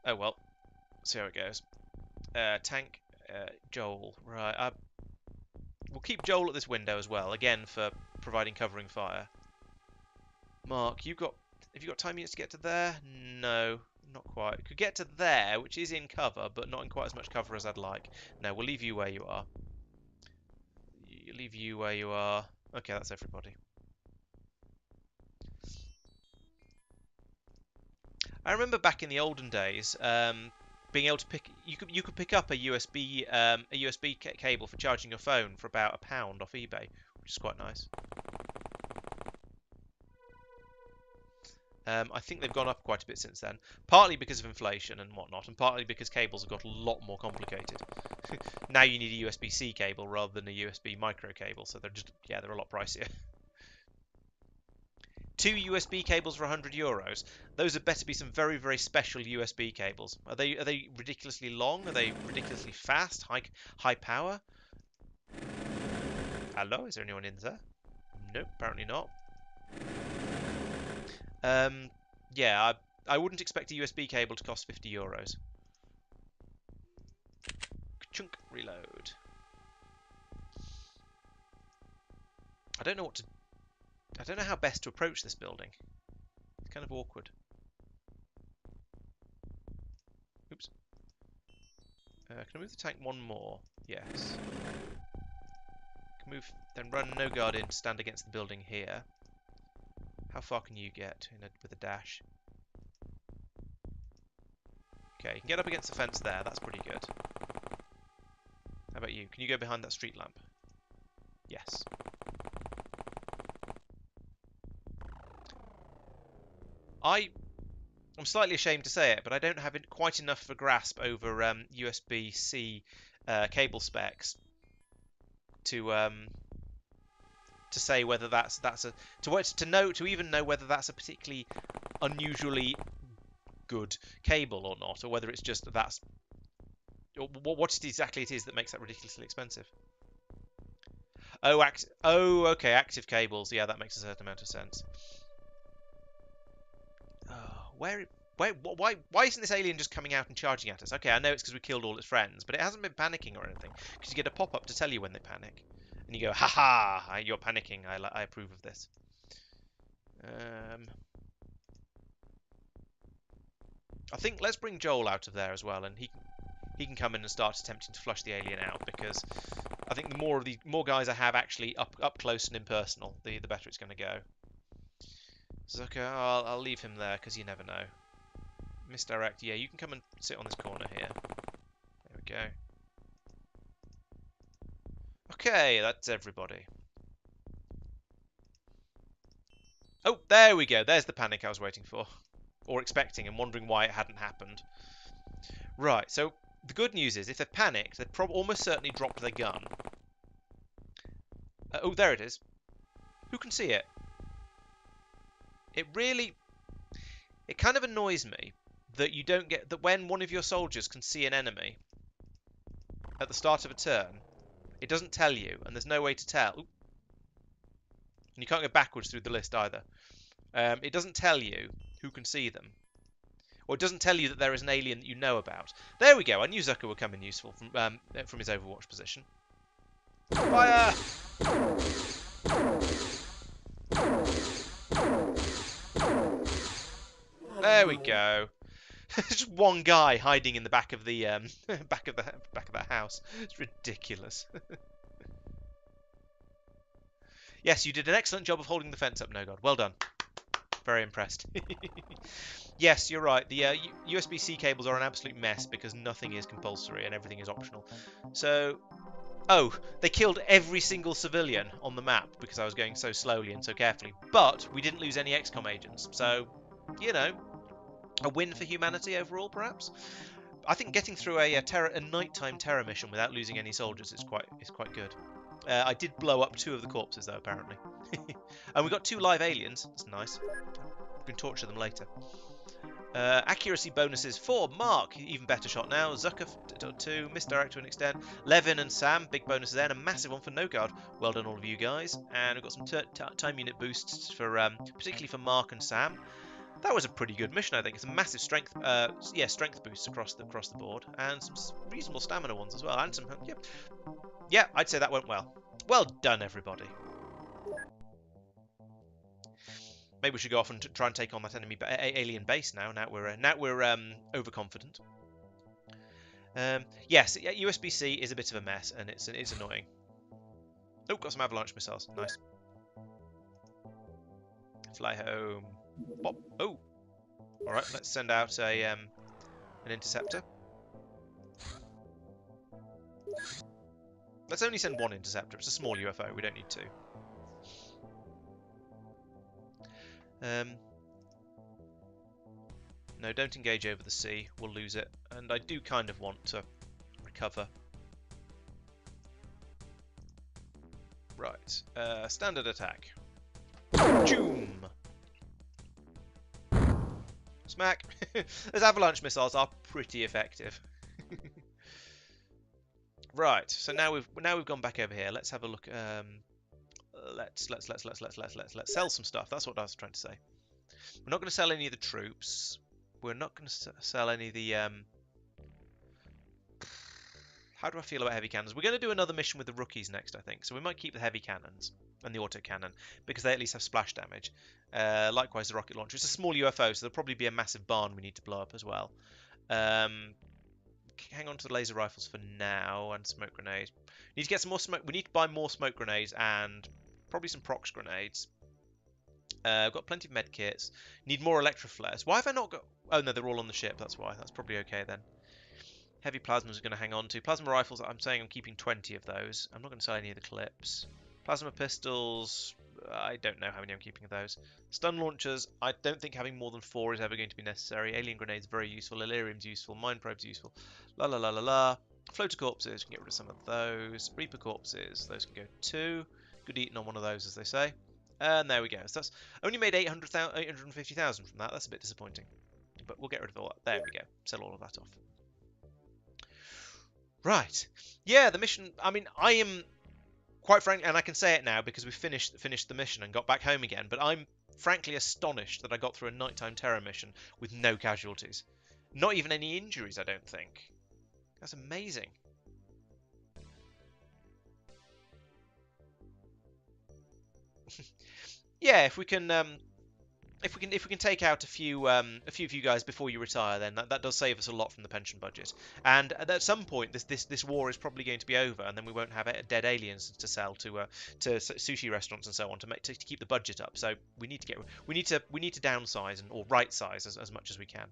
Oh well. See how it goes. Tank, Joel. Right. We'll keep Joel at this window as well. Again for providing covering fire. Mark, have you got time units to get to there? No, not quite. Could get to there, which is in cover, but not in quite as much cover as I'd like. No, we'll leave you where you are. Leave you where you are. Okay, that's everybody. I remember back in the olden days, being able to you could pick up a USB cable for charging your phone for about £1 off eBay, which is quite nice. I think they've gone up quite a bit since then, partly because of inflation and whatnot, and partly because cables have got a lot more complicated. Now you need a USB-C cable rather than a USB micro cable, so they're a lot pricier. 2 USB cables for €100. Those had better be some very, very special USB cables. Are they ridiculously long? Are they ridiculously fast? High power? Hello, is there anyone in there? Nope, apparently not. Yeah, I wouldn't expect a USB cable to cost €50. Chunk, reload. I don't know how best to approach this building. It's kind of awkward. Oops. Can I move the tank one more? Yes. Can move, then run no guard in to stand against the building here. How far can you get with a dash? Okay, you can get up against the fence there. That's pretty good. How about you? Can you go behind that street lamp? Yes. I'm slightly ashamed to say it, but I don't have quite enough of a grasp over USB-C cable specs to say whether to even know whether that's a particularly unusually good cable or not, or whether it's just what exactly it is that makes that ridiculously expensive. Oh, okay, active cables. Yeah, that makes a certain amount of sense. Why isn't this alien just coming out and charging at us? Okay, I know it's because we killed all its friends, but it hasn't been panicking or anything. Because you get a pop-up to tell you when they panic. And you go, haha, you're panicking, I approve of this. I think let's bring Joel out of there as well, and he can come in and start attempting to flush the alien out, because I think the more guys I have actually up close and impersonal, the better it's going to go. Zucker, I'll leave him there because you never know. Misdirect, yeah, you can come and sit on this corner here. There we go. Okay, that's everybody. Oh, there we go. There's the panic I was waiting for. Or expecting and wondering why it hadn't happened. Right, so the good news is if they're panicked, they've almost certainly dropped their gun. Oh, there it is. Who can see it? It kind of annoys me that you don't get that when one of your soldiers can see an enemy at the start of a turn, it doesn't tell you, and there's no way to tell. Ooh. And you can't go backwards through the list either. It doesn't tell you who can see them. Or it doesn't tell you that there is an alien that you know about. There we go. I knew Zucker would come in useful from his Overwatch position. Fire! There we go. Just one guy hiding in the back of the back of that house. It's ridiculous. Yes, you did an excellent job of holding the fence up, No God. Well done. Very impressed. Yes, you're right. The USB-C cables are an absolute mess because nothing is compulsory and everything is optional. So, oh, they killed every single civilian on the map because I was going so slowly and so carefully. But we didn't lose any XCOM agents. So, you know, a win for humanity overall, perhaps. I think getting through a nighttime terror mission without losing any soldiers is quite good. I did blow up 2 of the corpses though, apparently, and we got 2 live aliens. That's nice. We can torture them later. Accuracy bonuses for Mark, even better shot now. Zucker 2, misdirect to an extent. Levin and Sam, big bonuses there, and a massive one for No Guard. Well done, all of you guys. And we've got some time unit boosts for, particularly for Mark and Sam. That was a pretty good mission, I think. It's a massive strength, strength boosts across the board, and some reasonable stamina ones as well, and some, yeah, I'd say that went well. Well done, everybody. Maybe we should go off and try and take on that enemy alien base now. Now we're overconfident. Yes, USB-C is a bit of a mess, and it's annoying. Oh, got some avalanche missiles. Nice. Fly home. Bop. Oh. All right. Let's send out an interceptor. Let's only send 1 interceptor. It's a small UFO. We don't need 2. No, don't engage over the sea. We'll lose it. And I do kind of want to recover. Right. Standard attack. Choom! Smack! Those avalanche missiles are pretty effective. Right. So now we've gone back over here. Let's have a look. Let's sell some stuff. That's what I was trying to say. We're not going to sell any of the troops. We're not going to sell any of the... How do I feel about heavy cannons? We're going to do another mission with the rookies next, I think. So we might keep the heavy cannons and the autocannon because they at least have splash damage. Likewise, the rocket launcher. It's a small UFO, so there'll probably be a massive barn we need to blow up as well. Hang on to the laser rifles for now and smoke grenades. Need to get some more smoke. We need to buy more smoke grenades and probably some prox grenades. I've got plenty of med kits. Need more electroflares. Why have I not got... Oh, no, they're all on the ship. That's why. That's probably okay, then. Heavy plasmas are going to hang on to. Plasma rifles, I'm saying I'm keeping 20 of those. I'm not going to sell any of the clips. Plasma pistols, I don't know how many I'm keeping of those. Stun launchers, I don't think having more than 4 is ever going to be necessary. Alien grenades, very useful. Illyrium's useful. Mine probe's useful. La la la la la. Floater corpses, you can get rid of some of those. Reaper corpses, those can go too. Good eating on one of those, as they say. And there we go. So that's only made 850,000 from that. That's a bit disappointing. But we'll get rid of all that. There we go. Sell all of that off. Right. Yeah, the mission... I mean, I am... Quite frankly, and I can say it now because we finished the mission and got back home again, but I'm frankly astonished that I got through a nighttime terror mission with no casualties. Not even any injuries, I don't think. That's amazing. Yeah, if we can if we can take out a few of you guys before you retire, then that does save us a lot from the pension budget. And at some point, this war is probably going to be over, and then we won't have dead aliens to sell to sushi restaurants and so on to keep the budget up. So we need to downsize or right size as much as we can.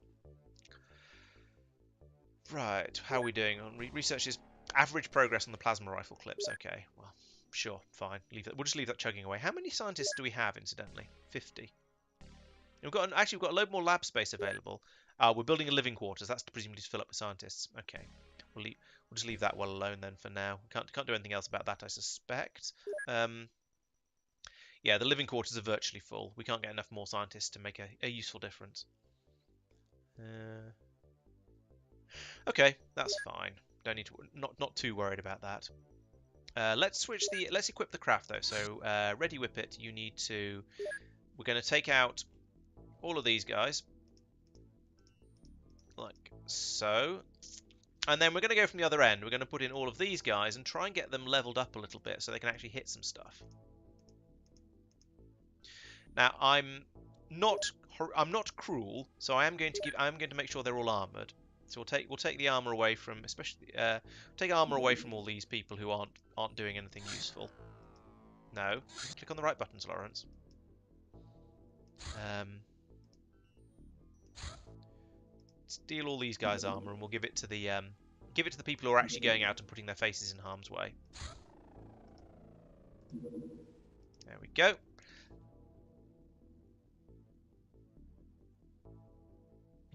Right, how are we doing on research? Is average progress on the plasma rifle clips? Okay, well, sure, fine. Leave that. We'll just leave that chugging away. How many scientists do we have, incidentally? 50. We've got we've got a load more lab space available. We're building a living quarters. That's presumably to fill up with scientists. Okay, we'll just leave that well alone then for now. Can't do anything else about that, I suspect. Yeah, the living quarters are virtually full. We can't get enough more scientists to make a useful difference. Okay, that's fine. Don't need to not too worried about that. Let's equip the craft though. So ready whippet, you need to. We're going to take out all of these guys, like so. And then we're going to go from the other end. We're going to put in all of these guys and try and get them leveled up a little bit so they can actually hit some stuff. Now, I'm not cruel, so I'm going to make sure they're all armored. So we'll take the armor away from, especially take armor away from all these people who aren't doing anything useful. No, click on the right buttons, Laurence. Steal all these guys' armor, and we'll give it to the people who are actually going out and putting their faces in harm's way. There we go.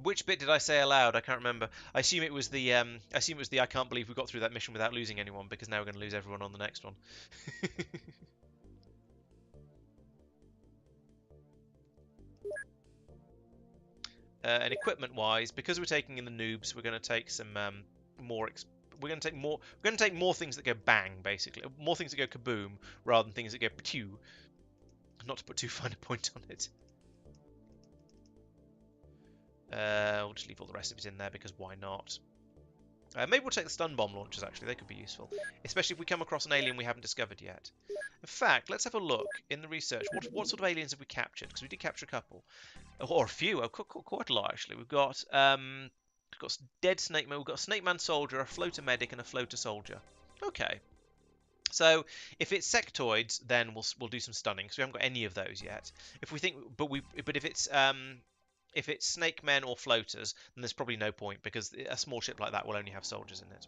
Which bit did I say aloud? I can't remember. I assume it was the I can't believe we got through that mission without losing anyone, because now we're going to lose everyone on the next one. And equipment-wise, because we're taking in the noobs, we're going to take some more. We're going to take more. We're going to take more things that go bang, basically. More things that go kaboom rather than things that go pew. Not to put too fine a point on it. We'll just leave all the rest of it in there because why not? Maybe we'll take the stun bomb launchers, actually. They could be useful. Especially if we come across an alien we haven't discovered yet. In fact, let's have a look in the research. What sort of aliens have we captured? Because we did capture a couple. Or a few. Quite a lot, actually. We've got dead snake man. We've got a snake man soldier, a floater medic, and a floater soldier. Okay. So if it's sectoids, then we'll do some stunning, because we haven't got any of those yet. If we think, but if it's snake men or floaters, then there's probably no point, because a small ship like that will only have soldiers in it.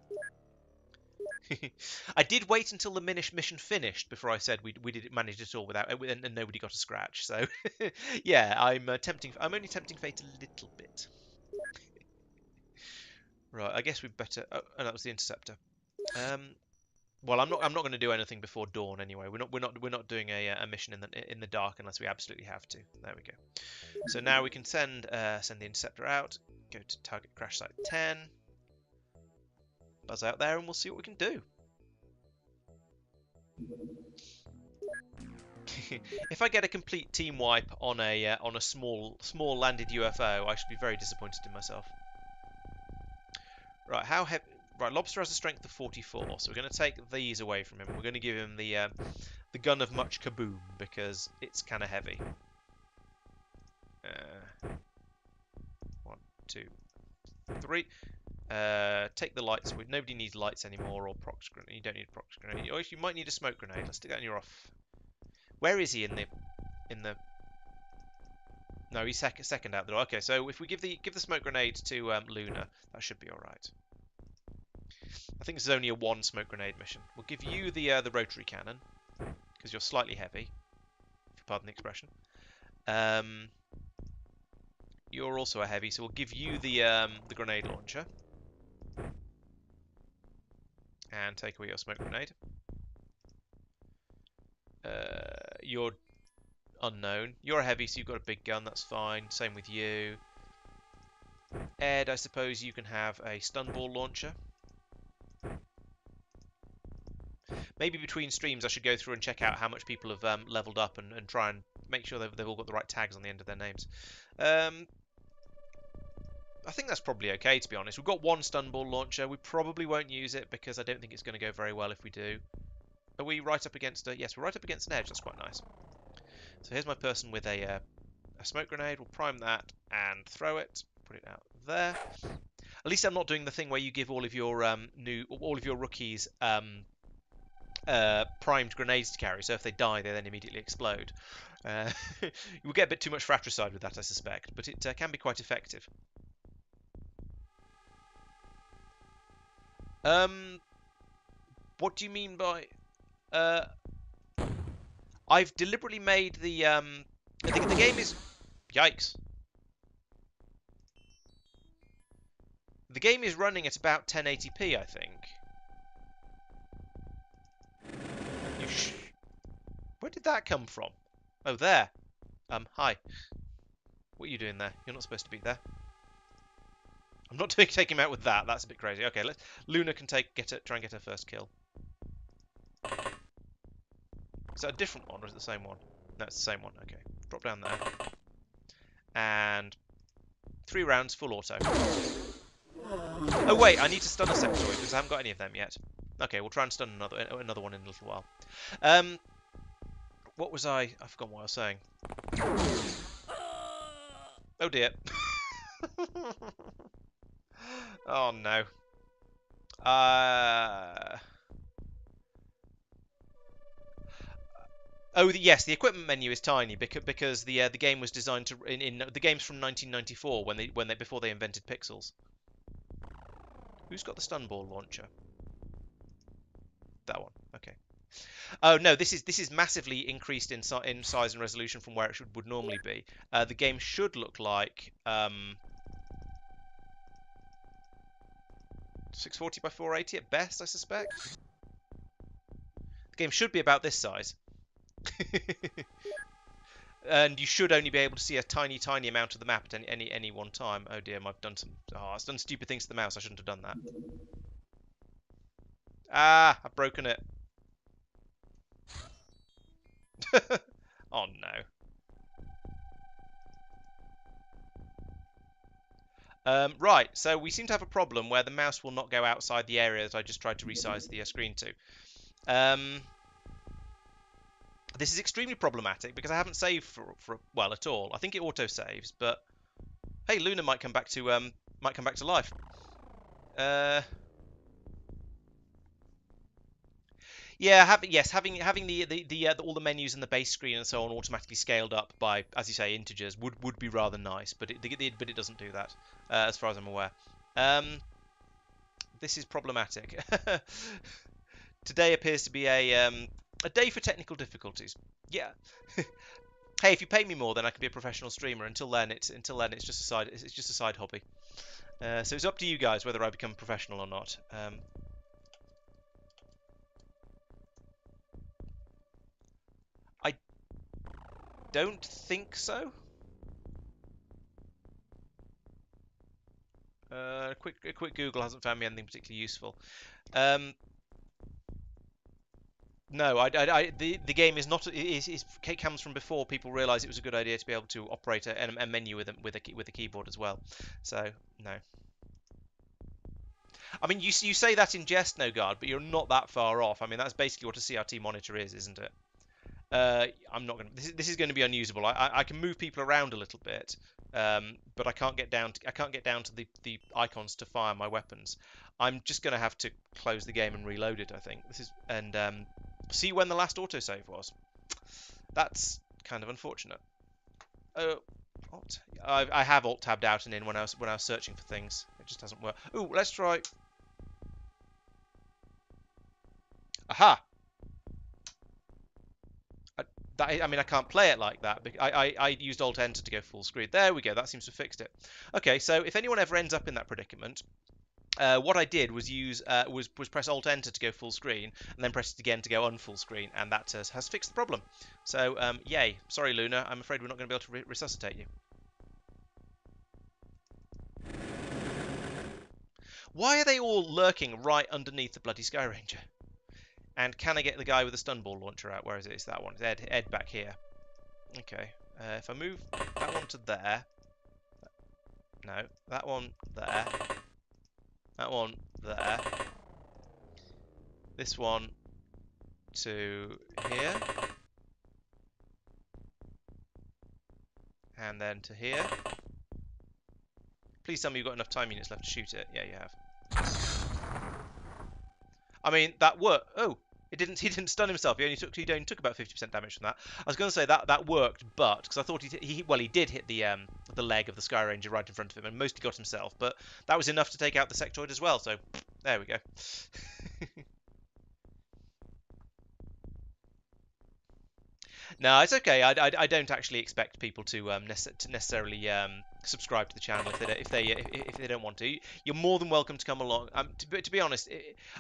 I did wait until the mission finished before I said we did manage it all without, and nobody got a scratch. So yeah, I'm only tempting fate a little bit. Right, I guess we'd better. Oh, that was the interceptor. Well, I'm not going to do anything before dawn anyway. We're not doing a mission in the dark unless we absolutely have to. There we go. So now we can send the interceptor out. Go to target crash site 10. Buzz out there, and we'll see what we can do. If I get a complete team wipe on a small landed UFO, I should be very disappointed in myself. Right, how heavy? Right, Lobster has a strength of 44, so we're going to take these away from him. We're going to give him the gun of much kaboom, because it's kind of heavy. 1, 2, 3. Take the lights. Nobody needs lights anymore, or prox grenade. You don't need a prox grenade. Or you might need a smoke grenade. Let's stick that in your off. Where is he in the? No, he's second out the door. Okay, so if we give the smoke grenade to Luna, that should be all right. I think this is only a 1 smoke grenade mission. We'll give you the rotary cannon, because you're slightly heavy, if you pardon the expression. You're also a heavy, so we'll give you the grenade launcher. And take away your smoke grenade. You're unknown. You're a heavy, so you've got a big gun, that's fine. Same with you. Ed, I suppose you can have a stun ball launcher. Maybe between streams I should go through and check out how much people have leveled up and try and make sure they've all got the right tags on the end of their names. I think that's probably okay, to be honest. We've got 1 stun ball launcher. We probably won't use it because I don't think it's going to go very well if we do. Are we right up against a... Yes, we're right up against an edge. That's quite nice. So here's my person with a a smoke grenade. We'll prime that and throw it. Put it out there. At least I'm not doing the thing where you give all of your rookies primed grenades to carry. So if they die, they then immediately explode. You will get a bit too much fratricide with that, I suspect, but it can be quite effective. What do you mean by? I've deliberately made the game is. Yikes. The game is running at about 1080p, I think. Where did that come from? Oh, there. Hi. What are you doing there? You're not supposed to be there. I'm not taking him out with that. That's a bit crazy. Okay, Luna can try and get her first kill. Is that a different one or is it the same one? No, it's the same one. Okay, drop down there. And 3 rounds, full auto. Oh wait, I need to stun a sectoid because I haven't got any of them yet. Okay, we'll try and stun another one in a little while. What was I forgot what I was saying. Oh dear. Oh no. Yes, the equipment menu is tiny because the game was designed to in the game's from 1994 before they invented pixels. Who's got the stun ball launcher? That one. Okay. Oh no, this is massively increased in size and resolution from where it would normally be. The game should look like 640 by 480 at best, I suspect. The game should be about this size. And you should only be able to see a tiny amount of the map at any one time. Oh dear, I've done I've done stupid things to the mouse. I shouldn't have done that. Ah, I've broken it. Oh no. Right, so we seem to have a problem where the mouse will not go outside the area that I just tried to resize the screen to. This is extremely problematic because I haven't saved for well at all. I think it auto saves, but hey, Luna might come back to life. Yeah, having all the menus and the base screen and so on automatically scaled up by, as you say, integers would be rather nice, but it doesn't do that, as far as I'm aware. This is problematic. Today appears to be a day for technical difficulties. Yeah. Hey, if you pay me more, then I can be a professional streamer. Until then, it's just a side hobby. So it's up to you guys whether I become professional or not. I don't think so. A quick Google hasn't found me anything particularly useful. No, the game is not. It comes from before people realised it was a good idea to be able to operate a menu with a keyboard as well. So no. I mean, you say that in jest, No Guard, but you're not that far off. I mean, that's basically what a CRT monitor is, isn't it? I'm not going to. This is going to be unusable. I can move people around a little bit, but I can't get down to the icons to fire my weapons. I'm just going to have to close the game and reload it. I think see when the last autosave was. That's kind of unfortunate. Alt. I have alt tabbed out and in when I was searching for things. It just doesn't work. Ooh, let's try. Aha! I mean, I can't play it like that. I used Alt Enter to go full screen. There we go. That seems to have fixed it. Okay, so if anyone ever ends up in that predicament, what I did was was press Alt Enter to go full screen, and then press it again to go unfull screen, and that has fixed the problem. So yay! Sorry, Luna. I'm afraid we're not going to be able to resuscitate you. Why are they all lurking right underneath the bloody Sky Ranger? And can I get the guy with the stun ball launcher out? Where is it? It's that one. It's Ed back here. Okay. If I move that one to there. No. That one there. That one there. This one to here. And then to here. Please tell me you've got enough time units left to shoot it. Yeah, you have. I mean, that worked. Oh, it didn't. He didn't stun himself. He only took about 50% damage from that. I was going to say that worked, but because I thought he did hit the leg of the Sky Ranger right in front of him and mostly got himself, but that was enough to take out the sectoid as well. So there we go. No, it's okay. I don't actually expect people to necessarily subscribe to the channel if they don't want to. You're more than welcome to come along. To be honest,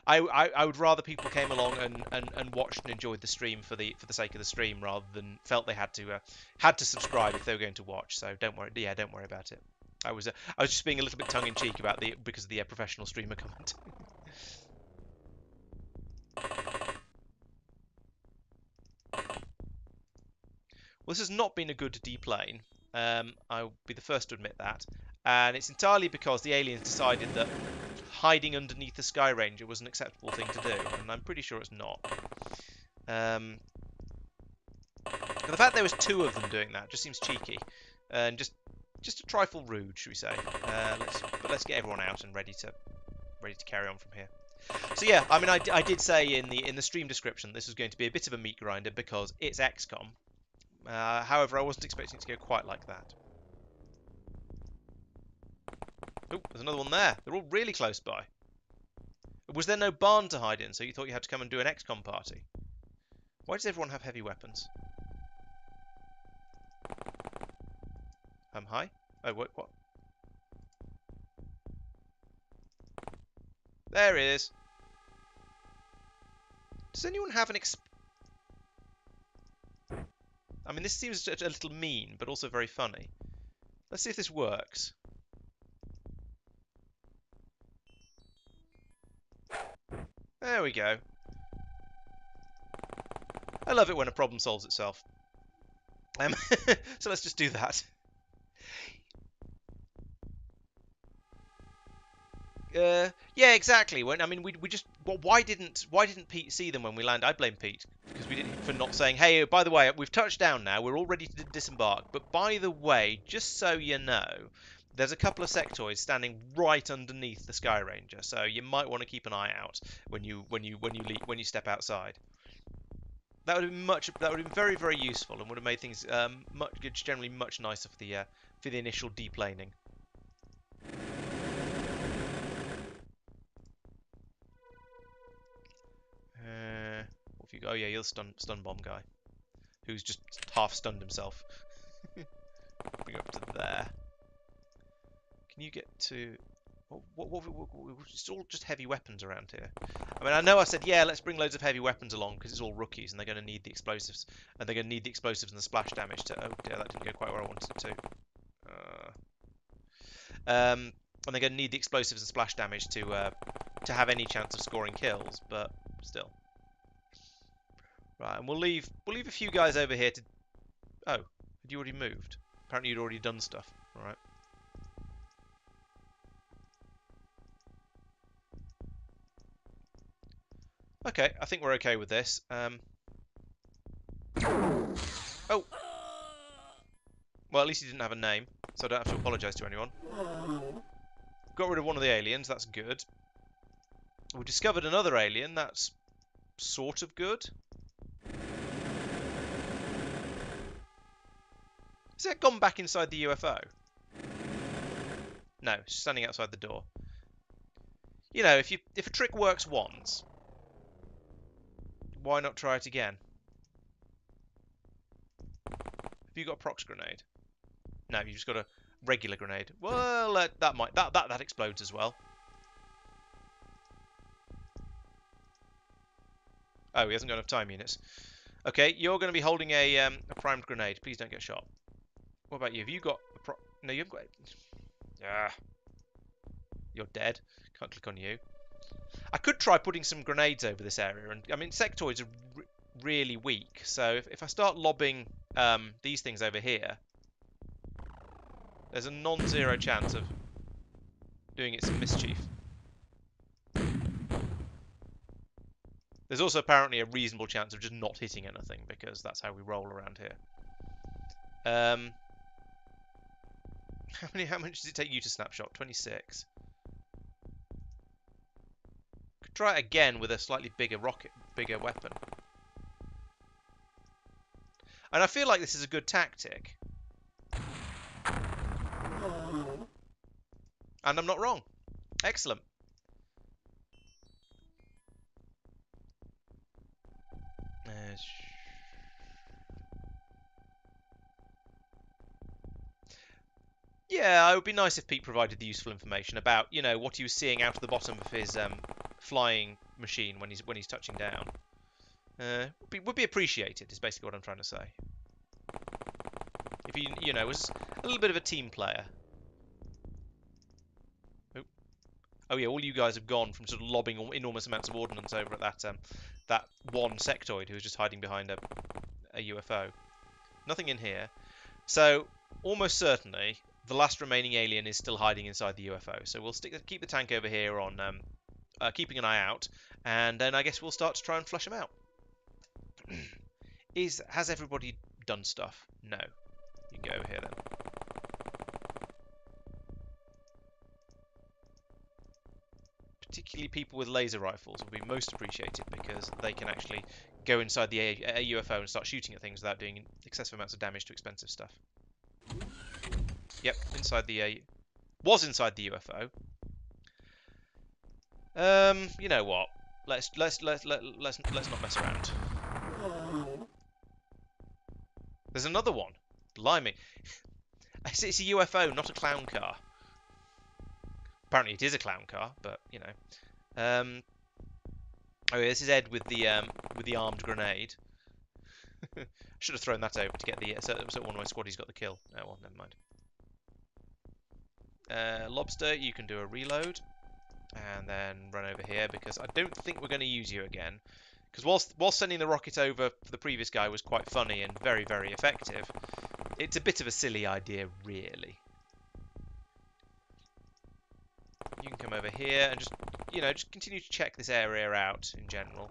I would rather people came along and watched and enjoyed the stream for the sake of the stream rather than felt they had to subscribe if they were going to watch. So don't worry. Yeah, don't worry about it. I was just being a little bit tongue in cheek about because of the professional streamer comment. Well, this has not been a good deplane. I'll be the first to admit that. And it's entirely because the aliens decided that hiding underneath the Sky Ranger was an acceptable thing to do. And I'm pretty sure it's not. The fact there was 2 of them doing that just seems cheeky. And just a trifle rude, should we say. But let's get everyone out and ready to carry on from here. So yeah, I mean, I did say in the stream description this was going to be a bit of a meat grinder because it's XCOM. However, I wasn't expecting it to go quite like that. Oh, there's another one there. They're all really close by. Was there no barn to hide in, so you thought you had to come and do an XCOM party? Why does everyone have heavy weapons? Hi? Oh, what? There it is. Does anyone have an I mean, this seems a little mean, but also very funny. Let's see if this works. There we go. I love it when a problem solves itself. So let's just do that. Yeah, exactly. I mean, we just. Well, why didn't Pete see them when we landed? I blame Pete because we didn't for not saying, hey, by the way, we've touched down now. We're all ready to disembark. But by the way, just so you know, there's a couple of sectoids standing right underneath the Sky Ranger, so you might want to keep an eye out when you step outside. That would have been very, very useful and would have made things generally much nicer for the initial deplaning. What have you got? Oh yeah, you're the stun bomb guy, who's just half stunned himself. Bring up to there. Can you get to? It's all just heavy weapons around here. I mean, I know I said yeah, let's bring loads of heavy weapons along because it's all rookies and they're going to need the explosives, and they're going to need the explosives and the splash damage to. Oh dear, that didn't go quite where I wanted it to. And they're going to need the explosives and splash damage to have any chance of scoring kills, but still. Right, and we'll leave a few guys over here to. Oh, had you already moved? Apparently you'd already done stuff. All right. Okay, I think we're okay with this. Oh. Well, at least he didn't have a name, so I don't have to apologise to anyone. Got rid of one of the aliens, that's good. We discovered another alien, that's sort of good. Has it gone back inside the UFO? No, it's standing outside the door. You know, if a trick works once, why not try it again? Have you got a prox grenade? No, you've just got a regular grenade. Well, that explodes as well. Oh, he hasn't got enough time units. Okay, you're going to be holding a primed grenade. Please don't get shot. What about you? Have you got a No, you haven't got. Ah, you're dead. Can't click on you. I could try putting some grenades over this area, and I mean, sectoids are really weak. So if I start lobbing these things over here, there's a non-zero chance of doing it some mischief. There's also apparently a reasonable chance of just not hitting anything because that's how we roll around here. How much does it take you to snapshot? 26. Could try it again with a slightly bigger bigger weapon. And I feel like this is a good tactic. And I'm not wrong. Excellent. Yeah, it would be nice if Pete provided the useful information about, you know, what he was seeing out of the bottom of his flying machine when he's touching down. Would be appreciated. Is basically what I'm trying to say. If he, you know, was a little bit of a team player. Oh yeah, all you guys have gone from sort of lobbing enormous amounts of ordnance over at that one sectoid who was just hiding behind a UFO. Nothing in here. So almost certainly the last remaining alien is still hiding inside the UFO. So we'll keep the tank over here on keeping an eye out, and then I guess we'll start to try and flush him out. Has everybody done stuff? No. You can go over here then. Particularly people with laser rifles will be most appreciated because they can actually go inside the a UFO and start shooting at things without doing excessive amounts of damage to expensive stuff. Yep, inside the was inside the UFO. You know what? Let's not mess around. There's another one. Blimey. It's a UFO, not a clown car. Apparently it is a clown car, but you know. Oh yeah, this is Ed with the armed grenade. Should have thrown that over to get the so one of my squaddies got the kill. Oh well, never mind. Lobster, you can do a reload and then run over here because I don't think we're going to use you again. Because whilst sending the rocket over for the previous guy was quite funny and very, very effective, it's a bit of a silly idea, really. You can come over here and just continue to check this area out in general.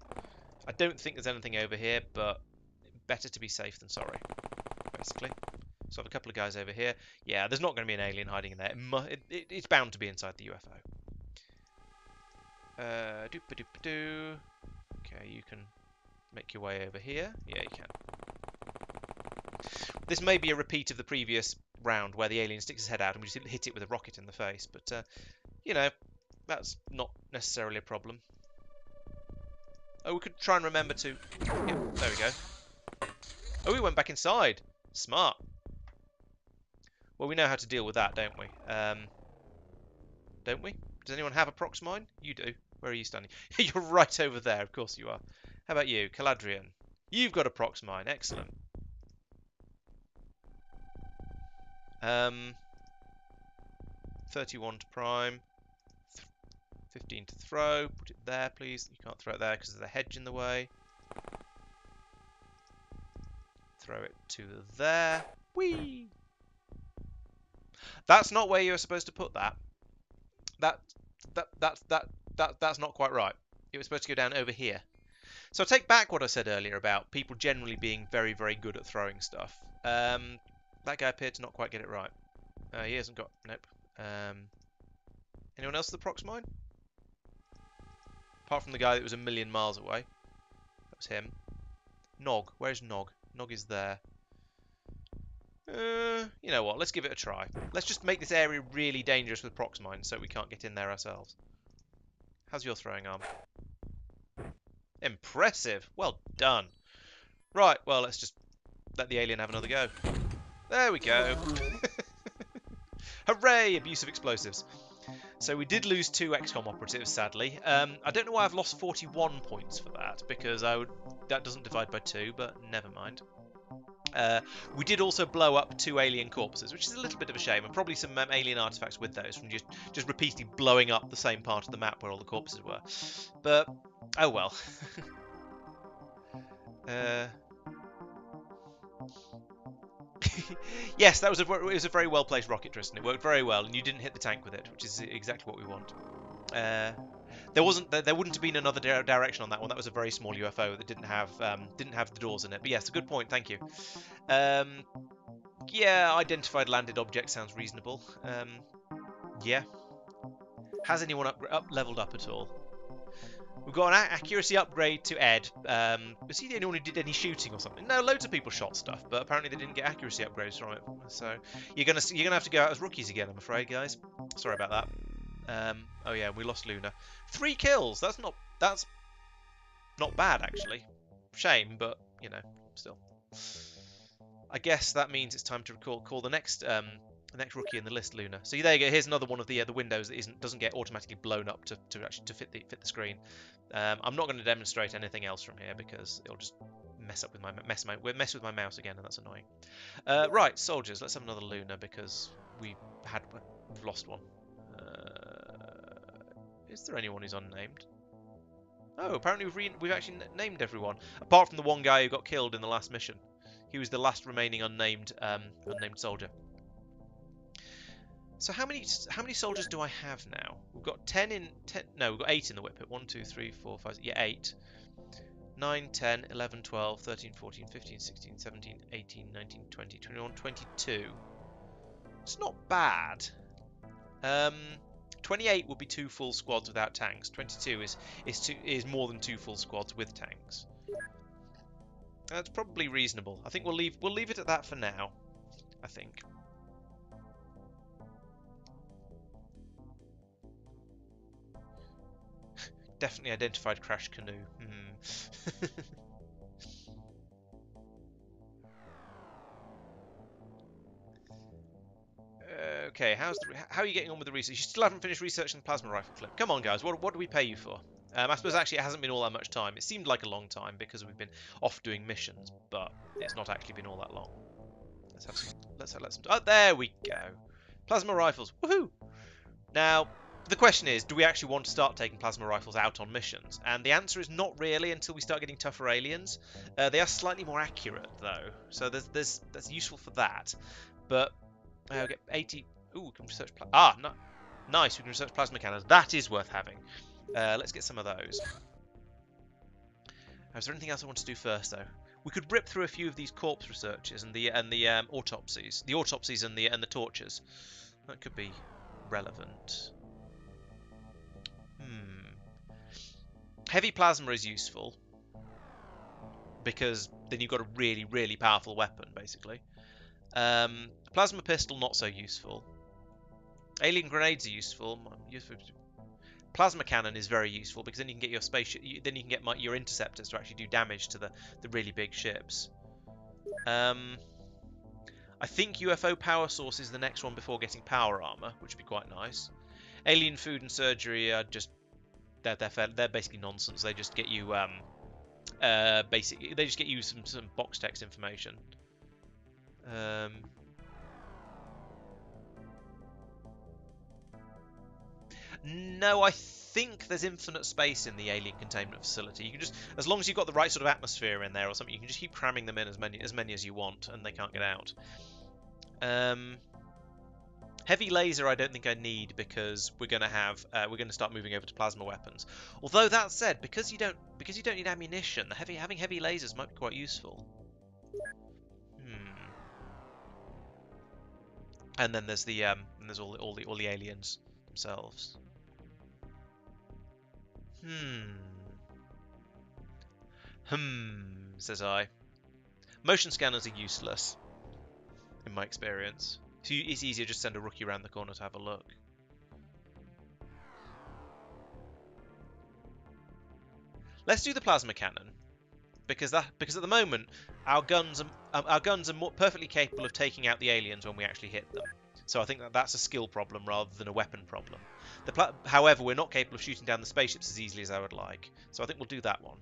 I don't think there's anything over here, but better to be safe than sorry, basically. So I have a couple of guys over here. Yeah, there's not going to be an alien hiding in there. It's bound to be inside the UFO. Doop-a-doop-a-doo. Okay, you can make your way over here. Yeah, you can. This may be a repeat of the previous round where the alien sticks his head out and we just hit it with a rocket in the face. But, you know, that's not necessarily a problem. Oh, we could try and remember to... Yeah, there we go. Oh, we went back inside. Smart. Well, we know how to deal with that, don't we? Don't we? Does anyone have a prox mine? You do. Where are you standing? You're right over there. Of course you are. How about you, Caladrian? You've got a prox mine. Excellent. 31 to prime. 15 to throw. Put it there, please. You can't throw it there because there's a hedge in the way. Throw it to there. Whee! That's not where you're supposed to put that. That's not quite right. It was supposed to go down over here. So I take back what I said earlier about people generally being very, very good at throwing stuff. That guy appeared to not quite get it right. He hasn't got... Nope. Anyone else with the prox mine? Apart from the guy that was a million miles away. That was him. Nog. Where's Nog? Nog is there. You know what? Let's give it a try. Let's just make this area really dangerous with prox mines so we can't get in there ourselves. How's your throwing arm? Impressive. Well done. Right, well, let's just let the alien have another go. There we go. Hooray! Abuse of explosives. So we did lose 2 XCOM operatives, sadly. I don't know why I've lost 41 points for that, because that doesn't divide by 2, but never mind. We did also blow up 2 alien corpses, which is a little bit of a shame, and probably some alien artifacts with those from just repeatedly blowing up the same part of the map where all the corpses were. But oh well. Yes, it was a very well placed rocket, Tristan. It worked very well, and you didn't hit the tank with it, which is exactly what we want. There wouldn't have been another direction on that one. That was a very small UFO that didn't have the doors in it. But yes, a good point. Thank you. Yeah, identified landed object sounds reasonable. Yeah. Has anyone leveled up at all? We've got an accuracy upgrade to Ed. Was he the only one who did any shooting or something? No, loads of people shot stuff, but apparently they didn't get accuracy upgrades from it. So you're gonna have to go out as rookies again, I'm afraid, guys. Sorry about that. Oh yeah, we lost Luna. 3 kills. That's not bad actually. Shame, but you know, still. I guess that means it's time to call the next rookie in the list, Luna. So there you go. Here's another one of the windows that doesn't get automatically blown up to actually fit the screen. I'm not going to demonstrate anything else from here because it'll just mess with my mouse again, and that's annoying. Right, soldiers. Let's have another Luna because we've lost one. Is there anyone who's unnamed? Oh, apparently we've actually named everyone apart from the one guy who got killed in the last mission. He was the last remaining unnamed soldier. So how many soldiers do I have now? We've got 10 in 10. No, we've got 8 in the whippet. 1, 2, 3, 4, 5. Yeah, 8. 9, 10, 11, 12, 13, 14, 15, 16, 17, 18, 19, 20, 21, 22. It's not bad. 28 would be 2 full squads without tanks. 22 is more than 2 full squads with tanks. That's probably reasonable. I think we'll leave it at that for now. I think. Definitely identified crash canoe. Okay, how are you getting on with the research? You still haven't finished researching the plasma rifle flip. Come on, guys. What do we pay you for? I suppose actually it hasn't been all that much time. It seemed like a long time because we've been off doing missions, but it's not actually been all that long. Let's have some. Oh, there we go. Plasma rifles. Woohoo! Now, the question is, do we actually want to start taking plasma rifles out on missions? And the answer is not really until we start getting tougher aliens. They are slightly more accurate though, so that's useful for that. But we'll get 80. Ooh, we can research. No, nice. We can research plasma cannons. That is worth having. Let's get some of those. Is there anything else I want to do first though? We could rip through a few of these corpse researches and the autopsies, and the tortures. That could be relevant. Heavy plasma is useful because then you've got a really, really powerful weapon, basically. Plasma pistol not so useful. Alien grenades are useful. Plasma cannon is very useful because then you can get your spaceship. Then you can get your interceptors to actually do damage to the really big ships. I think UFO power source is the next one before getting power armor, which would be quite nice. Alien food and surgery are just they're basically nonsense. They just get you some box text information. No, I think there's infinite space in the alien containment facility. You can just, as long as you've got the right sort of atmosphere in there or something, you can just keep cramming them in as many as you want, and they can't get out. Heavy laser, I don't think I need because we're going to start moving over to plasma weapons. Although that said, because you don't need ammunition, having heavy lasers might be quite useful. And then there's there's all the aliens themselves. Says I. Motion scanners are useless, in my experience. So it's easier just send a rookie around the corner to have a look. Let's do the plasma cannon, because at the moment our guns are perfectly capable of taking out the aliens when we actually hit them. So I think that's a skill problem rather than a weapon problem. However, we're not capable of shooting down the spaceships as easily as I would like. So I think we'll do that one.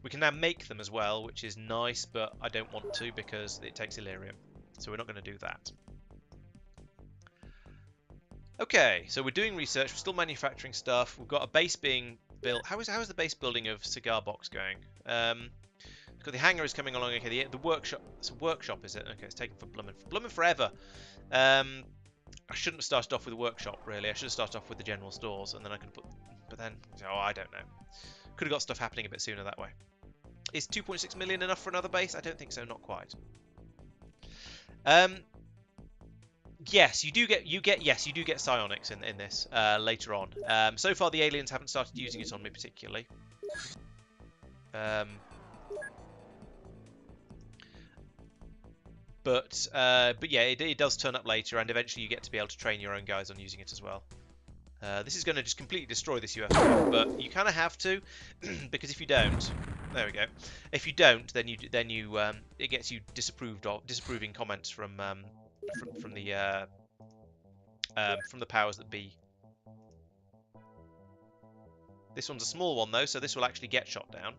We can now make them as well, which is nice, but I don't want to because it takes Illyrium. So we're not going to do that. Okay, so we're doing research, we're still manufacturing stuff, we've got a base being built. How is the base building of Cigar Box going? The hangar is coming along, okay, the workshop, it's a workshop, is it? Okay, it's taken for Bloomin' forever. I shouldn't have started off with a workshop, really. I should have started off with the general stores, and then I could put... But then, oh, I don't know. Could have got stuff happening a bit sooner that way. Is 2.6 million enough for another base? I don't think so, not quite. Yes, you do get psionics in this later on. So far, the aliens haven't started using it on me particularly. But yeah, it does turn up later, and eventually you get to be able to train your own guys on using it as well. This is going to just completely destroy this UFO, but you kind of have to, because if you don't, there we go. If you don't, then it gets you disapproving comments from the powers that be. This one's a small one though, so this will actually get shot down.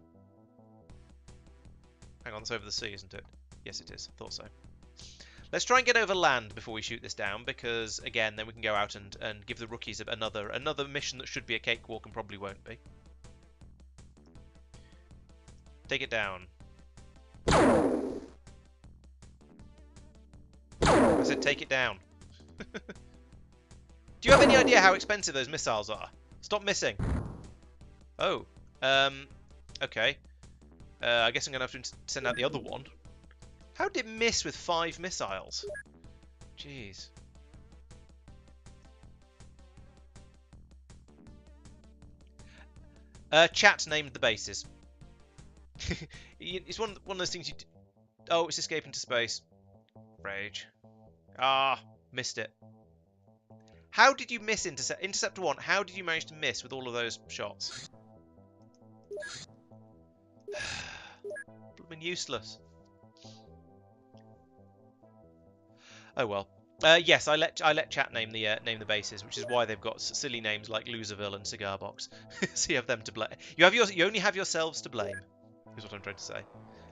Hang on, that's over the sea, isn't it? Yes, it is. I thought so. Let's try and get over land before we shoot this down, because again, then we can go out and give the rookies another mission that should be a cakewalk and probably won't be. Take it down. I said take it down. Do you have any idea how expensive those missiles are? Stop missing. Oh, okay. I guess I'm going to have to send out the other one. How did it miss with 5 missiles? Jeez. Chat named the bases. It's one of those things you... Oh, it's escaping to space. Rage. Ah, missed it. How did you miss Interceptor 1? How did you manage to miss with all of those shots? Blooming useless. Oh well. Yes, I let chat name the bases, which is why they've got silly names like Loserville and Cigar Box. So you have them to blame. You only have yourselves to blame. Is what I'm trying to say.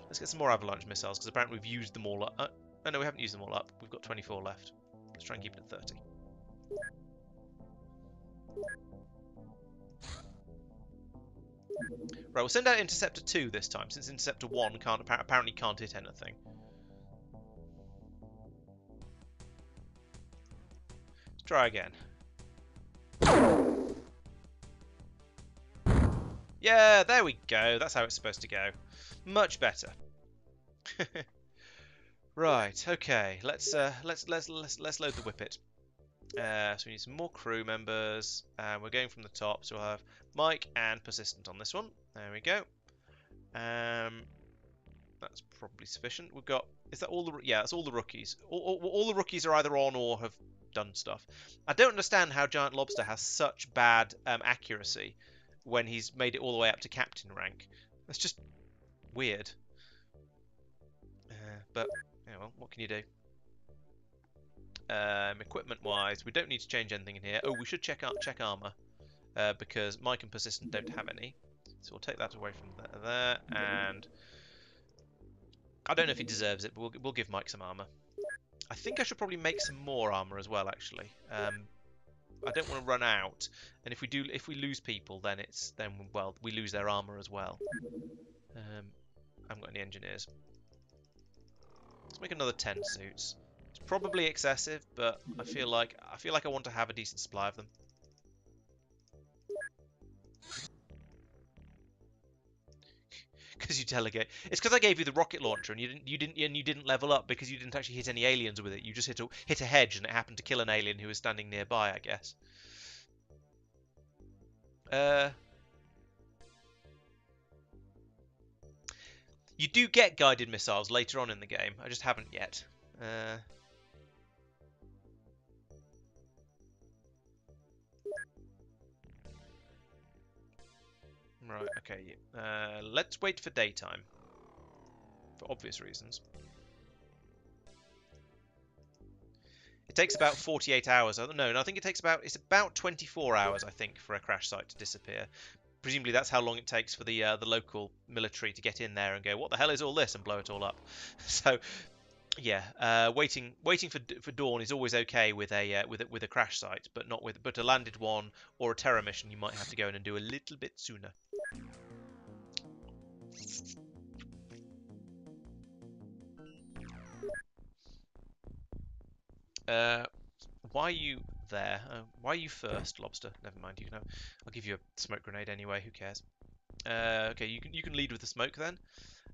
Let's get some more avalanche missiles because apparently we've used them all up. Oh no, we haven't used them all up. We've got 24 left. Let's try and keep it at 30. Right, we'll send out Interceptor 2 this time, since Interceptor 1 apparently can't hit anything. Let's try again. Yeah, there we go. That's how it's supposed to go. Much better. Right. Okay. Let's load the whippet. So we need some more crew members, and we're going from the top. So we'll have Mike and Persistent on this one. There we go. That's probably sufficient. We've got. Is that all the? Yeah, that's all the rookies. All the rookies are either on or have done stuff. I don't understand how Giant Lobster has such bad accuracy when he's made it all the way up to captain rank. That's just weird. But yeah, well, what can you do? Equipment-wise, we don't need to change anything in here. Oh, we should check armor because Mike and Persistent don't have any. So we'll take that away from there, and I don't know if he deserves it, but we'll give Mike some armor. I think I should probably make some more armor as well, actually. I don't want to run out, and if we lose people, then well, we lose their armor as well. I haven't got any engineers. Let's make another 10 suits. It's probably excessive, but I feel like I want to have a decent supply of them. Because you delegate. It's because I gave you the rocket launcher and you didn't level up because you didn't actually hit any aliens with it. You just hit a hedge and it happened to kill an alien who was standing nearby, I guess. You do get guided missiles later on in the game. I just haven't yet. Right, okay. Let's wait for daytime. For obvious reasons. It takes about 48 hours. No, I think it's about 24 hours, I think, for a crash site to disappear. Presumably that's how long it takes for the local military to get in there and go, what the hell is all this, and blow it all up. So, yeah, waiting for dawn is always okay with a crash site, but a landed one or a terror mission you might have to go in and do a little bit sooner. why are you there? Why are you first, Lobster? Never mind. You can have, I'll give you a smoke grenade anyway. Who cares? Okay, you can lead with the smoke then.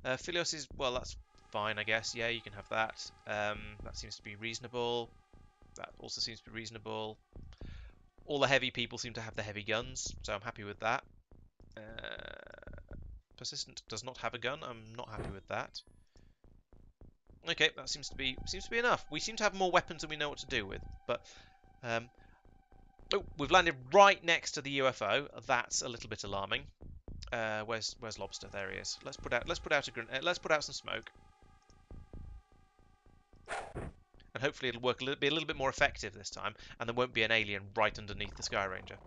Philios is, well, that's fine, I guess. Yeah, you can have that. That seems to be reasonable. That also seems to be reasonable. All the heavy people seem to have the heavy guns, so I'm happy with that. Persistent does not have a gun. I'm not happy with that. Okay, that seems to be enough. We seem to have more weapons than we know what to do with. But oh, we've landed right next to the UFO. That's a little bit alarming. Where's Lobster? There he is. Let's put out a grenade. Let's put out some smoke, and hopefully it'll work. Be a little bit more effective this time, and there won't be an alien right underneath the Sky Ranger.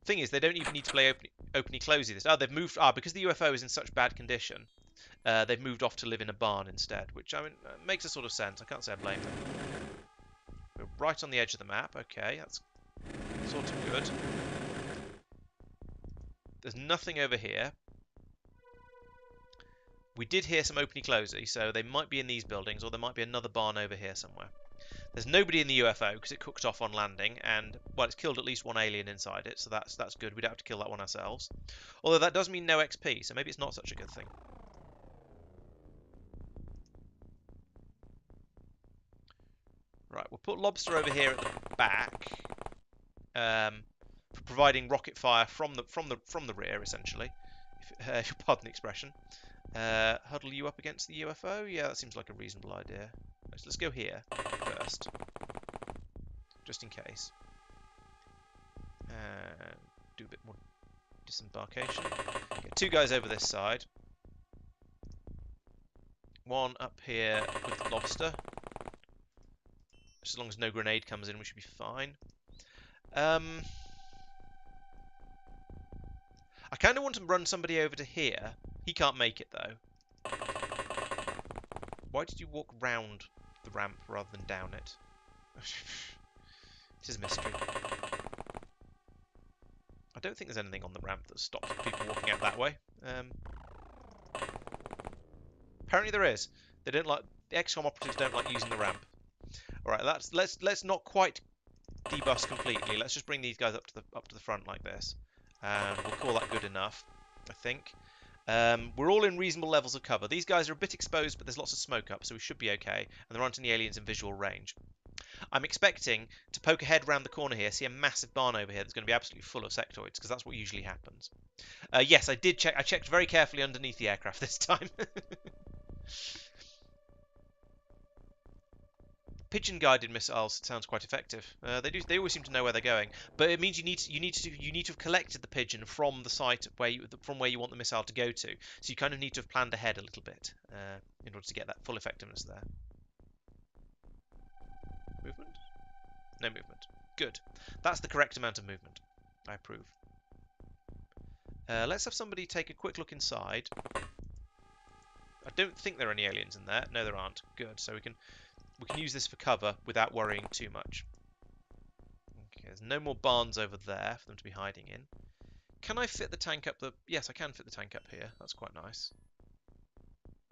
Thing is, they don't even need to play opening closey this. Oh, they've moved. Because the UFO is in such bad condition, they've moved off to live in a barn instead, which I mean makes a sort of sense. I can't say I blame them. We're right on the edge of the map. Okay, that's sort of good. There's nothing over here. We did hear some opening closey, so they might be in these buildings, or there might be another barn over here somewhere. There's nobody in the UFO because it cooked off on landing, and well, it's killed at least one alien inside it, so that's good. We don't have to kill that one ourselves. Although that does mean no XP, so maybe it's not such a good thing. Right, we'll put Lobster over here at the back, for providing rocket fire from the rear, essentially. If pardon the expression. Huddle you up against the UFO? Yeah, that seems like a reasonable idea. Let's go here first, just in case. Do a bit more disembarkation. Get two guys over this side. One up here with Lobster. Just as long as no grenade comes in, we should be fine. I kind of want to run somebody over to here. He can't make it, though. Why did you walk round the ramp rather than down it? It is a mystery. I don't think there's anything on the ramp that stops people walking out that way. Apparently there is. They don't like, the XCOM operatives don't like using the ramp. All right, let's not quite debus completely. Let's just bring these guys up to the front like this, and we'll call that good enough, I think. We're all in reasonable levels of cover. These guys are a bit exposed, but there's lots of smoke up, so we should be okay. And there aren't any aliens in visual range. I'm expecting to poke a head round the corner here, see a massive barn over here that's going to be absolutely full of sectoids, because that's what usually happens. Yes, I did check. I checked very carefully underneath the aircraft this time. Pigeon-guided missiles sounds quite effective. They always seem to know where they're going, but it means you need to have collected the pigeon from the site from where you want the missile to go to. So you kind of need to have planned ahead a little bit in order to get that full effectiveness there. Movement? No movement. Good. That's the correct amount of movement. I approve. Let's have somebody take a quick look inside. I don't think there are any aliens in there. No, there aren't. Good. So we can use this for cover without worrying too much. Okay, there's no more barns over there for them to be hiding in. Can I fit the tank up the... Yes, I can fit the tank up here. That's quite nice.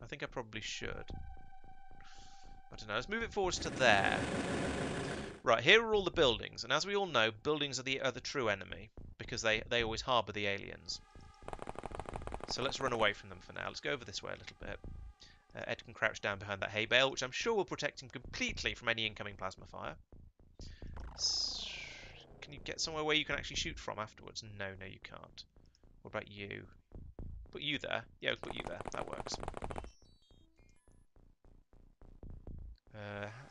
I think I probably should. I don't know. Let's move it forwards to there. Right, here are all the buildings. And as we all know, buildings are the true enemy, because they always harbour the aliens. So let's run away from them for now. Let's go over this way a little bit. Ed can crouch down behind that hay bale, which I'm sure will protect him completely from any incoming plasma fire. Can you get somewhere where you can actually shoot from afterwards? No, you can't. What about you? Put you there. Yeah, we'll put you there. That works.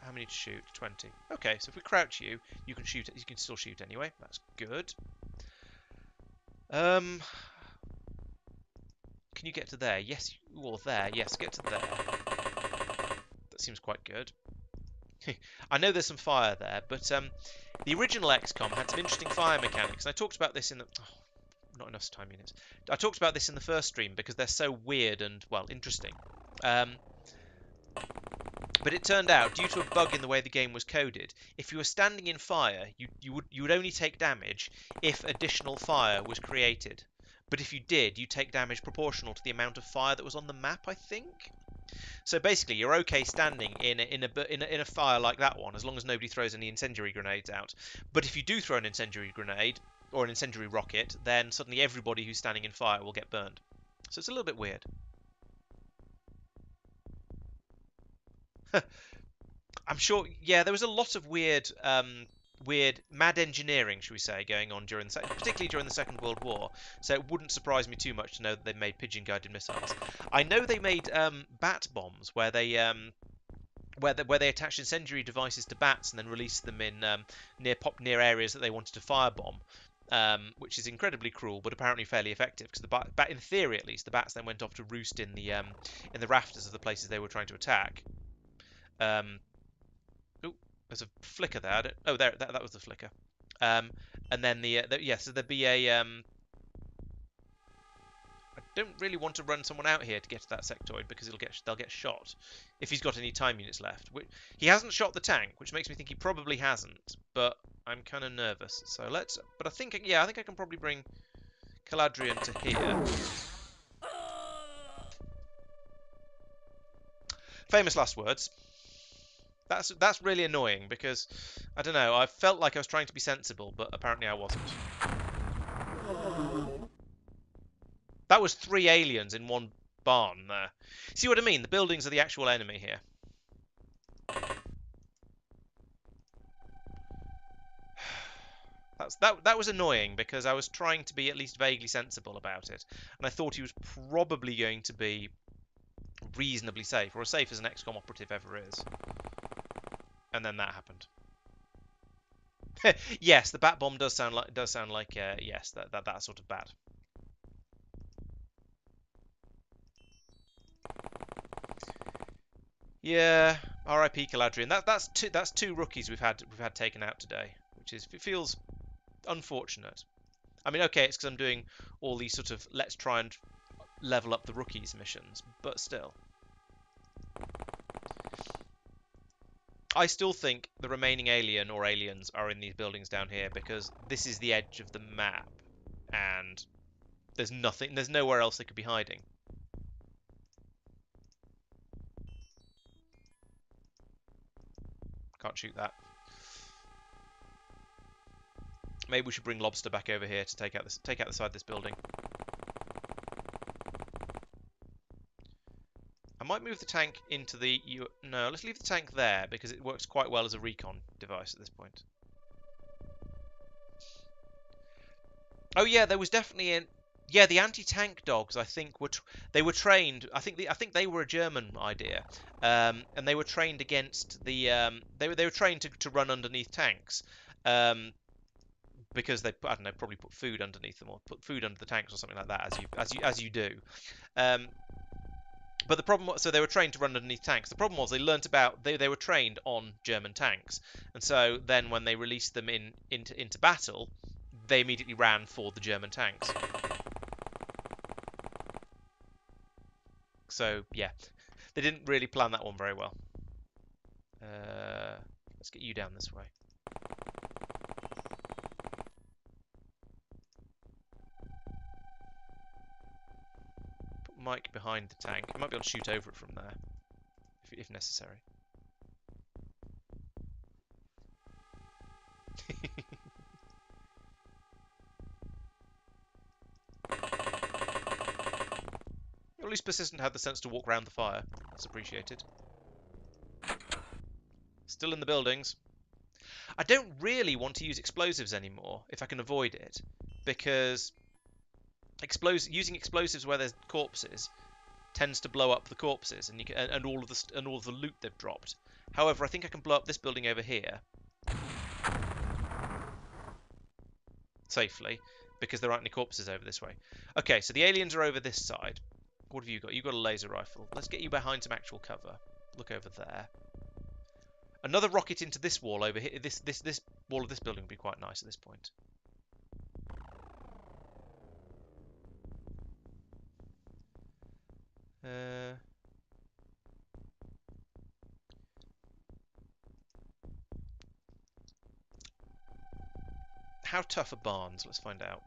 How many to shoot? 20. Okay, so if we crouch you, you can shoot. You can still shoot anyway. That's good. Can you get to there? Yes, or there. Yes, get to there. That seems quite good. I know there's some fire there, but the original XCOM had some interesting fire mechanics, and I talked about this in the... Oh, not enough time units. I talked about this in the first stream because they're so weird and, well, interesting. But it turned out, due to a bug in the way the game was coded, if you were standing in fire, you would only take damage if additional fire was created. But if you did, you take damage proportional to the amount of fire that was on the map, I think. So basically, you're okay standing in a fire like that one, as long as nobody throws any incendiary grenades out. But if you do throw an incendiary grenade or an incendiary rocket, then suddenly everybody who's standing in fire will get burned. So it's a little bit weird. I'm sure. Yeah, there was a lot of weird mad engineering, should we say, going on particularly during the Second World War. So it wouldn't surprise me too much to know that they made pigeon-guided missiles. I know they made bat bombs where they attached incendiary devices to bats and then released them in near areas that they wanted to firebomb. Which is incredibly cruel, but apparently fairly effective. Because the bat, in theory at least, the bats then went off to roost in the rafters of the places they were trying to attack. Oh, there's a flicker there. Oh, there, that was the flicker. And then so there'd be a. I don't really want to run someone out here to get to that sectoid because they'll get shot if he's got any time units left. He hasn't shot the tank, which makes me think he probably hasn't. But I'm kind of nervous. So let's. But I think I can probably bring Caladrian to here. Famous last words. That's really annoying because I don't know. I felt like I was trying to be sensible, but apparently I wasn't. That was 3 aliens in one barn there. See what I mean? The buildings are the actual enemy here. That was annoying because I was trying to be at least vaguely sensible about it, and I thought he was probably going to be reasonably safe, or as safe as an XCOM operative ever is. And then that happened. Yes, the bat bomb does sound like yes, that sort of bat. Yeah, R.I.P. Caladrian. That's two rookies we've had taken out today, it feels unfortunate. I mean, okay, it's because I'm doing all these sort of let's try and level up the rookies missions, but still. I still think the remaining alien or aliens are in these buildings down here because this is the edge of the map and there's nowhere else they could be hiding. Can't shoot that. Maybe we should bring Lobster back over here to take out the side of this building. I might move the tank into the... No, let's leave the tank there because it works quite well as a recon device at this point. Oh yeah, there was definitely yeah, the anti-tank dogs. I think they were trained. I think they were a German idea, and they were trained against the. They were trained to run underneath tanks, because they I don't know, probably put food underneath them or put food under the tanks or something like that, as you do. But the problem, so they were trained to run underneath tanks. The problem was they were trained on German tanks, and so then when they released them into battle, they immediately ran for the German tanks. So yeah, they didn't really plan that one very well. Let's get you down this way. Put Mike behind the tank. You might be able to shoot over it from there, if necessary. At least Persistent had the sense to walk around the fire. That's appreciated. Still in the buildings. I don't really want to use explosives anymore, if I can avoid it, because using explosives where there's corpses tends to blow up the corpses and all of the loot they've dropped. However, I think I can blow up this building over here safely because there aren't any corpses over this way. Okay, so the aliens are over this side. What have you got? You've got a laser rifle. Let's get you behind some actual cover. Look over there. Another rocket into this wall over here. This wall of this building would be quite nice at this point. How tough are barns? Let's find out.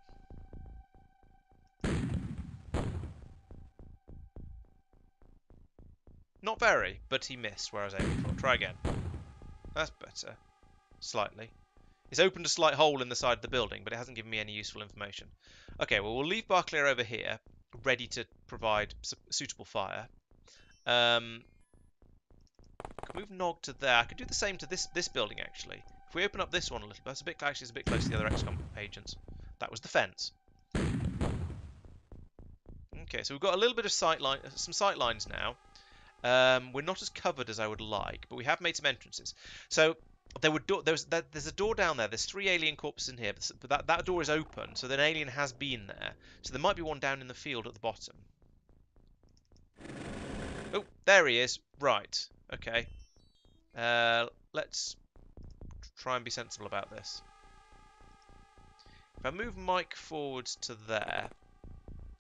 Not very, but he missed where I was aiming for. Try again. That's better. Slightly. It's opened a slight hole in the side of the building, but it hasn't given me any useful information. Okay, well, we'll leave Barclay over here, ready to provide suitable fire. Can move Nog to there. I could do the same to this building, actually. If we open up this one a little, that's a bit actually it's a bit close to the other XCOM agents. That was the fence. Okay, so we've got a little bit of some sight lines now. We're not as covered as I would like, but we have made some entrances. So there's a door down there. There's 3 alien corpses in here, but that door is open, so an alien has been there. So there might be one down in the field at the bottom. Oh, there he is. Right. Okay. Let's try and be sensible about this. If I move Mike forwards to there,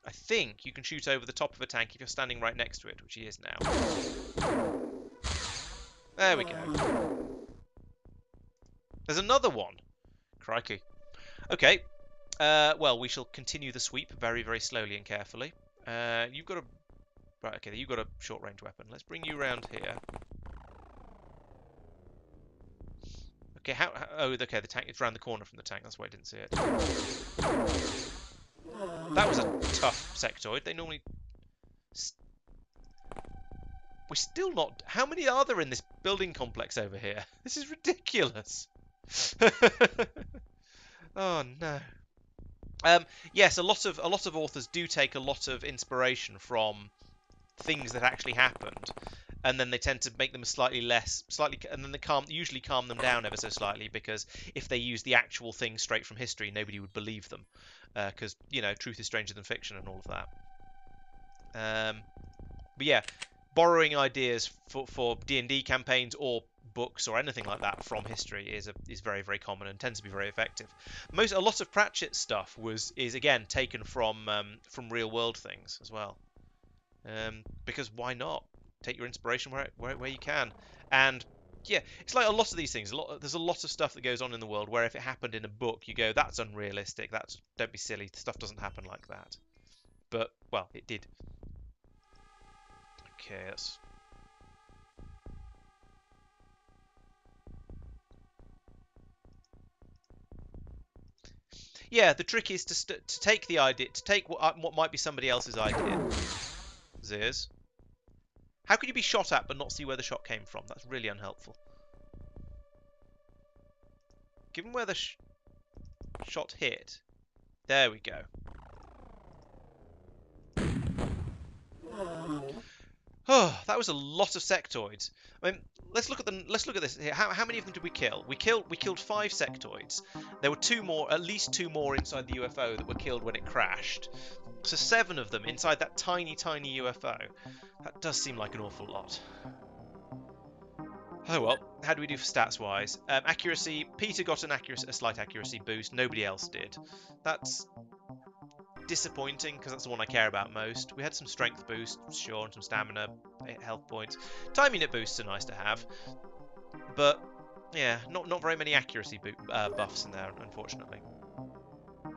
I think you can shoot over the top of a tank if you're standing right next to it, which he is now. There we go. There's another one. Crikey. Okay. Well, we shall continue the sweep very, very slowly and carefully. You've got a... Right, okay, you've got a short-range weapon. Let's bring you around here. Okay, oh, okay, the tank is around the corner from the tank. That's why I didn't see it. That was a tough sectoid. They normally... We're still not... How many are there in this building complex over here? This is ridiculous. Oh no. Yes, a lot of authors do take a lot of inspiration from things that actually happened, and then they tend to make them and then they usually calm them down ever so slightly, because if they use the actual thing straight from history, nobody would believe them, because you know, truth is stranger than fiction and all of that. But yeah, borrowing ideas for D&D campaigns or books or anything like that from history is very, very common and tends to be very effective. A lot of Pratchett's stuff is again taken from real world things as well, because why not take your inspiration where you can. And yeah, it's like a lot of these things. There's a lot of stuff that goes on in the world where if it happened in a book, you go, that's unrealistic. Don't be silly. Stuff doesn't happen like that. But well, it did. Okay, that's... Yeah, the trick is to take the idea, to take what might be somebody else's idea. Zeers. How can you be shot at but not see where the shot came from? That's really unhelpful. Given where the shot hit. There we go. Oh, that was a lot of sectoids. I mean, let's look at this here. How many of them did we kill? We killed 5 sectoids. There were at least two more inside the UFO that were killed when it crashed. So 7 of them inside that tiny, tiny UFO. That does seem like an awful lot. Oh well, how do we do for stats wise? Accuracy, Peter got a slight accuracy boost, nobody else did. That's disappointing, because that's the one I care about most. We had some strength boosts, sure, and some stamina, health points. Time unit boosts are nice to have, but yeah, not very many accuracy buffs in there, unfortunately.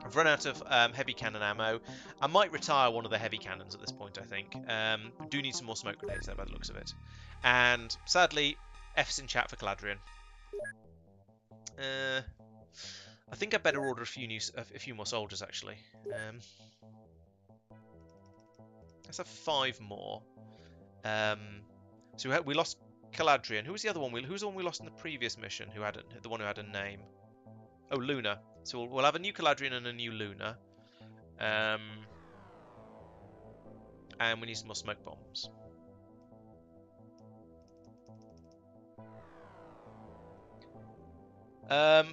I've run out of heavy cannon ammo. I might retire one of the heavy cannons at this point, I think. We do need some more smoke grenades there by the looks of it. And sadly, F's in chat for Caladrian. I think I better order a few more soldiers, actually. Let's have 5 more. So we lost Caladrian. Who was the other one? Who's the one we lost in the previous mission? The one who had a name? Oh, Luna. So we'll have a new Caladrian and a new Luna. And we need some more smoke bombs.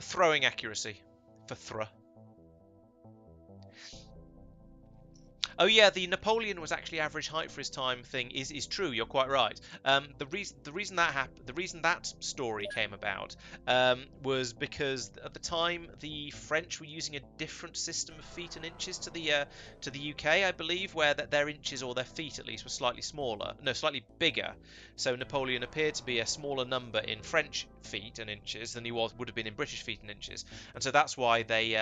Throwing accuracy for Thra. Oh yeah, the Napoleon was actually average height for his time thing is true. You're quite right. The reason that story came about was because at the time the French were using a different system of feet and inches to the UK, I believe, where their inches, or their feet at least, were slightly slightly bigger. So Napoleon appeared to be a smaller number in French feet and inches than he would have been in British feet and inches, and so that's why they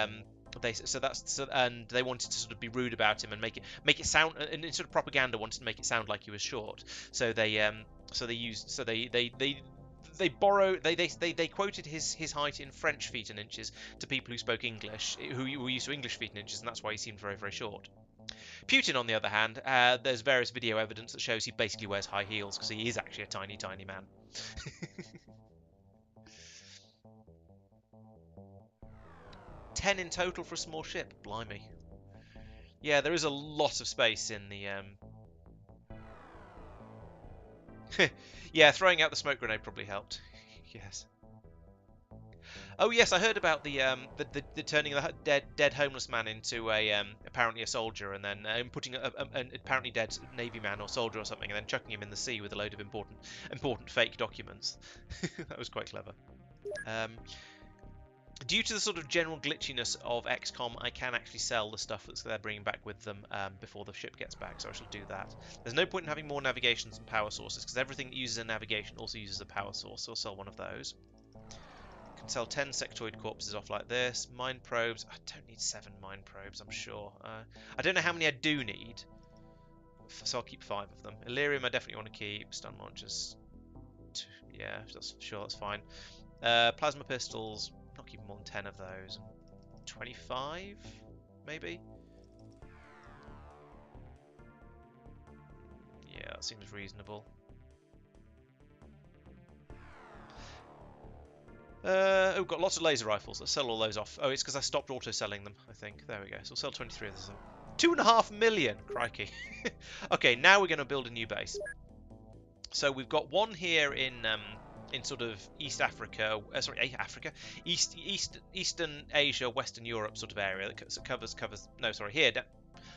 And they wanted to sort of be rude about him and make it sound, and in sort of propaganda wanted to make it sound like he was short. So they quoted his height in French feet and inches to people who spoke English, who were used to English feet and inches, and that's why he seemed very, very short. Putin, on the other hand, there's various video evidence that shows he basically wears high heels because he is actually a tiny, tiny man. 10 in total for a small ship. Blimey. Yeah, there is a lot of space in the... Yeah, throwing out the smoke grenade probably helped. Yes. Oh yes, I heard about the turning the dead homeless man into apparently a soldier, and then putting an apparently dead navy man or soldier or something, and then chucking him in the sea with a load of important fake documents. That was quite clever. Due to the sort of general glitchiness of XCOM, I can actually sell the stuff that they're bringing back with them before the ship gets back, so I shall do that. There's no point in having more navigations and power sources, because everything that uses a navigation also uses a power source, so I'll sell one of those. Can sell 10 sectoid corpses off like this. Mine probes. I don't need 7 mine probes, I'm sure. I don't know how many I do need, so I'll keep 5 of them. Illyrium I definitely want to keep. Stun launchers. Yeah, that's fine. Plasma pistols. Not keeping more than 10 of those. 25, maybe? Yeah, that seems reasonable. Oh, got lots of laser rifles. Let's sell all those off. Oh, it's because I stopped auto-selling them, I think. There we go. So we'll sell 23 of those. 2.5 million! Crikey. Okay, now we're going to build a new base. So we've got one here in sort of East Africa, Eastern Asia, Western Europe sort of area that covers. No, sorry, here.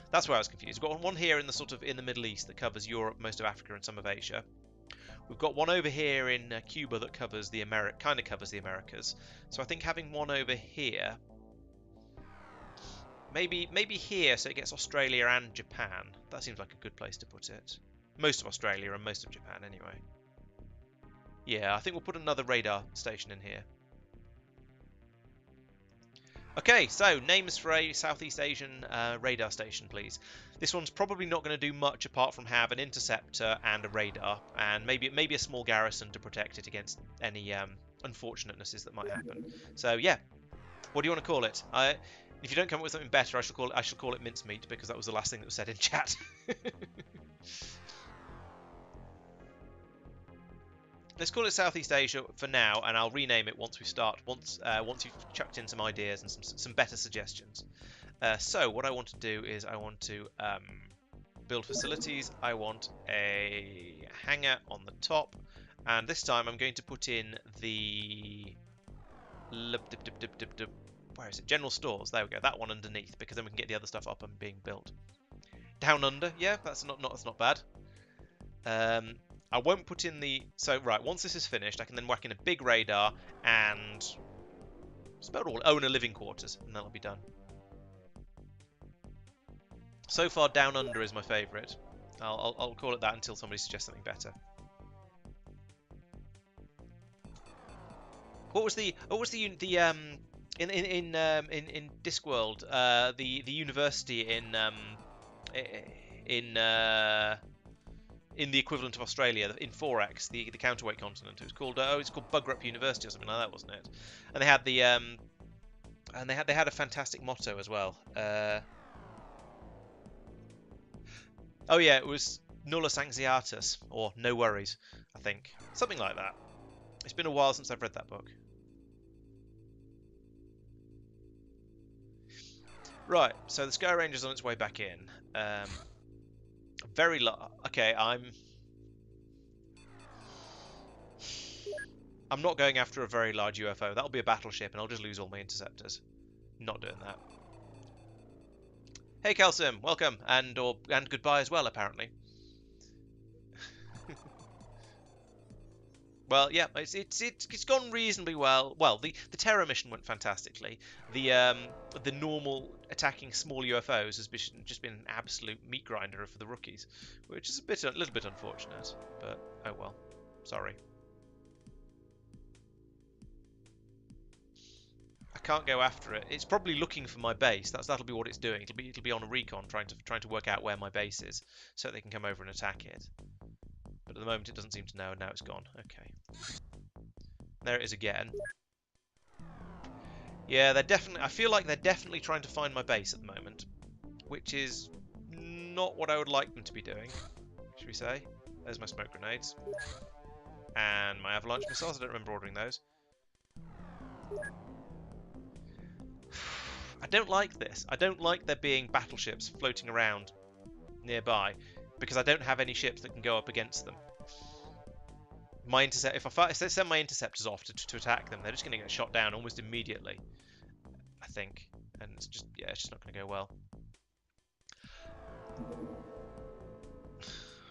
That's where I was confused. We've got one here in the Middle East that covers Europe, most of Africa, and some of Asia. We've got one over here in Cuba that covers the Americas. So I think having one over here, maybe here, so it gets Australia and Japan. That seems like a good place to put it. Most of Australia and most of Japan, anyway. Yeah, I think we'll put another radar station in here. Okay, so names for a Southeast Asian radar station, please. This one's probably not going to do much apart from have an interceptor and a radar, and maybe a small garrison to protect it against any unfortunatenesses that might happen. So yeah, what do you want to call it? If you don't come up with something better, I shall call it mincemeat, because that was the last thing that was said in chat. Let's call it Southeast Asia for now, and I'll rename it once you've chucked in some ideas and some better suggestions. So what I want to do is I want to build facilities. I want a hangar on the top, and this time I'm going to put in the where is it? General stores. There we go. That one underneath, because then we can get the other stuff up and being built. Down under, yeah, that's not bad. I won't put in the... So, right, once this is finished, I can then whack in a big radar and... It's about all... Oh, and a living quarters, and that'll be done. So far, down under is my favourite. I'll call it that until somebody suggests something better. What was the in Discworld, the university in the equivalent of Australia, in 4X, the counterweight continent, it was called it's called Bugrup University or something like that, wasn't it? And they had the and they had a fantastic motto as well. Oh yeah, it was Nullus Anxiatus, or No Worries, I think, something like that. It's been a while since I've read that book. Right, so the Sky Ranger's on its way back in. Very low. Okay, I'm not going after a very large UFO. That'll be a battleship, and I'll just lose all my interceptors. Not doing that. Hey, Calcium, welcome, and goodbye as well, apparently. Well, yeah, it's gone reasonably well. Well, the Terror mission went fantastically. The normal attacking small UFOs has just been an absolute meat grinder for the rookies, which is a little bit unfortunate. But oh well, sorry. can't go after it. It's probably looking for my base. That'll be what it's doing. It'll be on a recon trying to work out where my base is so they can come over and attack it. But at the moment it doesn't seem to know, and now it's gone. Okay. There it is again. Yeah, I feel like they're definitely trying to find my base at the moment, which is not what I would like them to be doing, should we say. There's my smoke grenades. And my avalanche missiles. I don't remember ordering those. I don't like this. I don't like there being battleships floating around nearby, because I don't have any ships that can go up against them. If I send my interceptors off to attack them, they're just going to get shot down almost immediately, I think. And it's just not going to go well.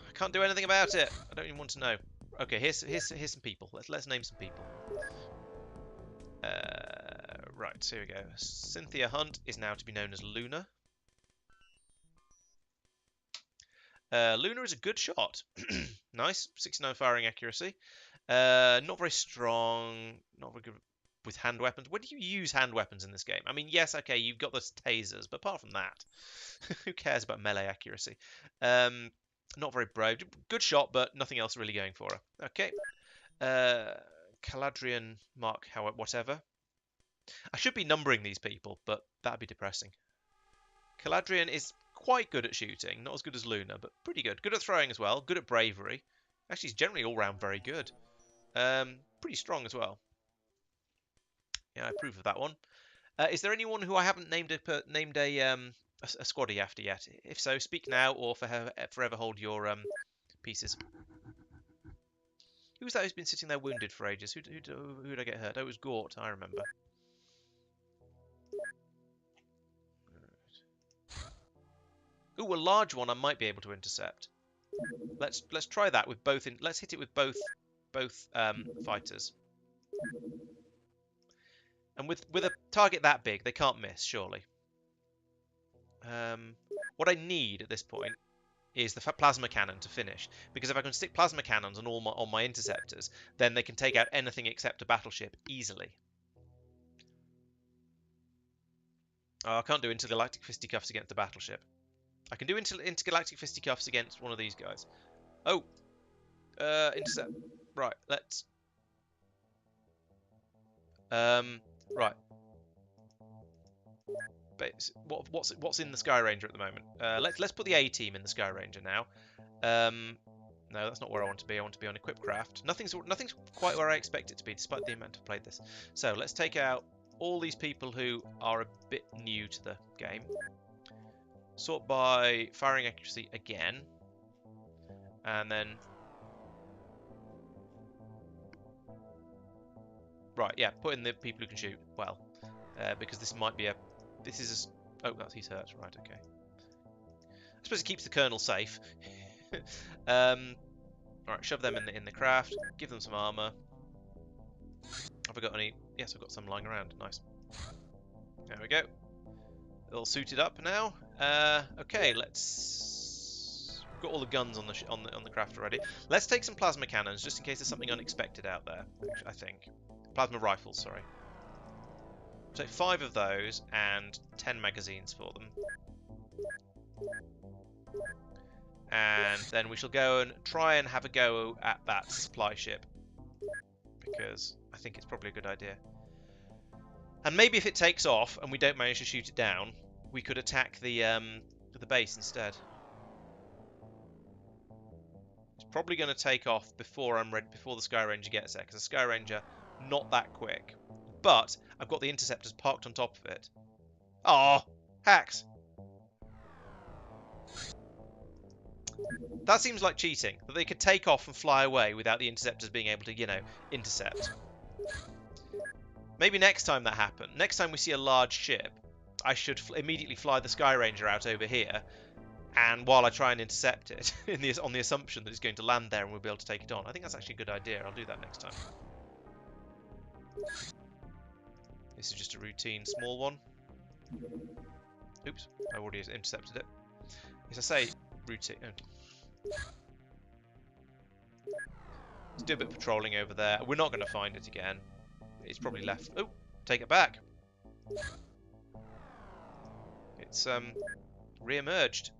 I can't do anything about it. I don't even want to know. Okay, here's some people. Let's name some people. Right, so here we go. Cynthia Hunt is now to be known as Luna. Luna is a good shot. Nice, 69 firing accuracy. Not very strong, not very good with hand weapons. When do you use hand weapons in this game? I mean, yes, okay, you've got the tasers, but apart from that, who cares about melee accuracy? Not very brave. Good shot, but nothing else really going for her. Okay. Caladrian Mark, whatever. I should be numbering these people, but that'd be depressing. Caladrian is quite good at shooting. Not as good as Luna, but pretty good. Good at throwing as well. Good at bravery. Actually, he's generally all round very good. Pretty strong as well. Yeah, I approve of that one. Is there anyone who I haven't named a squaddy after yet? If so, speak now or forever hold your pieces. Who's that who's been sitting there wounded for ages? Who did I get hurt? Oh, it was Gort, I remember. Ooh, a large one I might be able to intercept. Let's try that with both. Let's hit it with both fighters. And with a target that big, they can't miss, surely. What I need at this point is the plasma cannon to finish, because if I can stick plasma cannons on my interceptors, then they can take out anything except a battleship easily. Oh, I can't do intergalactic fisticuffs against a battleship. I can do intergalactic fisticuffs against one of these guys. Oh, intercept. Right, let's. Right. What's in the Sky Ranger at the moment? Let's put the A team in the Sky Ranger now. No, that's not where I want to be. I want to be on Equip Craft. Nothing's quite where I expect it to be, despite the amount I've played this. So let's take out all these people who are a bit new to the game. Sort by firing accuracy again, and then right, yeah, put in the people who can shoot well, because this might be a. This is a. Oh, he's hurt. Right, okay. I suppose it keeps the colonel safe. All right, shove them in the craft. Give them some armor. Have I got any? Yes, I've got some lying around. Nice. There we go. All suited up now. Okay, let's. We've got all the guns on the craft already. Let's take some plasma cannons just in case there's something unexpected out there. I think plasma rifles. Sorry. Take 5 of those and 10 magazines for them. And then we shall go and try and have a go at that supply ship, because I think it's probably a good idea. And maybe if it takes off and we don't manage to shoot it down, we could attack the base instead. It's probably going to take off before I'm ready, before the Sky Ranger gets there, because the Sky Ranger not that quick. But I've got the interceptors parked on top of it. Oh, hacks! That seems like cheating. That they could take off and fly away without the interceptors being able to, you know, intercept. Maybe next time that happens, next time we see a large ship, I should immediately fly the Sky Ranger out over here, and while I try and intercept it, on the assumption that it's going to land there and we'll be able to take it on. I think that's actually a good idea. I'll do that next time. This is just a routine small one. Oops, I already intercepted it. As I say, routine. Let's do a bit of patrolling over there. We're not going to find it again. It's probably left. Oh, take it back. It's re-emerged.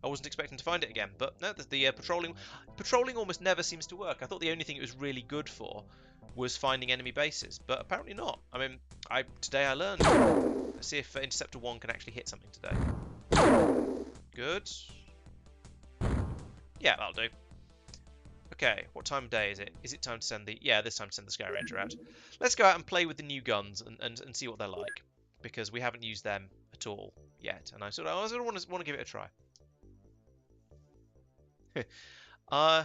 I wasn't expecting to find it again, but no, the patrolling almost never seems to work. I thought the only thing it was really good for was finding enemy bases, but apparently not. I mean, today I learned. Let's see if Interceptor 1 can actually hit something today. Good. Yeah, that'll do. Okay, what time of day is it? Is it time to send the... Yeah, this time to send the Sky Ranger out. Let's go out and play with the new guns and see what they're like, because we haven't used them at all yet, and I sort of want to give it a try. I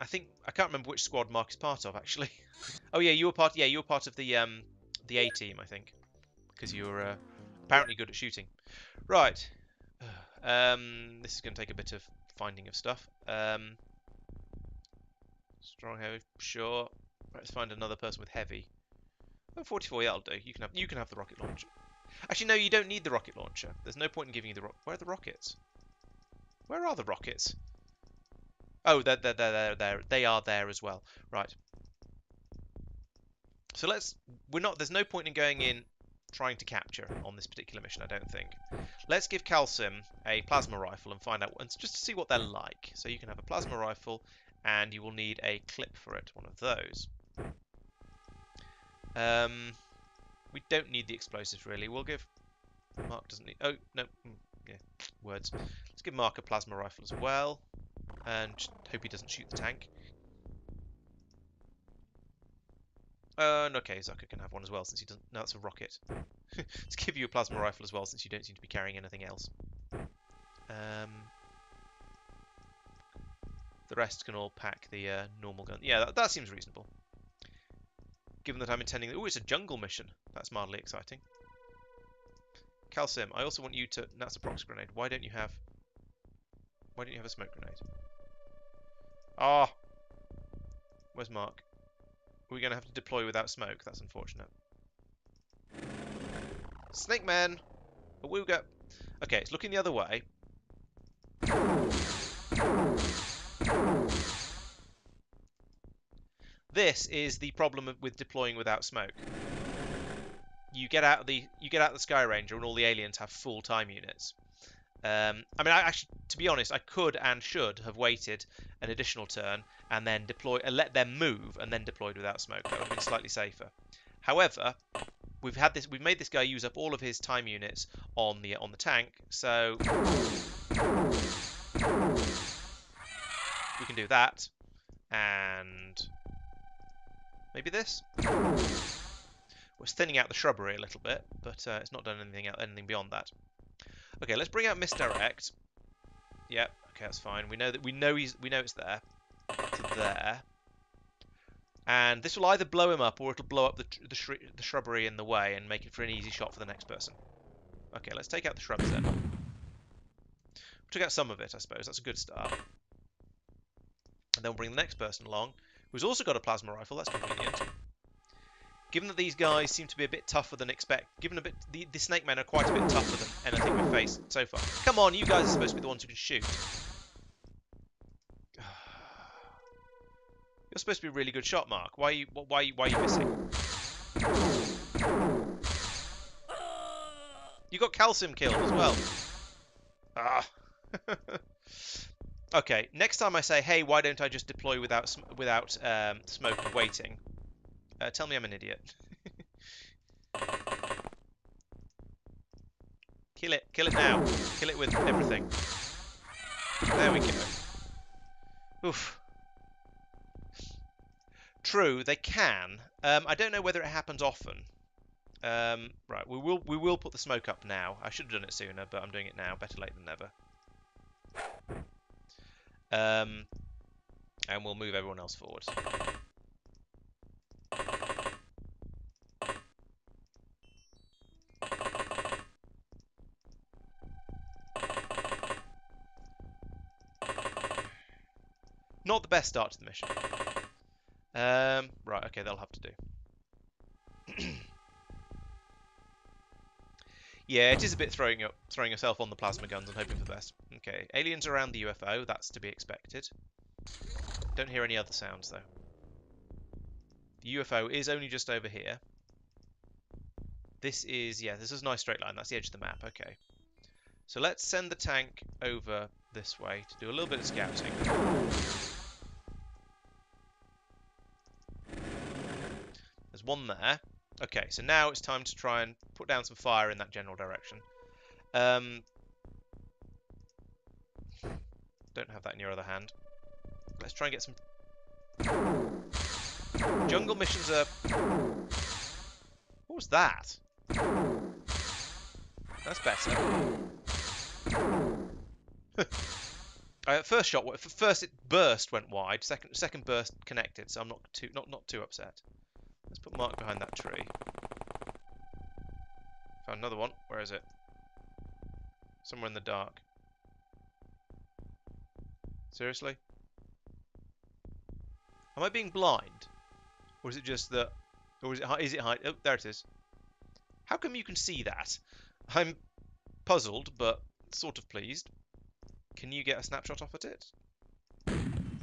think I can't remember which squad Mark is part of actually. Oh yeah, you were part. Yeah, you were part of the A team, I think, because you were apparently good at shooting. Right. This is going to take a bit of finding of stuff. Strong heavy, sure. Let's find another person with heavy. Oh, 44, yeah, that'll do. You can have the rocket launcher. Actually, no, you don't need the rocket launcher. There's no point in giving you the where are the rockets? Where are the rockets? Oh, they're there. They are there as well. Right. So there's no point in going in trying to capture on this particular mission, I don't think. Let's give Calcim a plasma rifle and find out, and just to see what they're like. So you can have a plasma rifle, and you will need a clip for it, one of those. We don't need the explosives, really. We'll give... Mark doesn't need... Oh, no. Yeah, words. Let's give Mark a plasma rifle as well. And just hope he doesn't shoot the tank. Okay, Zucker can have one as well, since he doesn't... No, it's a rocket. Let's give you a plasma rifle as well, since you don't seem to be carrying anything else. The rest can all pack the normal gun. Yeah, that seems reasonable. Given that I'm intending... Oh, it's a jungle mission. That's mildly exciting. Calcim, I also want you to... That's a prox grenade. Why don't you have a smoke grenade? Ah! Where's Mark? Are we going to have to deploy without smoke? That's unfortunate. Snake Man! Awooga! Okay, it's looking the other way. This is the problem with deploying without smoke. You get out the Sky Ranger and all the aliens have full time units. I mean, actually, to be honest, I could and should have waited an additional turn and then let them move and then deployed without smoke. That would have been slightly safer. However, we've made this guy use up all of his time units on the tank, so we can do that, and maybe this. We're thinning out the shrubbery a little bit, but it's not done anything beyond that. Okay, let's bring out Misdirect. Yep, okay, that's fine. We know it's there. To there. And this will either blow him up or it'll blow up the shrubbery in the way and make it for an easy shot for the next person. Okay, let's take out the shrubs then. We took out some of it, I suppose. That's a good start. And then we'll bring the next person along, who's also got a plasma rifle. That's convenient. Given that these guys seem to be a bit tougher than the Snake Men are quite a bit tougher than anything we've faced so far. Come on, you guys are supposed to be the ones who can shoot. You're supposed to be a really good shot, Mark. Why are you missing? You got Calcim killed as well. Ah. Okay, next time I say, hey, why don't I just deploy without smoke and waiting? Tell me I'm an idiot. Kill it now. Kill it with everything. There we go. Oof. True, they can. I don't know whether it happens often. Right, we will put the smoke up now. I should have done it sooner, but I'm doing it now. Better late than never. And we'll move everyone else forward. Not the best start to the mission. Right, okay, they'll have to do. Yeah, it is a bit throwing yourself on the plasma guns and hoping for the best. Okay, aliens around the UFO, that's to be expected. Don't hear any other sounds, though. The UFO is only just over here. This is, yeah, this is a nice straight line. That's the edge of the map. Okay. So let's send the tank over this way to do a little bit of scouting. There's one there. Okay, so now it's time to try and put down some fire in that general direction. Don't have that in your other hand. Let's try and get some... Jungle missions are... What was that? That's better. First shot, first it burst went wide. Second burst connected, so I'm not too upset. Let's put Mark behind that tree. Found another one. Where is it? Somewhere in the dark. Seriously? Am I being blind? Or is it just that... Or is it high? Oh, there it is. How come you can see that? I'm puzzled, but sort of pleased. Can you get a snapshot off at it?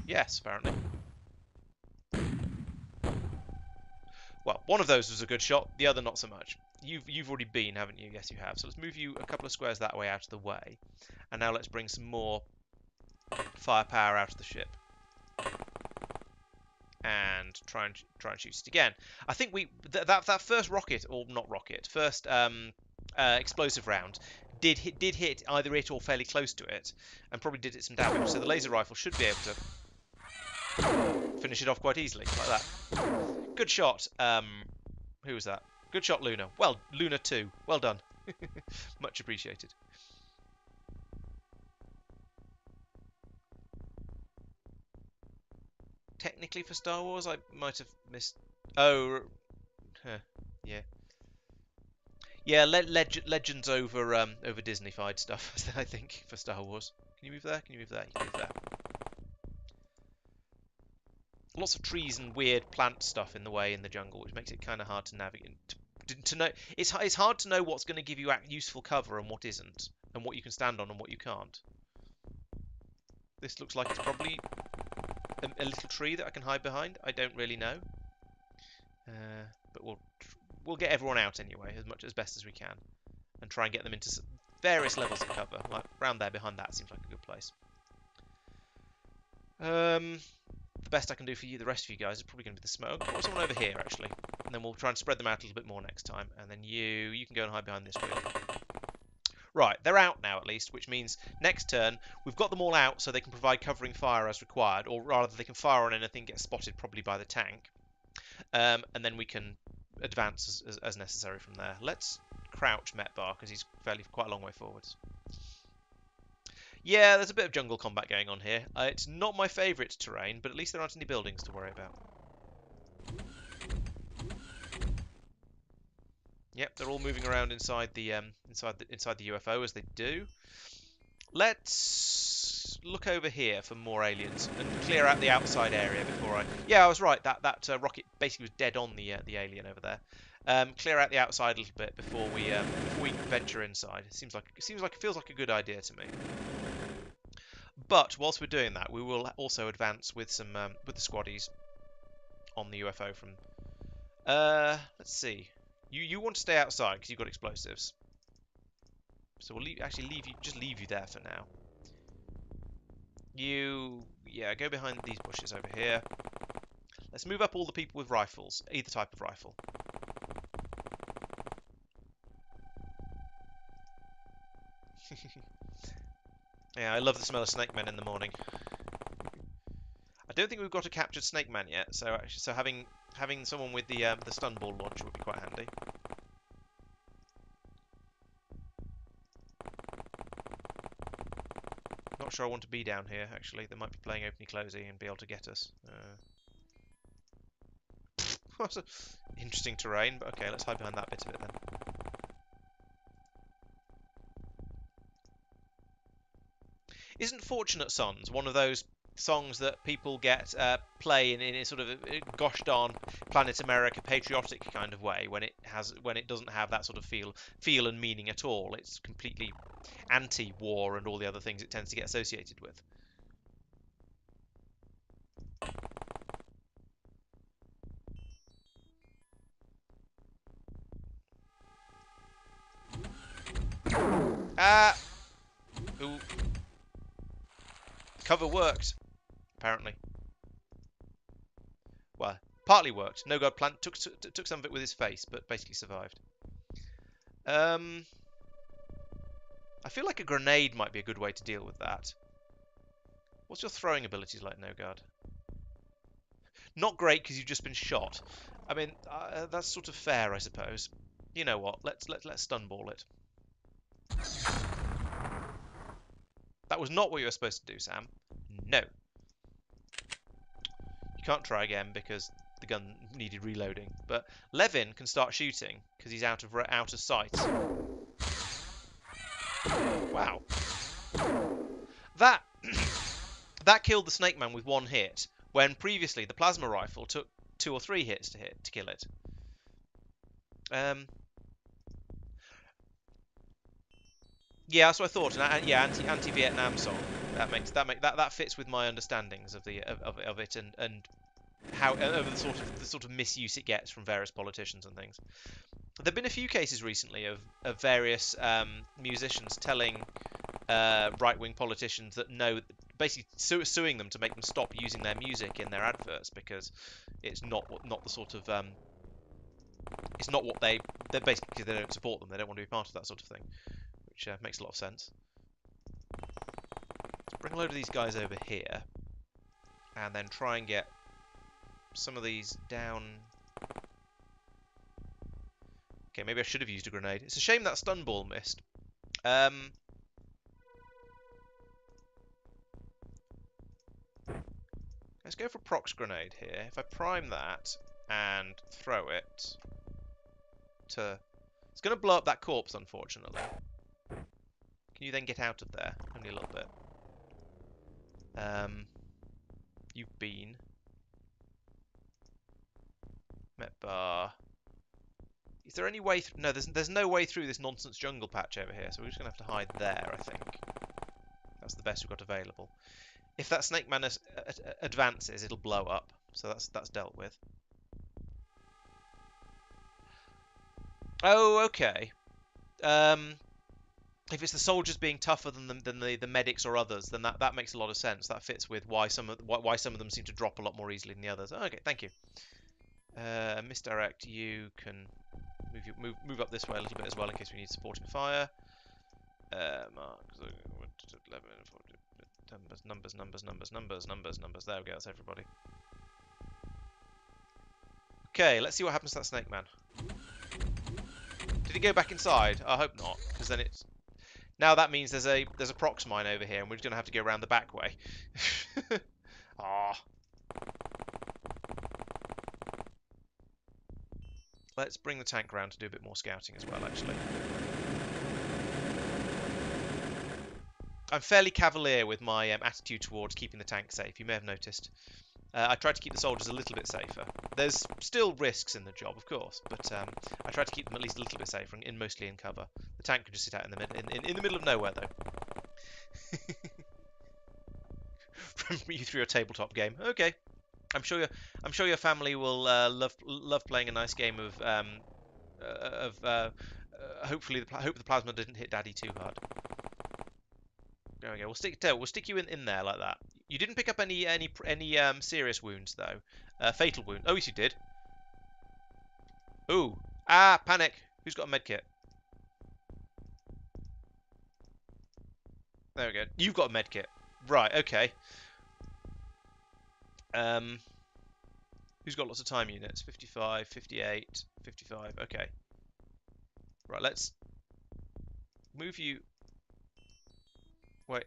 Yes, apparently. Well, one of those was a good shot, the other not so much. You've already been, haven't you? Yes, you have. So let's move you a couple of squares that way out of the way. And now let's bring some more firepower out of the ship. And try and shoot it again. I think that first rocket, or not rocket, first explosive round did hit either it or fairly close to it, and probably did it some damage. So the laser rifle should be able to finish it off quite easily, like that. Good shot. Who was that? Good shot, Luna. Well, Luna 2. Well done. Much appreciated. Technically for Star Wars, I might have missed... Oh, yeah. Yeah, Legends over over Disney-fied stuff, I think, for Star Wars. Can you move there? Can you move there? You can move there. Lots of trees and weird plant stuff in the way in the jungle, which makes it kind of hard to navigate. To know, it's hard to know what's going to give you useful cover and what isn't, and what you can stand on and what you can't. This looks like it's probably a little tree that I can hide behind. I don't really know, but we'll get everyone out anyway, as best as we can, and try and get them into various levels of cover. Like around there, behind that seems like a good place. The best I can do for you, the rest of you guys, is probably going to be the smoke. Put someone over here, actually. And then we'll try and spread them out a little bit more next time. And then you can go and hide behind this wheel. Right, they're out now at least, which means next turn, we've got them all out so they can provide covering fire as required, or rather they can fire on anything get spotted probably by the tank. And then we can advance as necessary from there. Let's crouch Metbar, because he's quite a long way forwards. Yeah, there's a bit of jungle combat going on here. It's not my favourite terrain, but at least there aren't any buildings to worry about. Yep, they're all moving around inside the UFO as they do. Let's look over here for more aliens and clear out the outside area before I. Yeah, I was right. That rocket basically was dead on the alien over there. Clear out the outside a little bit before we venture inside. It feels like a good idea to me. But whilst we're doing that, we will also advance with some with the squaddies on the UFO from. Let's see. You want to stay outside because you've got explosives. So we'll leave you there for now. Go behind these bushes over here. Let's move up all the people with rifles, either type of rifle. Yeah, I love the smell of snake men in the morning. I don't think we've got a captured snake man yet, so having someone with the stun ball launcher would be quite handy. Not sure I want to be down here, actually. They might be playing opening closey and be able to get us. What an interesting terrain, but okay, let's hide behind that bit of it then. Isn't Fortunate Sons one of those songs that people get play in a sort of gosh darn Planet America patriotic kind of way when it doesn't have that sort of feel and meaning at all? It's completely anti-war and all the other things it tends to get associated with. Ah! Ooh. Cover worked, apparently. Well, partly worked. No God plant took some of it with his face, but basically survived. I feel like a grenade might be a good way to deal with that. What's your throwing abilities like, No Guard? Not great because you've just been shot. I mean, that's sort of fair, I suppose. You know what? Let's stunball it. That was not what you were supposed to do, Sam. No. You can't try again because the gun needed reloading. But Levin can start shooting because he's out of sight. Wow. That that killed the Snake Man with one hit, when previously the plasma rifle took 2 or 3 hits to kill it. Yeah, that's what I thought. Yeah, anti-Vietnam song. That fits with my understandings of it and how of the sort of misuse it gets from various politicians and things. There've been a few cases recently of various musicians telling right-wing politicians that no, basically suing them to make them stop using their music in their adverts because it's not the sort of it's not what they're basically, they don't support them. They don't want to be part of that sort of thing, which makes a lot of sense. Let's bring a load of these guys over here, and then try and get some of these down. Okay, maybe I should have used a grenade. It's a shame that stun ball missed. Let's go for prox grenade here. If I prime that and throw it to... It's going to blow up that corpse, unfortunately. Can you then get out of there? Only a little bit. You've been... Met bar... Is there any way... No, there's no way through this nonsense jungle patch over here, so we're just going to have to hide there, I think. That's the best we've got available. If that Snake Man advances, it'll blow up. So that's dealt with. Oh, okay. If it's the soldiers being tougher than the medics or others, then that makes a lot of sense. That fits with why some of them seem to drop a lot more easily than the others. Okay, thank you. Misdirect. You can move up this way a little bit as well in case we need supporting fire. Mark 11, 40, numbers. There we go. That's everybody. Okay, let's see what happens to that Snake Man. Did he go back inside? I hope not, because then it's... Now that means there's a prox mine over here, and we're just gonna have to go around the back way. Ah. Let's bring the tank around to do a bit more scouting as well, actually. I'm fairly cavalier with my attitude towards keeping the tank safe. You may have noticed. I try to keep the soldiers a little bit safer. There's still risks in the job, of course, but I try to keep them at least a little bit safer, mostly in cover. The tank can just sit out in the middle of nowhere, though. You threw a tabletop game. Okay, I'm sure your family will love playing a nice game of hopefully hope the plasma didn't hit Daddy too hard. There we go. We'll stick you in there like that. You didn't pick up any serious wounds though. Fatal wound. Oh, yes, you did. Ooh. Ah, panic. Who's got a med kit? There we go. You've got a med kit. Right. Okay. Who's got lots of time units? 55, 58, 55. Okay. Right. Let's move you. Wait.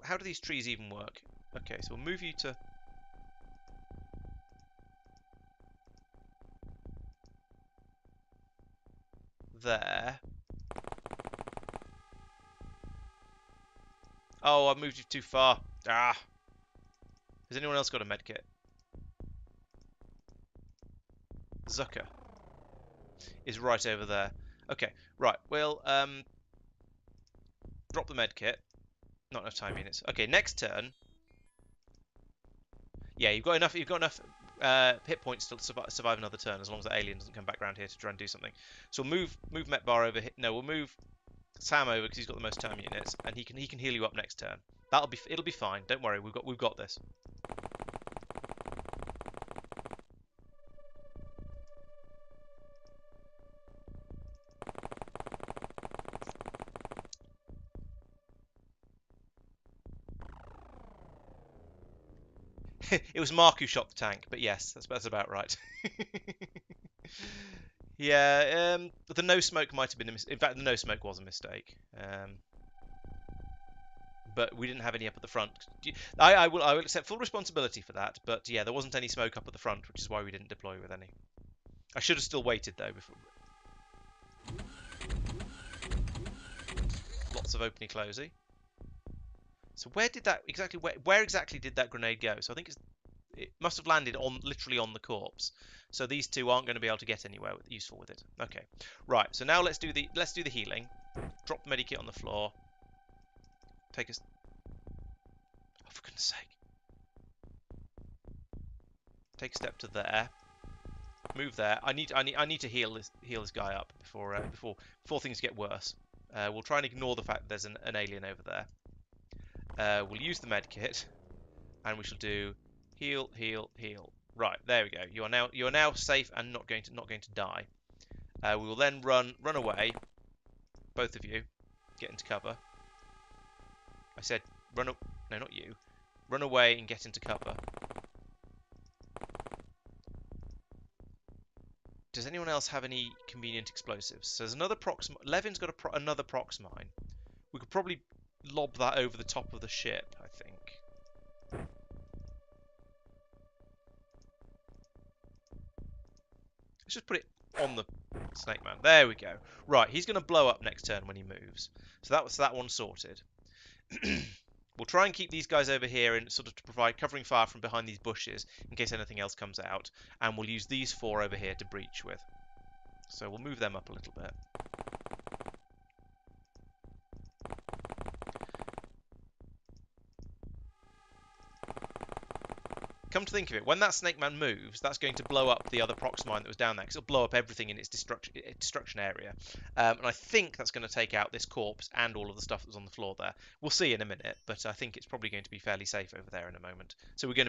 How do these trees even work? Okay, so we'll move you to... there. Oh, I moved you too far. Ah. Has anyone else got a medkit? Zucker is right over there. Okay, right. Well, drop the medkit. Not enough time units. Okay, next turn. Yeah, you've got enough hit points to survive another turn, as long as the alien doesn't come back around here to try and do something. So we'll move Metbar over here. No, we'll move Sam over because he's got the most term units, and he can heal you up next turn. It'll be fine. Don't worry. We've got this. It was Mark who shot the tank, but yes, that's about right. Yeah, the no smoke might have been a mistake. In fact, the no smoke was a mistake. But we didn't have any up at the front. I will accept full responsibility for that. But yeah, there wasn't any smoke up at the front, which is why we didn't deploy with any. I should have still waited though. Before. Lots of opening closey. So where did that exactly? Where exactly did that grenade go? So I think it must have landed literally on the corpse. So these two aren't going to be able to get anywhere useful with it. Okay, right. So now let's do the healing. Drop the medikit on the floor. Take us. Oh, for goodness sake! Take a step to there. Move there. I need to heal this guy up before things get worse. We'll try and ignore the fact there's an alien over there. We'll use the medkit, and we shall do heal, heal, heal. Right, there we go. You are now safe and not going to die. We will then run away. Both of you, get into cover. I said run. No, not you. Run away and get into cover. Does anyone else have any convenient explosives? So there's another prox. Levin's got another prox mine. We could probably lob that over the top of the ship, I think. Let's just put it on the Snake Man. There we go. Right, he's going to blow up next turn when he moves. So that one sorted. We'll try and keep these guys over here and sort of to provide covering fire from behind these bushes in case anything else comes out. And we'll use these four over here to breach with. So we'll move them up a little bit. Come to think of it, when that Snake Man moves, that's going to blow up the other prox mine that was down there, because it'll blow up everything in its destruction area. And I think that's going to take out this corpse and all of the stuff that was on the floor there. We'll see in a minute, but I think it's probably going to be fairly safe over there in a moment. So we are going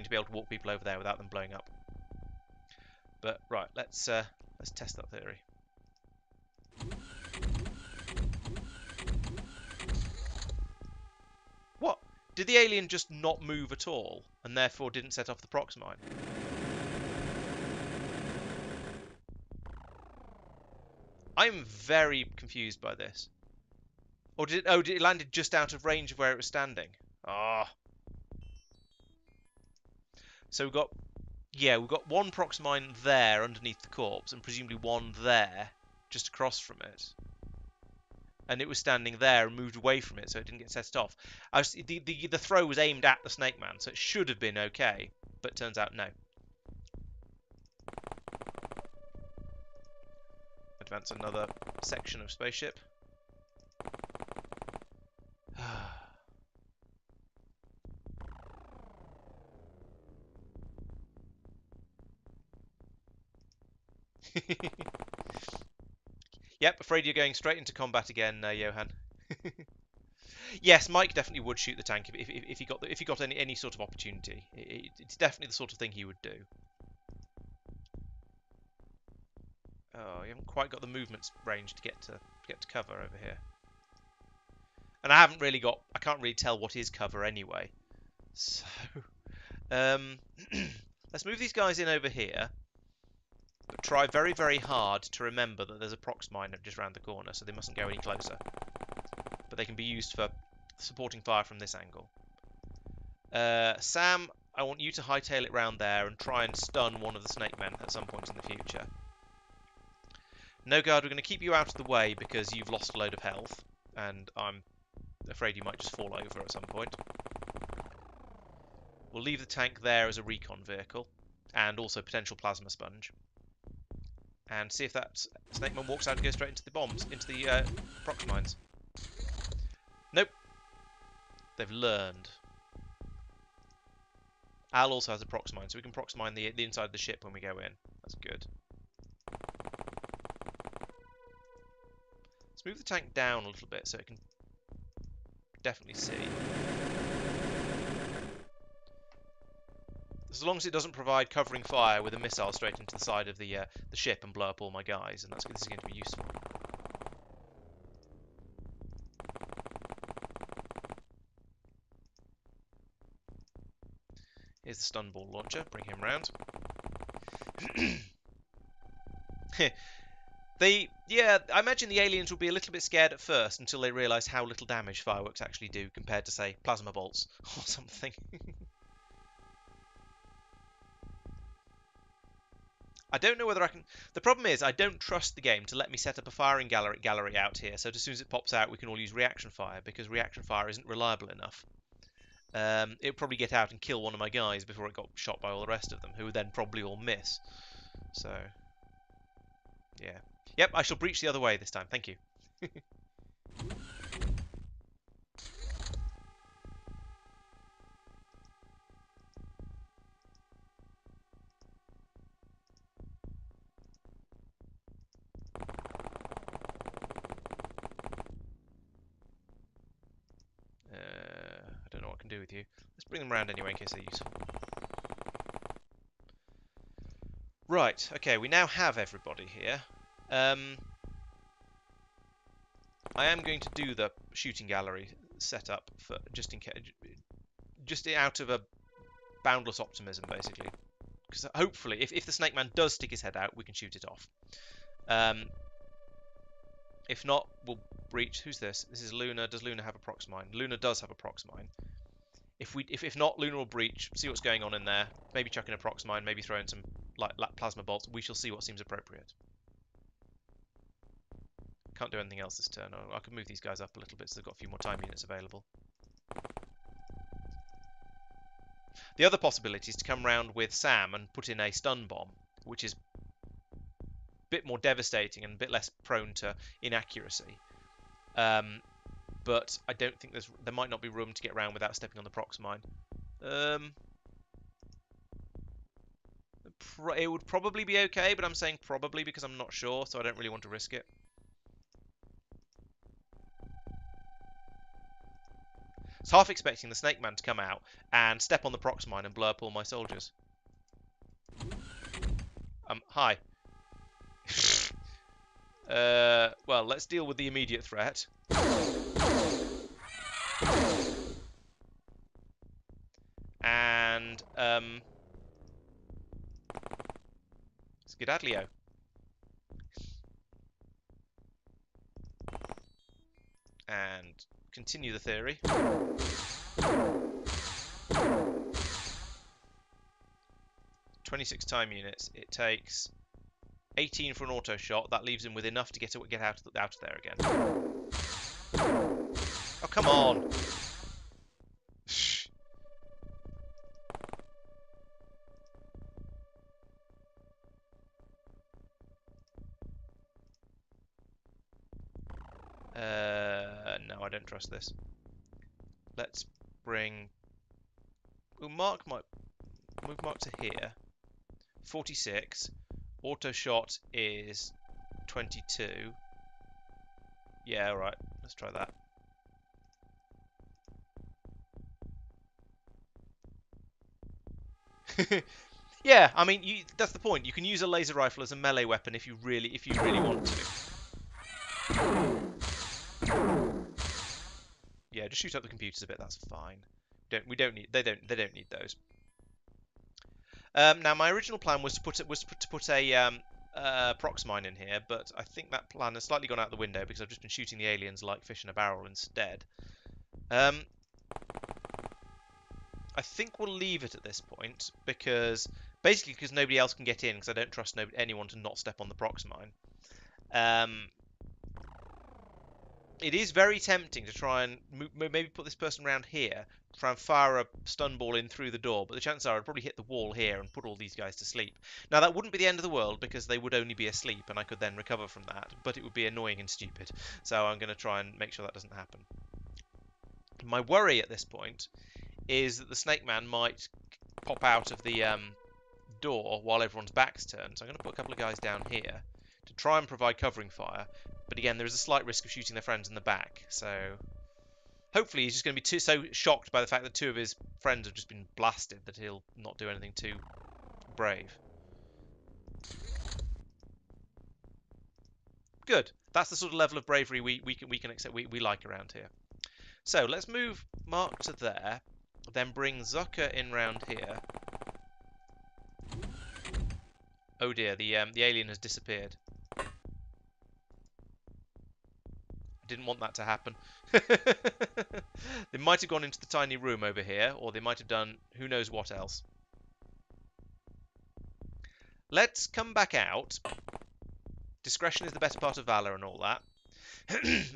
to be able to walk people over there without them blowing up. But right, let's test that theory. What? Did the alien just not move at all, and therefore didn't set off the prox mine? I'm very confused by this. Or did it landed just out of range of where it was standing? Ah. So we've got one prox mine there underneath the corpse, and presumably one there, just across from it. And it was standing there and moved away from it, so it didn't get set off. The throw was aimed at the Snake Man, so it should have been okay, but turns out no. Advance another section of spaceship. Yep, afraid you're going straight into combat again, Johan. Yes, Mike definitely would shoot the tank if he got any sort of opportunity. It's definitely the sort of thing he would do. Oh, you haven't quite got the movement range to get to cover over here. And I can't really tell what is cover anyway. So, let's move these guys in over here. But try very, very hard to remember that there's a prox mine just around the corner, so they mustn't go any closer. But they can be used for supporting fire from this angle. Sam, I want you to hightail it round there and try and stun one of the Snake Men at some point in the future. No Guard, we're going to keep you out of the way because you've lost a load of health, and I'm afraid you might just fall over at some point. We'll leave the tank there as a recon vehicle, and also potential plasma sponge. And see if that Snake Man walks out and goes straight into the bombs, into the prox mines. Nope. They've learned. Al also has a prox mine, so we can prox mine the inside of the ship when we go in. That's good. Let's move the tank down a little bit so it can definitely see. As long as it doesn't provide covering fire with a missile straight into the side of the ship and blow up all my guys, and this is going to be useful. Here's the stun ball launcher. Bring him round. I imagine the aliens will be a little bit scared at first until they realise how little damage fireworks actually do compared to, say, plasma bolts or something. I don't know whether I can... The problem is I don't trust the game to let me set up a firing gallery out here, so as soon as it pops out we can all use reaction fire, because reaction fire isn't reliable enough. It'll probably get out and kill one of my guys before it got shot by all the rest of them, who would then probably all miss. So, yeah. Yep, I shall breach the other way this time, thank you. I don't know what I can do with you. Let's bring them around anyway in case they're useful. Right, okay, we now have everybody here. I am going to do the shooting gallery setup for just in case, just out of a boundless optimism, basically. Because hopefully, if the Snake Man does stick his head out, we can shoot it off. If not, we'll breach. Who's this? This is Luna. Does Luna have a prox mine? Luna does have a prox mine. If not, Luna will breach. See what's going on in there. Maybe chuck in a prox mine. Maybe throw in some like plasma bolts. We shall see what seems appropriate. Can't do anything else this turn. I could move these guys up a little bit so they've got a few more time units available. The other possibility is to come round with Sam and put in a stun bomb, which is a bit more devastating and a bit less prone to inaccuracy. But I don't think there might not be room to get around without stepping on the prox mine. It would probably be okay, but I'm saying probably because I'm not sure, so I don't really want to risk it. I was half expecting the Snake Man to come out and step on the prox mine and blow up all my soldiers. Hi. Well, let's deal with the immediate threat. And, Skedaddlio. And continue the theory. 26 time units. It takes 18 for an auto shot. That leaves him with enough to get out of there again. Oh, come on! No, I don't trust this. Let's bring... We'll move Mark to here. 46. Auto shot is 22. Yeah, alright. Let's try that. Yeah, I mean, that's the point. You can use a laser rifle as a melee weapon if you really want to. Yeah, just shoot up the computers a bit. That's fine. They don't need those. Now, my original plan was to put a prox mine in here, but I think that plan has slightly gone out the window because I've just been shooting the aliens like fish in a barrel instead. I think we'll leave it at this point because nobody else can get in because I don't trust anyone to not step on the prox mine. It is very tempting to try and maybe put this person around here, try and fire a stun ball in through the door, but the chances are I'd probably hit the wall here and put all these guys to sleep. Now, that wouldn't be the end of the world because they would only be asleep and I could then recover from that, but it would be annoying and stupid, so I'm going to try and make sure that doesn't happen. My worry at this point is that the Snake Man might pop out of the door while everyone's back's turned, so I'm going to put a couple of guys down here to try and provide covering fire, But again, there is a slight risk of shooting their friends in the back, so hopefully he's just going to be so shocked by the fact that two of his friends have just been blasted that he'll not do anything too brave. Good. That's the sort of level of bravery we can accept, we like around here. So let's move Mark to there, then bring Zucker in round here. Oh dear, the alien has disappeared. I didn't want that to happen. They might have gone into the tiny room over here, or they might have done who knows what else. Let's come back out. Discretion is the better part of valor and all that.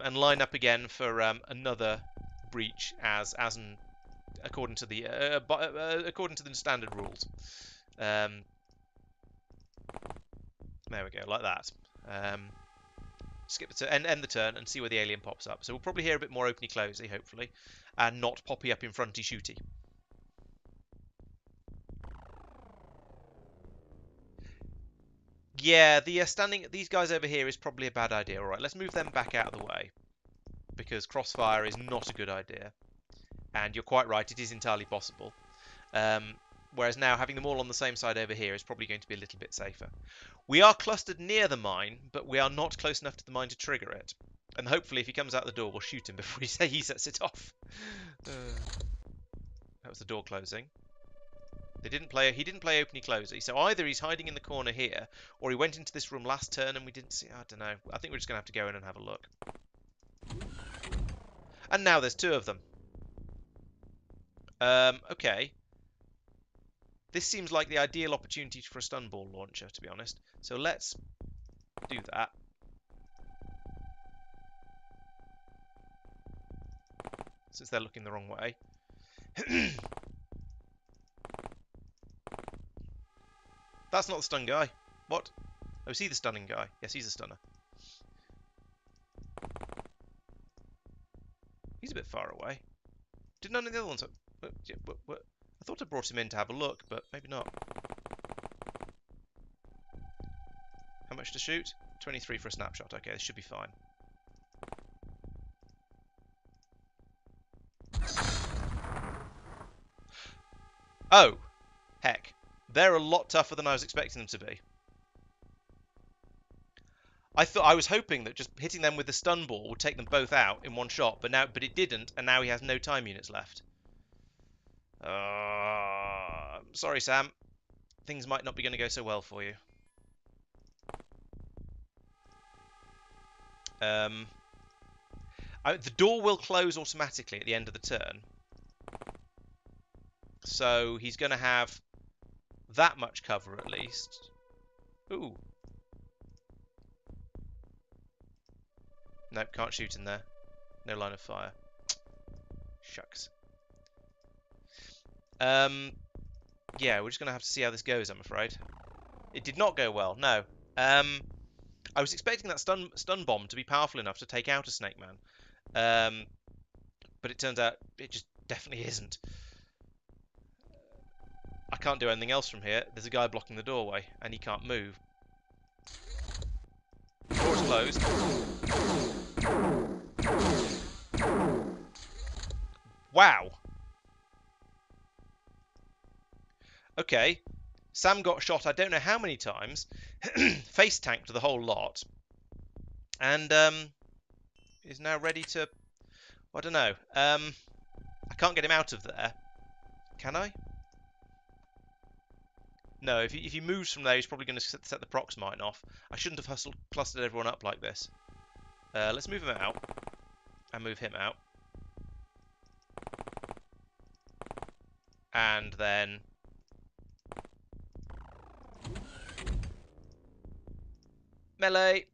And line up again for another breach according to the standard rules. There we go, like that. Skip the end the turn and see where the alien pops up. So we'll probably hear a bit more openy closey, hopefully, and not poppy up in fronty shooty. Yeah, the standing these guys over here is probably a bad idea. All right, let's move them back out of the way because crossfire is not a good idea. And you're quite right, it is entirely possible. Whereas now having them all on the same side over here is probably going to be a little bit safer. We are clustered near the mine, but we are not close enough to the mine to trigger it. And hopefully if he comes out the door, we'll shoot him before he sets it off. That was the door closing. He didn't play openy closey, so either he's hiding in the corner here, or he went into this room last turn and we didn't see. I don't know. I think we're just going to have to go in and have a look. And now there's two of them. Okay. This seems like the ideal opportunity for a stun ball launcher, to be honest. So let's do that. Since they're looking the wrong way. That's not the stun guy. What? Oh, is he the stunning guy? Yes, he's a stunner. He's a bit far away. Did none of the other ones... I thought I brought him in to have a look, but maybe not. How much to shoot? 23 for a snapshot. Okay, this should be fine. Oh, heck. They're a lot tougher than I was expecting them to be. I was hoping that just hitting them with the stun ball would take them both out in one shot, but it didn't, and now he has no time units left. Sorry, Sam. Things might not be going to go so well for you. The door will close automatically at the end of the turn. So he's going to have that much cover at least. Ooh. Nope, can't shoot in there. No line of fire. Shucks. Yeah, we're just going to have to see how this goes, I'm afraid. It did not go well, no. I was expecting that stun bomb to be powerful enough to take out a Snake Man. But it turns out it just definitely isn't. I can't do anything else from here. There's a guy blocking the doorway, and he can't move. The door's closed. Wow. Okay. Sam got shot I don't know how many times. Face tanked the whole lot. And is now ready to... I don't know. I can't get him out of there. Can I? No, if he moves from there, he's probably going to set the prox mine off. I shouldn't have clustered everyone up like this. Let's move him out. And move him out. And then... melee!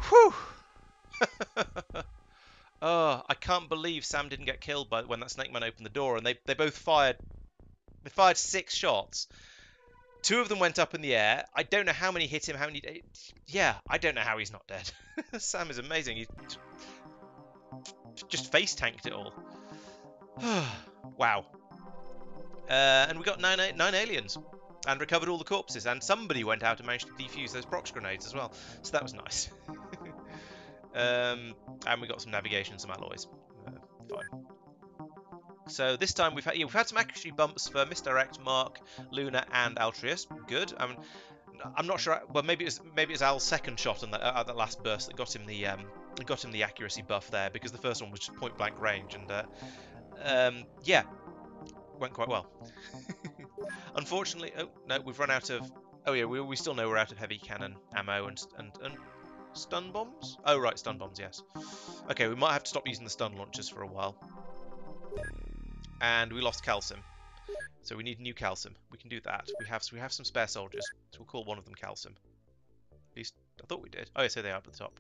Whew! Oh, I can't believe Sam didn't get killed when that Snake Man opened the door, and they both fired. They fired 6 shots. 2 of them went up in the air. I don't know how many hit him. Yeah, I don't know how he's not dead. Sam is amazing. He just face tanked it all. Wow. And we got nine aliens. And recovered all the corpses. And somebody went out and managed to defuse those prox grenades as well. So that was nice. And we got some navigation, some alloys. Fine. So this time we've had some accuracy bumps for Misdirect, Mark, Luna, and Altruist. Good. I'm not sure. Well, maybe it's Al's second shot on that last burst that got him the accuracy buff there, because the first one was just point blank range, and yeah, went quite well. Unfortunately, oh no, we've run out of. Oh yeah, we still know we're out of heavy cannon ammo and stun bombs. Oh right, stun bombs. Yes. Okay, we might have to stop using the stun launchers for a while. And we lost calcium. So we need new calcium. We can do that. We have some spare soldiers, so we'll call one of them calcium. At least I thought we did. Oh, yeah, so they are up at the top.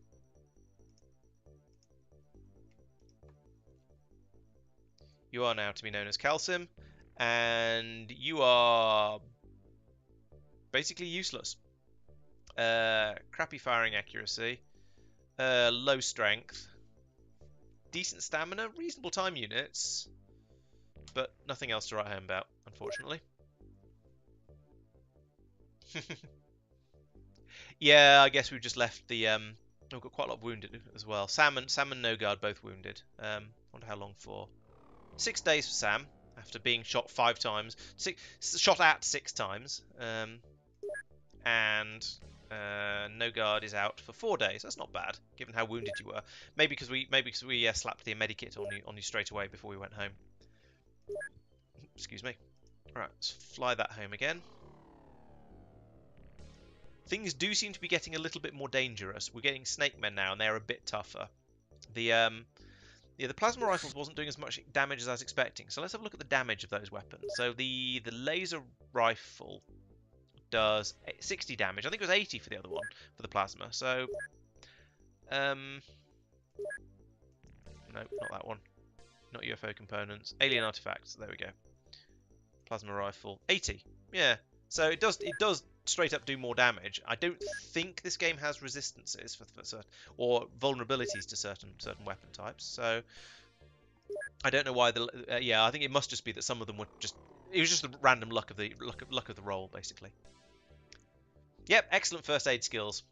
You are now to be known as calcium, and you are basically useless. Crappy firing accuracy, low strength, decent stamina, reasonable time units, but nothing else to write home about, unfortunately. Yeah, I guess we've just left the we've got quite a lot of wounded as well. Sam and No Guard both wounded. Wonder how long for. 6 days for Sam after being shot 5 times. Shot at 6 times. And No Guard is out for 4 days. That's not bad, given how wounded you were. Maybe because we slapped the medikit on you straight away before we went home. Excuse me. Right, let's fly that home again. Things do seem to be getting a little bit more dangerous. We're getting snake men now, and they're a bit tougher. The plasma rifles wasn't doing as much damage as I was expecting. So let's have a look at the damage of those weapons. So the laser rifle does 60 damage. I think it was 80 for the other one, for the plasma. So, no, not that one. Not UFO components. Alien artifacts. There we go. Plasma rifle, 80. Yeah. So it does straight up do more damage. I don't think this game has resistances for certain, or vulnerabilities to certain weapon types. So I don't know why yeah, I think it must just be that some of them were just. It was just the random luck of the roll, basically. Yep, excellent first aid skills.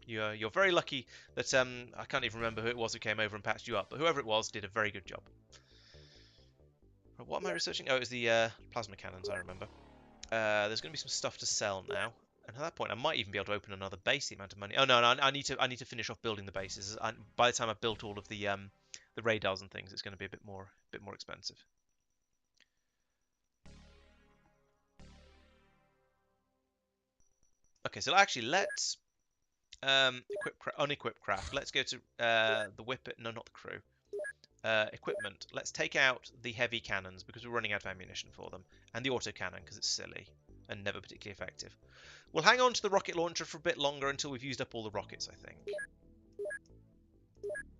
You're very lucky that I can't even remember who it was who came over and patched you up, but whoever it was did a very good job. What am I researching? Oh, it was the plasma cannons. I remember. There's going to be some stuff to sell now, and at that point, I might even be able to open another base. The amount of money. Oh no, I need to finish off building the bases. By the time I've built all of the radars and things, it's going to be a bit more expensive. Okay, so actually let's unequip craft. Let's go to the whippet. No, not the crew. Equipment. Let's take out the heavy cannons because we're running out of ammunition for them, and the autocannon because it's silly and never particularly effective. We'll hang on to the rocket launcher for a bit longer until we've used up all the rockets, I think.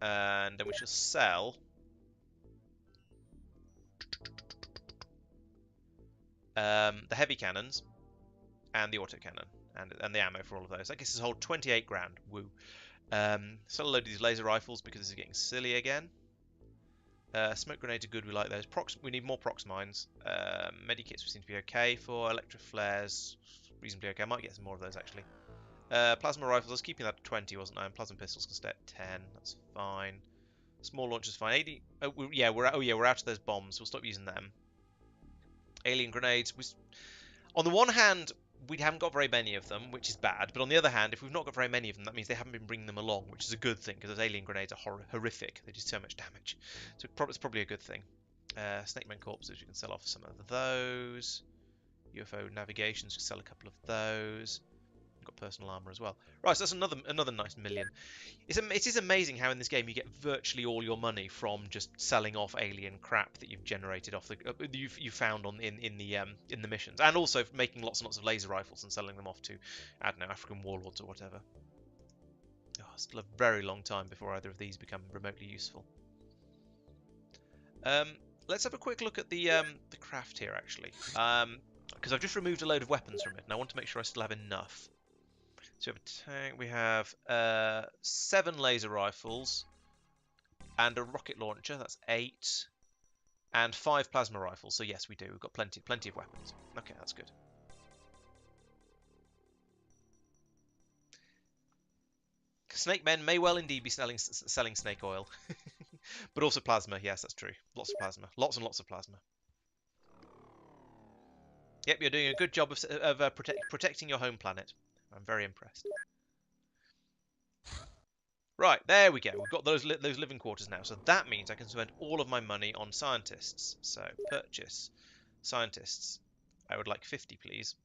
And then we shall sell the heavy cannons and the autocannon and the ammo for all of those. That gets us hold 28 grand. Woo. Sell a load of these laser rifles because this is getting silly again. Smoke grenades are good, we like those. We need more prox mines. Medikits we seem to be okay for. Electro flares, reasonably okay. I might get some more of those actually. Plasma rifles, I was keeping that at 20, wasn't I? And plasma pistols can stay at 10. That's fine. Small launchers fine. 80. We're out of those bombs. We'll stop using them. Alien grenades. On the one hand, we haven't got very many of them, which is bad. But on the other hand, if we've not got very many of them, that means they haven't been bringing them along, which is a good thing, because those alien grenades are horrific. They do so much damage. So it's probably a good thing. Snake Man corpses, we can sell off some of those. UFO navigations, we can sell a couple of those. We've got personal armor as well. Right, so that's another nice million. It is amazing how in this game you get virtually all your money from just selling off alien crap that you've generated off you found in the missions, and also making lots and lots of laser rifles and selling them off to, I don't know, African warlords or whatever. Oh, still a very long time before either of these become remotely useful. Let's have a quick look at the craft here actually, because I've just removed a load of weapons from it, and I want to make sure I still have enough. So we have a tank, we have 7 laser rifles and a rocket launcher, that's 8. And 5 plasma rifles. So yes, we do. We've got plenty of weapons. Okay, that's good. Snake men may well indeed be selling snake oil. But also plasma. Yes, that's true. Lots of plasma. Lots and lots of plasma. Yep, you're doing a good job of protecting your home planet. I'm very impressed. Right, there we go. We've got those living quarters now. So that means I can spend all of my money on scientists. So purchase scientists. I would like 50, please.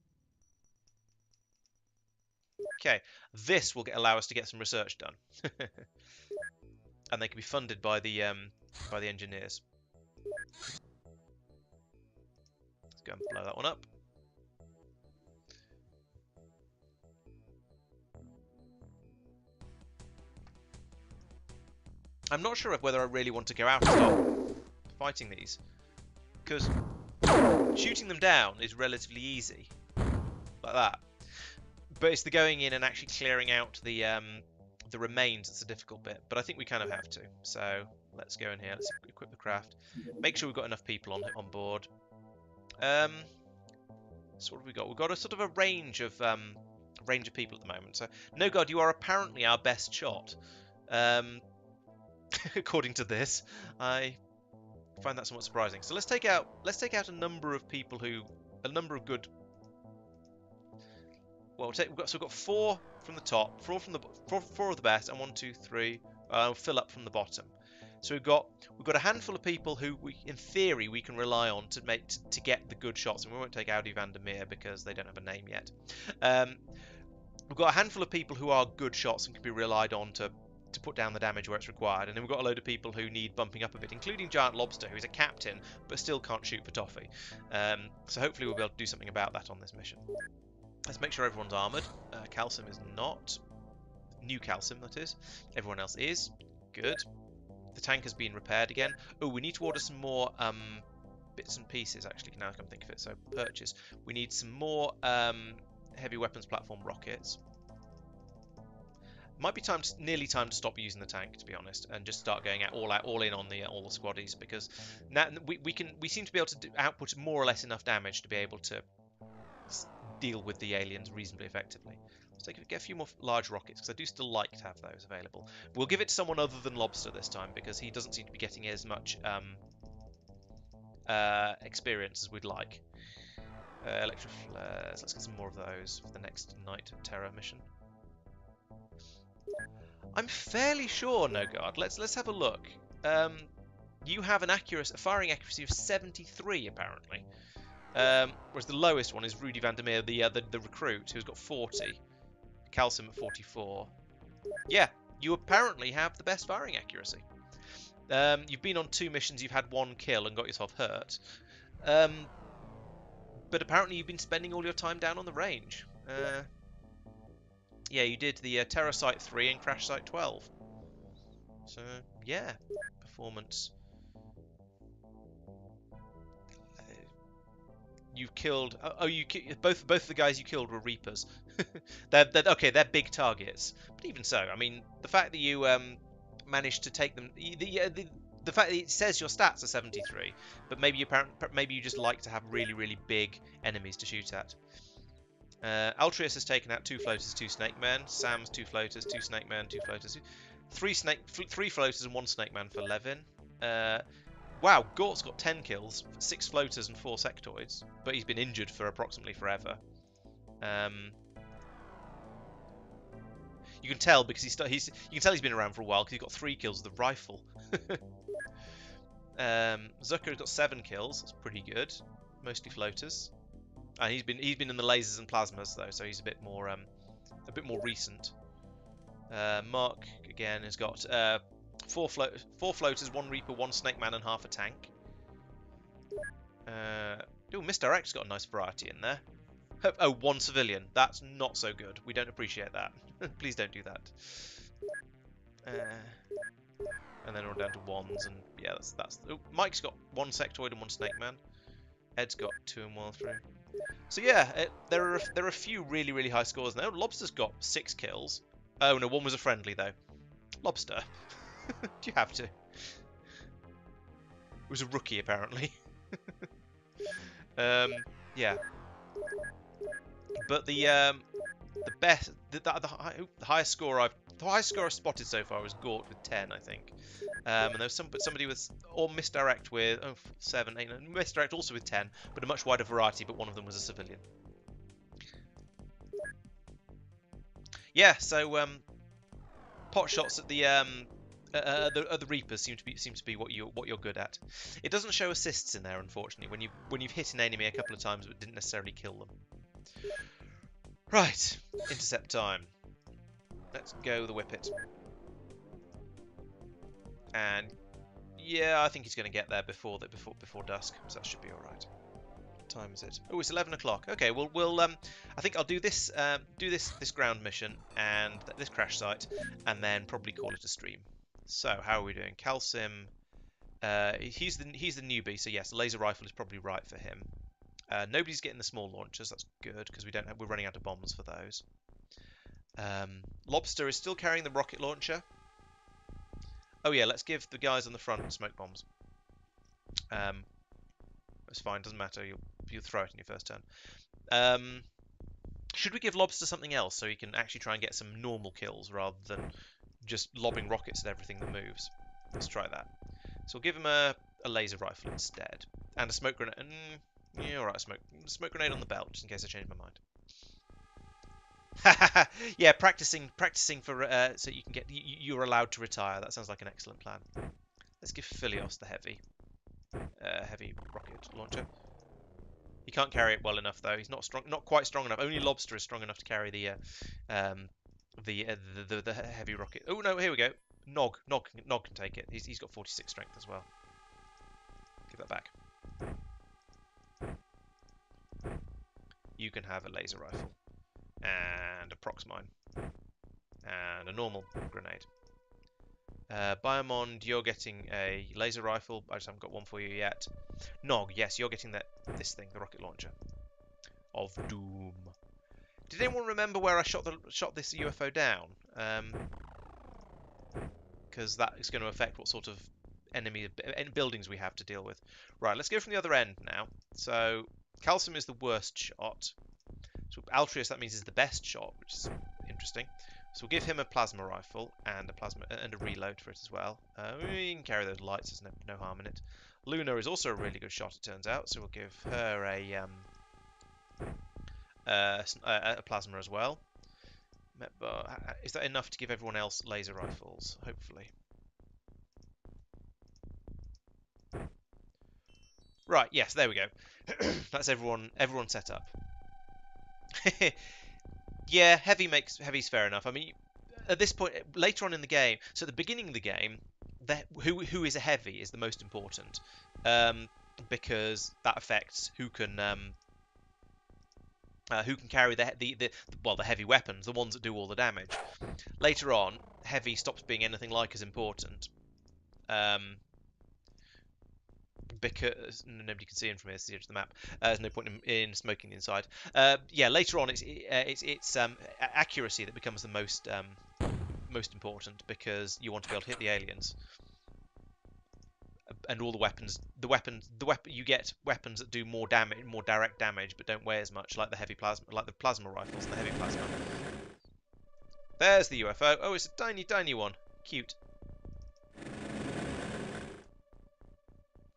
Okay, this will allow us to get some research done, and they can be funded by the engineers. Let's go and blow that one up. I'm not sure whether I really want to go out and start fighting these, because shooting them down is relatively easy, like that. But it's the going in and actually clearing out the remains that's the difficult bit. But I think we kind of have to. So let's go in here. Let's equip the craft. Make sure we've got enough people on board. So what have we got? We've got a sort of a range of people at the moment. So no god, you are apparently our best shot. According to this, I find that somewhat surprising. So let's take out a number of people a number of good. Well, we've got 4 from the top, 4 from the 4 of the best, and 1, 2, 3. Fill up from the bottom. So we've got a handful of people who in theory, we can rely on to get the good shots, and we won't take Audi van der Meer because they don't have a name yet. We've got a handful of people who are good shots and can be relied on to put down the damage where it's required, and then we've got a load of people who need bumping up a bit, including Giant Lobster, who's a captain but still can't shoot for toffee. So hopefully we'll be able to do something about that on this mission. Let's make sure everyone's armoured. Calcium is not. New calcium, that is. Everyone else is. Good. The tank has been repaired again. Oh, we need to order some more bits and pieces, actually, now I can think of it. So, purchase. We need some more heavy weapons platform rockets. Might be nearly time to stop using the tank, to be honest, and just start going all in on all the squaddies, because now we seem to be able to output more or less enough damage to be able to deal with the aliens reasonably effectively. Let's get a few more large rockets, because I do still like to have those available. We'll give it to someone other than Lobster this time, because he doesn't seem to be getting as much experience as we'd like. Electro flares. Let's get some more of those for the next Night Terror mission. I'm fairly sure, no guard. Let's have a look. You have a firing accuracy of 73 apparently. Whereas the lowest one is Rudy van der Meer, the recruit, who's got 40. Calcium at 44. Yeah, you apparently have the best firing accuracy. You've been on 2 missions, you've had 1 kill and got yourself hurt. But apparently you've been spending all your time down on the range. Yeah, you did the Terror Site 3 and Crash Site 12. So, yeah, performance. You've killed. Both the guys you killed were Reapers. They're big targets. But even so, I mean, the fact that you managed to take them. The fact that it says your stats are 73, but maybe you just like to have really big enemies to shoot at. Altruis has taken out 2 floaters, 2 snake men. Sam's 2 floaters, 2 snake men, 2 floaters. 3 floaters and 1 snake man for Levin. Wow, Gort's got 10 kills, 6 floaters and 4 sectoids, but he's been injured for approximately forever. You can tell because you can tell he's been around for a while because he's got 3 kills with the rifle. Zucker's got 7 kills. That's pretty good. Mostly floaters. And he's been in the lasers and plasmas though, so he's a bit more recent. Mark again has got 4 floaters, 1 Reaper, 1 Snake Man, and half a tank. Misdirect's got a nice variety in there. Oh, 1 civilian. That's not so good. We don't appreciate that. Please don't do that. And then we're down to 1s, and yeah, that's. Oh, Mike's got 1 sectoid and 1 Snake Man. Ed's got 2 and 1 through. So yeah, there are a few really high scores now. Lobster's got 6 kills. Oh no, 1 was a friendly though. Lobster, do you have to? was a rookie apparently. Yeah, but the best, the highest score I've spotted so far was Gort with 10, I think. And there was somebody with, or misdirect with 7, 8, misdirect also with 10, but a much wider variety. But one of them was a civilian. Yeah, so pot shots at the Reapers seem to be what you're good at. It doesn't show assists in there, unfortunately. When you've hit an enemy a couple of times but didn't necessarily kill them. Right, intercept time. Let's go the Whippet. And yeah, I think he's going to get there before dusk, so that should be all right. What time is it? Oh, it's 11 o'clock. Okay, we'll I think I'll do this this ground mission and this crash site, and then probably call it a stream. So how are we doing? Calcim, he's the newbie, so yes, the laser rifle is probably right for him. Nobody's getting the small launchers. That's good because we're running out of bombs for those. Lobster is still carrying the rocket launcher. Oh yeah, let's give the guys on the front smoke bombs. It's fine, doesn't matter. You'll throw it in your first turn. Should we give Lobster something else so he can actually try and get some normal kills rather than just lobbing rockets at everything that moves? Let's try that. So we'll give him a laser rifle instead, and a smoke grenade. Yeah, all right, smoke grenade on the belt just in case I change my mind. Yeah, practicing for so you can get you're allowed to retire. That sounds like an excellent plan. Let's give Philios the heavy rocket launcher. He can't carry it well enough though. He's not quite strong enough. Only Lobster is strong enough to carry the heavy rocket. Oh no, here we go. Nog can take it. He's got 46 strength as well. Give that back. You can have a laser rifle and a prox mine and a normal grenade. Biomond, you're getting a laser rifle. I just haven't got one for you yet. Nog, yes, you're getting this thing, the rocket launcher of doom. Did anyone remember where I shot this UFO down? Because that is going to affect what sort of enemy buildings we have to deal with. Right, let's go from the other end now. So Calcium is the worst shot. So Altrius, that means, is the best shot, which is interesting. So we'll give him a plasma rifle and a reload for it as well. We can carry those lights. There's no harm in it. Luna is also a really good shot, it turns out. So we'll give her a plasma as well. Is that enough to give everyone else laser rifles? Hopefully. Right. Yes. There we go. That's everyone set up. Yeah, heavy's fair enough. I mean, at this point, later on in the game, so at the beginning of the game, who is a heavy is the most important, because that affects who can carry the heavy weapons, the ones that do all the damage. Later on, heavy stops being anything like as important, because nobody can see him from here. It's the edge of the map. There's no point in smoking the inside. Yeah, later on, it's accuracy that becomes the most important, because you want to be able to hit the aliens. And all the weapons, you get weapons that do more damage, more direct damage, but don't weigh as much, like the plasma rifles and the heavy plasma. There's the UFO. Oh, it's a tiny one. Cute.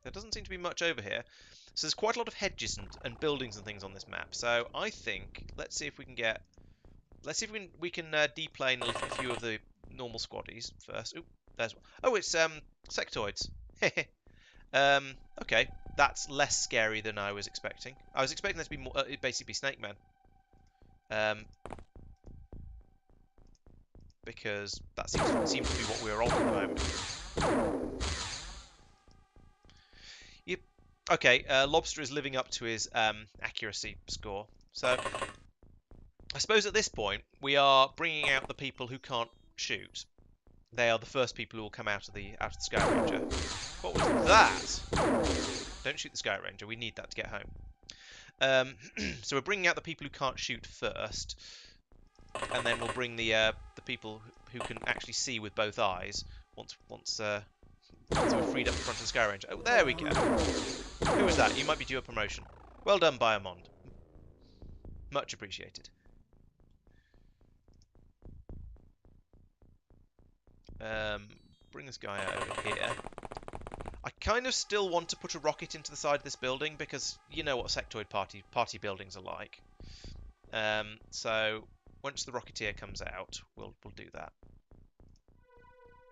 There doesn't seem to be much over here. So there's quite a lot of hedges and buildings and things on this map. So I think, let's see if we can deplane a few of the normal squaddies first. Oop, there's one. Oh, it's sectoids. Okay, that's less scary than I was expecting. I was expecting there to be more, basically Snake Man. Because that seems to be what we're on at the moment. Yep. Okay, Lobster is living up to his accuracy score. So I suppose at this point we are bringing out the people who can't shoot. They are the first people who will come out of the Sky Ranger. What was that? Don't shoot the Sky Ranger. We need that to get home. So we're bringing out the people who can't shoot first, and then we'll bring the people who can actually see with both eyes once So we've freed up the front of the Sky Ranger. Oh, there we go. Who was that? You might be due a promotion. Well done, Biomond. Much appreciated. Bring this guy out over here. I kind of still want to put a rocket into the side of this building because you know what sectoid party buildings are like. So once the Rocketeer comes out, we'll do that.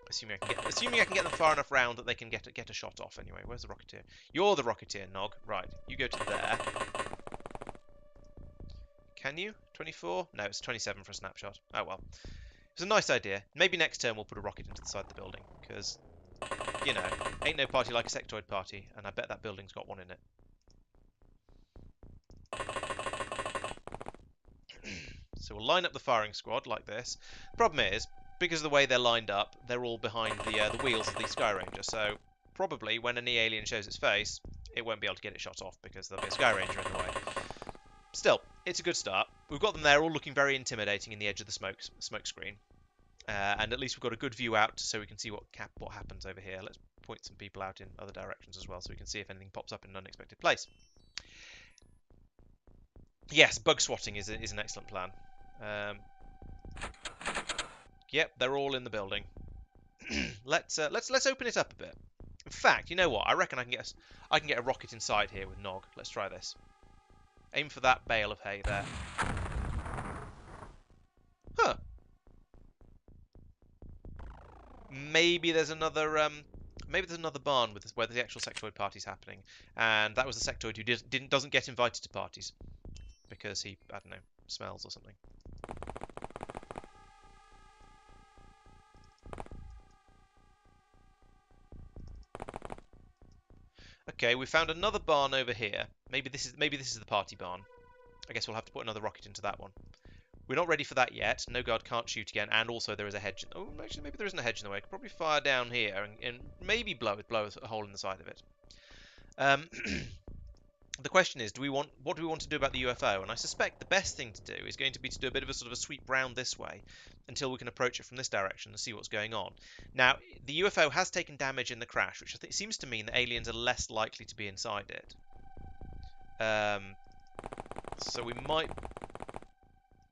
Assuming I can get them far enough round that they can get a shot off. Anyway, where's the Rocketeer? You're the Rocketeer, Nog. Right, you go to there. Can you? 24? No, it's 27 for a snapshot. Oh well. It's a nice idea. Maybe next turn we'll put a rocket into the side of the building, because, you know, ain't no party like a sectoid party, and I bet that building's got one in it. So we'll line up the firing squad like this. Problem is, because of the way they're lined up, they're all behind the wheels of the Sky Ranger, so probably when any alien shows its face, it won't be able to get it shot off because there'll be a Sky Ranger in the way. Still, it's a good start. We've got them there all looking very intimidating in the edge of the smoke screen. And at least we've got a good view out so we can see what happens over here. Let's point some people out in other directions as well so we can see if anything pops up in an unexpected place. Yes, bug swatting is an excellent plan. Yep, they're all in the building. Let's open it up a bit. In fact, you know what? I reckon I can get a rocket inside here with Nog. Let's try this. Aim for that bale of hay there. Huh. Maybe there's another barn with where the actual sectoid party's happening, and that was the sectoid who doesn't get invited to parties because he, I don't know, smells or something. Okay, we found another barn over here. Maybe this is the party barn. I guess we'll have to put another rocket into that one. We're not ready for that yet. No guard can't shoot again, and also there is a hedge. Oh, actually, maybe there isn't a hedge in the way. I could probably fire down here and maybe blow a hole in the side of it. The question is, what do we want to do about the UFO? And I suspect the best thing to do is going to be to do a bit of a sort of a sweep round this way until we can approach it from this direction and see what's going on. Now, the UFO has taken damage in the crash, which I think seems to mean that aliens are less likely to be inside it. So we might,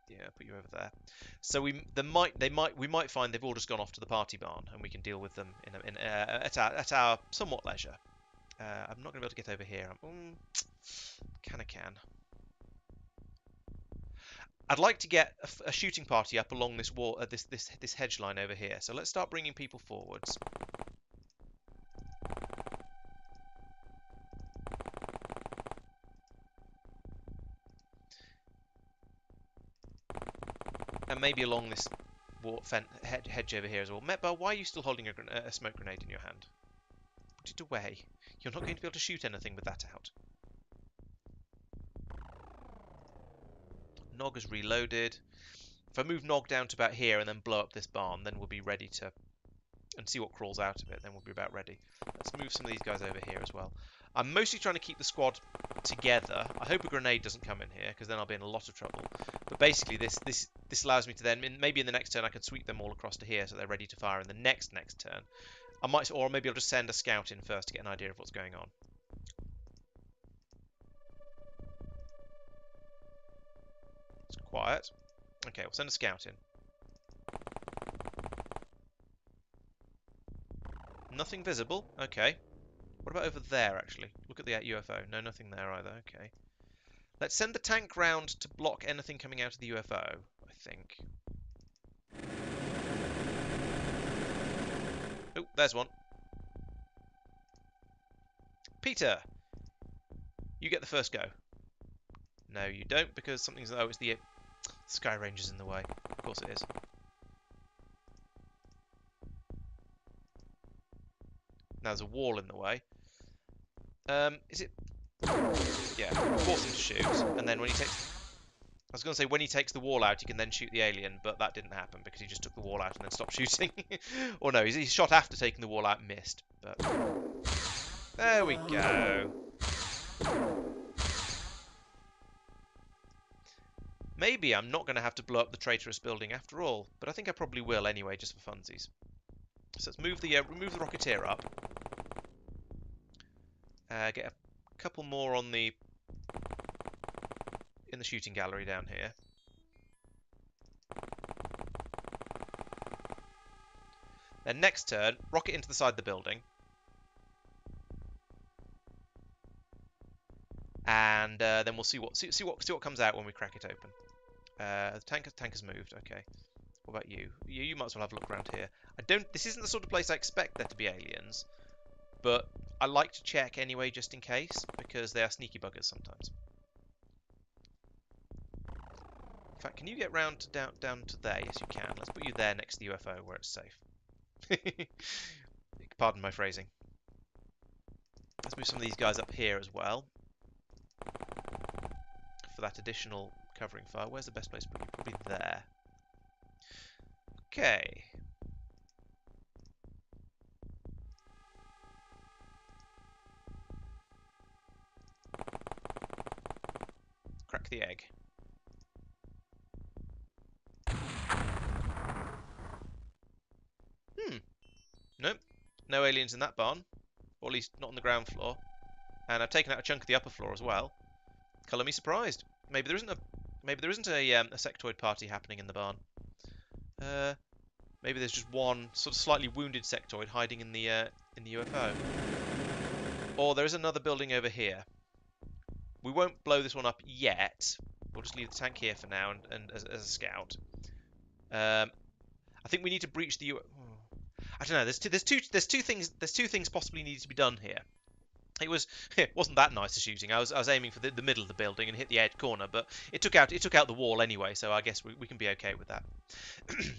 yeah, put you over there. So we might find they've all just gone off to the party barn, and we can deal with them at our somewhat leisure. I'm not going to be able to get over here. I can. I'd like to get a shooting party up along this wall, this hedge line over here. So let's start bringing people forwards. And maybe along this hedge over here as well. Metbar, why are you still holding a smoke grenade in your hand? Put it away. You're not going to be able to shoot anything with that out. Nog is reloaded. If I move Nog down to about here and then blow up this barn, then we'll be ready to... and see what crawls out of it, then we'll be about ready. Let's move some of these guys over here as well. I'm mostly trying to keep the squad together. I hope a grenade doesn't come in here, because then I'll be in a lot of trouble. But basically, this allows me to then... maybe in the next turn I can sweep them all across to here so they're ready to fire in the next turn. I might... or maybe I'll just send a scout in first to get an idea of what's going on. It's quiet. Okay, we'll send a scout in. Nothing visible. Okay. What about over there, actually? Look at the UFO. No, nothing there either. Okay. Let's send the tank round to block anything coming out of the UFO, I think. Oh, there's one. Peter! You get the first go. No, you don't, because something's... oh, it's the Sky Ranger's in the way. Of course it is. Now there's a wall in the way. Is it... yeah, force him to shoot, and then when he takes... I was going to say, when he takes the wall out, you can then shoot the alien, but that didn't happen, because he just took the wall out and then stopped shooting. Or no, he shot after taking the wall out and missed, but... there we go. Maybe I'm not going to have to blow up the traitorous building after all, but I think I probably will anyway, just for funsies. So let's move the Rocketeer up. Get a couple more on in the shooting gallery down here. Then next turn, rocket into the side of the building. And then we'll see what comes out when we crack it open. The tank has moved. Okay. What about you? You might as well have a look around here. This isn't the sort of place I expect there to be aliens, but I like to check anyway just in case, because they are sneaky buggers sometimes. In fact, can you get round to down to there? Yes, you can. Let's put you there next to the UFO where it's safe. Pardon my phrasing. Let's move some of these guys up here as well for that additional covering fire. Where's the best place to put you? Probably there. Okay. Crack the egg. Nope. No aliens in that barn. Or at least not on the ground floor. And I've taken out a chunk of the upper floor as well. Colour me surprised. Maybe there isn't a sectoid party happening in the barn. Maybe there's just one sort of slightly wounded sectoid hiding in the UFO. Or there is another building over here. We won't blow this one up yet. We'll just leave the tank here for now and as a scout. I think we need to breach the I don't know. There's two things possibly needed to be done here. It wasn't that nice a shooting. I was aiming for the middle of the building and hit the edge corner, but it took out the wall anyway. So I guess we can be okay with that.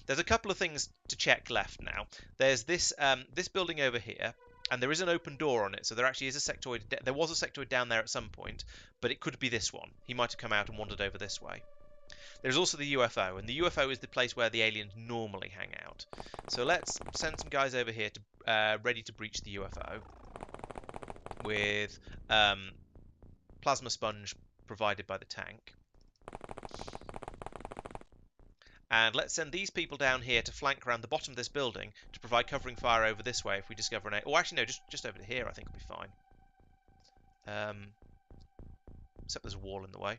There's a couple of things to check left now. There's this building over here, and there is an open door on it. So there actually is a sectoid. There was a sectoid down there at some point, but it could be this one. He might have come out and wandered over this way. There's also the UFO, and the UFO is the place where the aliens normally hang out. So let's send some guys over here to ready to breach the UFO with plasma sponge provided by the tank. And let's send these people down here to flank around the bottom of this building to provide covering fire over this way if we discover an... Oh, actually, no, just over here I think will be fine. Except there's a wall in the way.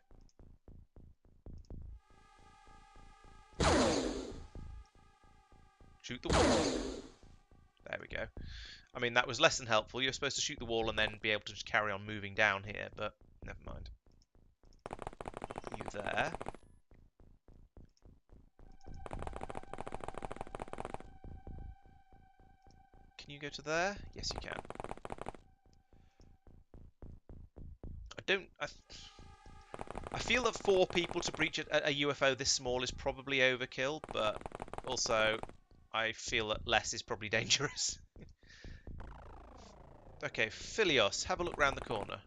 Shoot the wall. There we go. I mean, that was less than helpful. You're supposed to shoot the wall and then be able to just carry on moving down here, but never mind. You there. Can you go to there? Yes, you can. I feel that 4 people to breach a UFO this small is probably overkill, but also I feel that less is probably dangerous. Okay, Philios, have a look round the corner.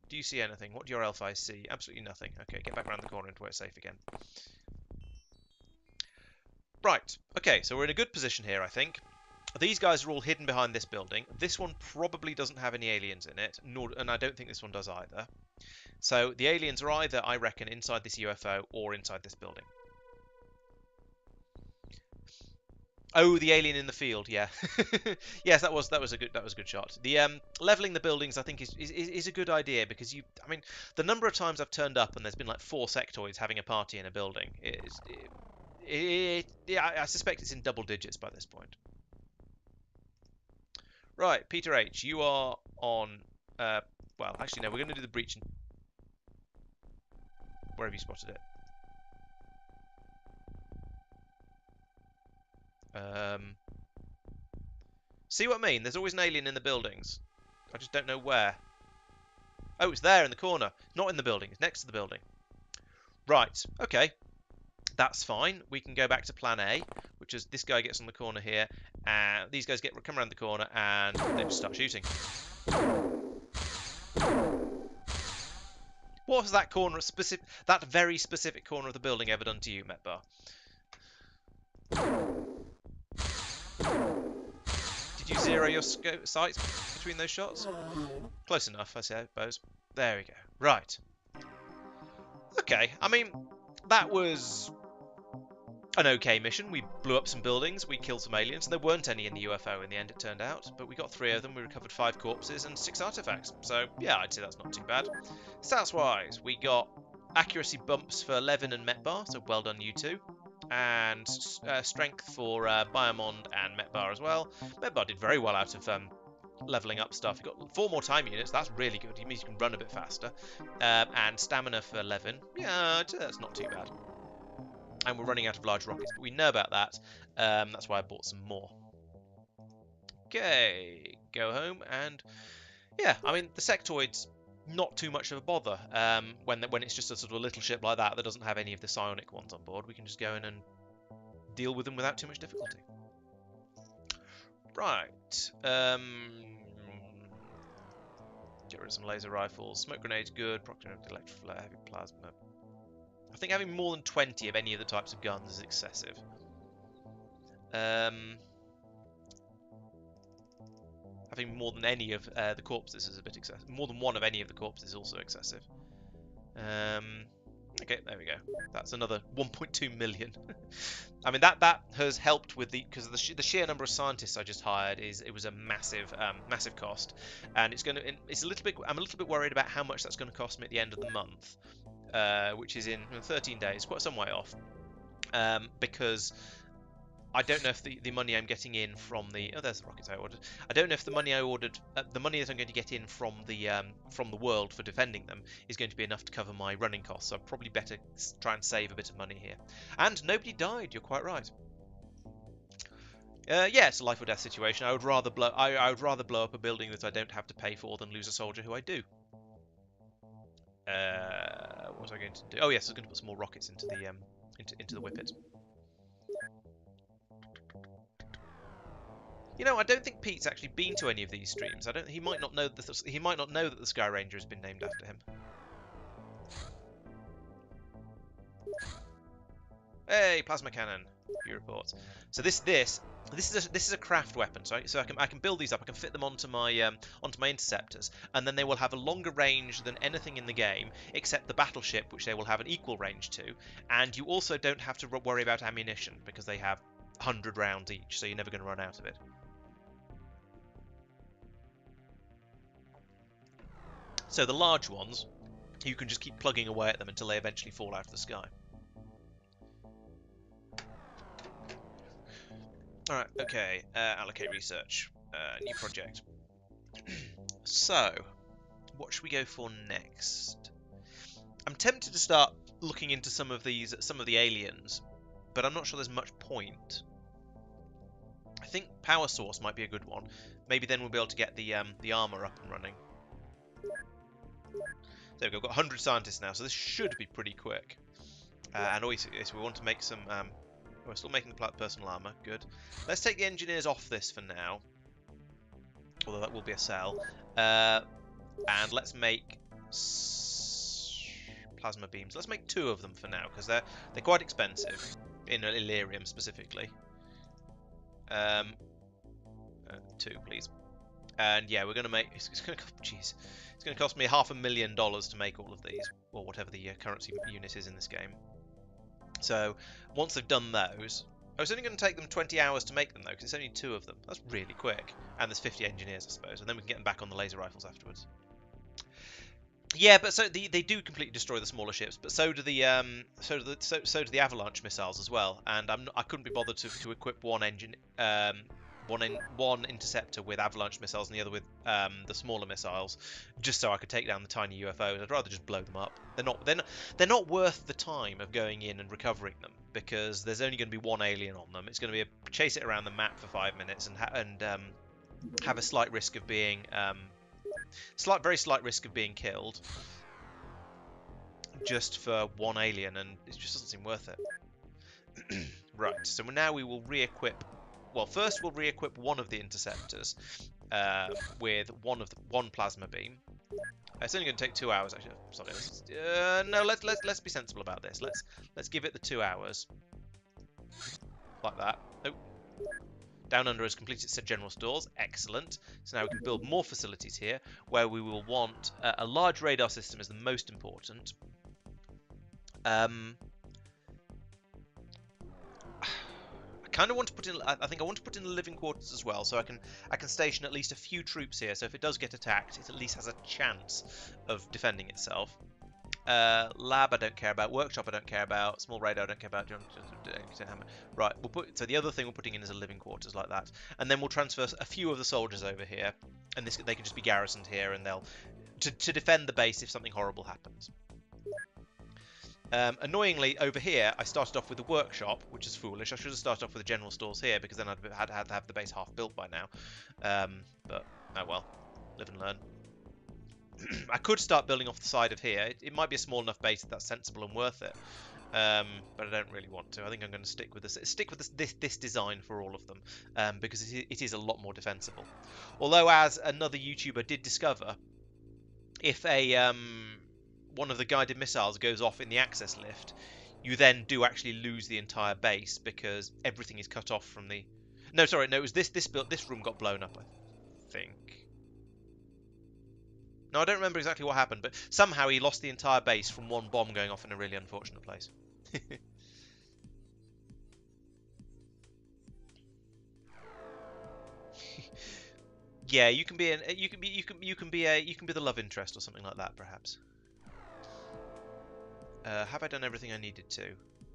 Do you see anything? What do your elf eyes see? Absolutely nothing. Okay, get back round the corner into where it's safe again. Right, okay, so we're in a good position here, I think. These guys are all hidden behind this building. This one probably doesn't have any aliens in it, and I don't think this one does either. So the aliens are either, I reckon, inside this UFO or inside this building. Oh, the alien in the field, yeah. Yes, that was a good shot. The leveling the buildings, I think, is a good idea because I mean, the number of times I've turned up and there's been like 4 sectoids having a party in a building, yeah, I suspect it's in double digits by this point. Right, Peter H, you are on. Well, actually, no, we're going to do the breach. Where have you spotted it? See what I mean? There's always an alien in the buildings. I just don't know where. Oh, it's there in the corner. Not in the building. It's next to the building. Right. Okay. That's fine. We can go back to plan A, which is this guy gets on the corner here, and these guys come around the corner, and they just start shooting. What has that that very specific corner of the building ever done to you, Metbar? Did you zero your sights between those shots? Close enough, I suppose. There we go. Right. Okay, I mean, that was an okay mission. We blew up some buildings, we killed some aliens. There weren't any in the UFO in the end, it turned out, but we got 3 of them. We recovered 5 corpses and 6 artifacts. So yeah, I'd say that's not too bad. Stats-wise, we got accuracy bumps for Levin and Metbar, so well done you two. And strength for Biomond and Metbar as well. Metbar did very well out of leveling up stuff. You got 4 more time units. That's really good. It means you can run a bit faster. And stamina for Levin. Yeah, that's not too bad. And we're running out of large rockets, but we know about that. That's why I bought some more. Okay, go home and yeah, I mean the sectoids not too much of a bother when it's just a sort of a little ship like that doesn't have any of the psionic ones on board. We can just go in and deal with them without too much difficulty. Right. Get rid of some laser rifles. Smoke grenades, good. Proximity electroflare, heavy plasma. I think having more than 20 of any of the types of guns is excessive. Having more than any of the corpses is a bit excessive. More than one of any of the corpses is also excessive. Okay, there we go. That's another 1.2 million. I mean that has helped with because the sheer number of scientists I just hired it was a massive cost, and it's a little bit. I'm a little bit worried about how much that's going to cost me at the end of the month, which is in 13 days, quite some way off, because I don't know if the money I'm getting in from the there's the rockets I ordered. I don't know if the money I ordered, the money that I'm going to get in from the world for defending them is going to be enough to cover my running costs. So I'm probably better try and save a bit of money here. And nobody died. You're quite right. Yeah, it's a life or death situation. I would rather blow up a building that I don't have to pay for than lose a soldier who I do. What was I going to do? Oh yes, I was going to put some more rockets into the whippet. You know, I don't think Pete's actually been to any of these streams. He might not know that the Sky Ranger has been named after him. Hey, plasma cannon. Few reports. So this is a craft weapon, so I can build these up. I can fit them onto my interceptors, and then they will have a longer range than anything in the game, except the battleship, which they will have an equal range to. And you also don't have to worry about ammunition because they have 100 rounds each, so you're never going to run out of it. So the large ones, you can just keep plugging away at them until they eventually fall out of the sky. Alright, okay, allocate research, new project. So, what should we go for next? I'm tempted to start looking into some of the aliens, but I'm not sure there's much point. I think power source might be a good one. Maybe then we'll be able to get the armor up and running. There we go, we've got 100 scientists now, so this should be pretty quick. And always, we want to make some... we're still making the personal armor, good. Let's take the engineers off this for now. Although that will be a sell. And let's make... plasma beams. Let's make 2 of them for now, because they're quite expensive. In Illyrium, specifically. 2, please. And yeah, we're going to make... It's going to cost me $500,000 to make all of these, or whatever the currency unit is in this game. So once they've done those, it's only going to take them 20 hours to make them though, because it's only 2 of them. That's really quick, and there's 50 engineers, I suppose, and then we can get them back on the laser rifles afterwards. Yeah, but so they do completely destroy the smaller ships, but so do the avalanche missiles as well. And I couldn't be bothered to equip one interceptor with avalanche missiles and the other with the smaller missiles, just so I could take down the tiny UFOs. I'd rather just blow them up. They're not worth the time of going in and recovering them, because there's only going to be 1 alien on them. It's going to be a chase it around the map for 5 minutes and have a slight risk of being very slight risk of being killed just for 1 alien, and it just doesn't seem worth it. Right, so now we will re-equip. Well, first we'll re-equip one of the interceptors with one plasma beam. It's only going to take 2 hours, actually. Sorry, no, let's be sensible about this. Let's give it the 2 hours, like that. Oh. Down Under has completed its general stores. Excellent. So now we can build more facilities here, where we will want a large radar system is the most important. kind of want to put in. I think I want to put in the living quarters as well, so I can station at least a few troops here. So if it does get attacked, it at least has a chance of defending itself. Lab I don't care about. Workshop I don't care about. Small radar I don't care about. Right, we'll put. So the other thing we're putting in is a living quarters like that, and then we'll transfer a few of the soldiers over here, and they can just be garrisoned here, and they'll to defend the base if something horrible happens. Annoyingly, over here, I started off with a workshop, which is foolish. I should have started off with the general stores here, because then I'd had to have the base half built by now. But, oh well. Live and learn. I could start building off the side of here. It might be a small enough base that's sensible and worth it. But I don't really want to. I think I'm going to stick with this design for all of them, because it is a lot more defensible. Although, as another YouTuber did discover, if one of the guided missiles goes off in the access lift, you then do actually lose the entire base because everything is cut off from the. No, sorry, no, it was this room got blown up, I think. No, I don't remember exactly what happened, but somehow he lost the entire base from one bomb going off in a really unfortunate place. Yeah, you can be the love interest or something like that, perhaps. Have I done everything I needed to?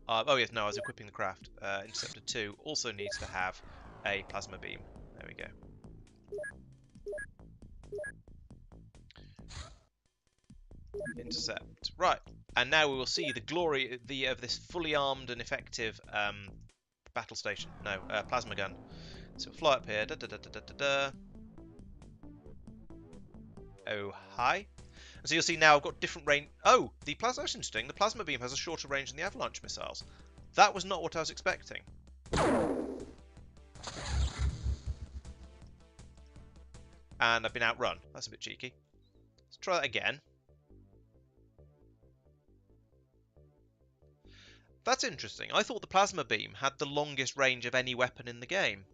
Oh yes, no, I was equipping the craft. Interceptor 2 also needs to have a plasma beam. There we go. Intercept. Right, and now we will see the glory of this fully armed and effective battle station. No, plasma gun. So we'll fly up here. Da, da, da, da, da, da, da. Oh, hi. And so you'll see now I've got different range. Oh, that's interesting. The plasma beam has a shorter range than the avalanche missiles. That was not what I was expecting. And I've been outrun. That's a bit cheeky. Let's try that again. That's interesting. I thought the plasma beam had the longest range of any weapon in the game.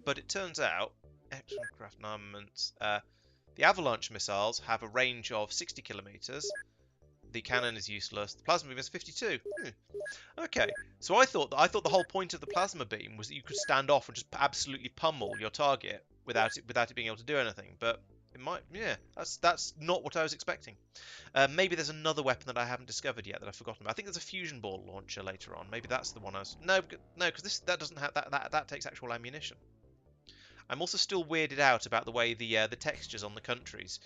But it turns out, excellent craft armaments, the avalanche missiles have a range of 60 kilometers. The cannon is useless. The plasma beam is 52. Okay, so I thought the whole point of the plasma beam was that you could stand off and just absolutely pummel your target without it being able to do anything. But it might, yeah, that's not what I was expecting. Maybe there's another weapon that I haven't discovered yet that I've forgotten about. I think there's a fusion ball launcher later on. Maybe that's the one I was. No, because that doesn't have that takes actual ammunition. I'm also still weirded out about the way the textures on the countries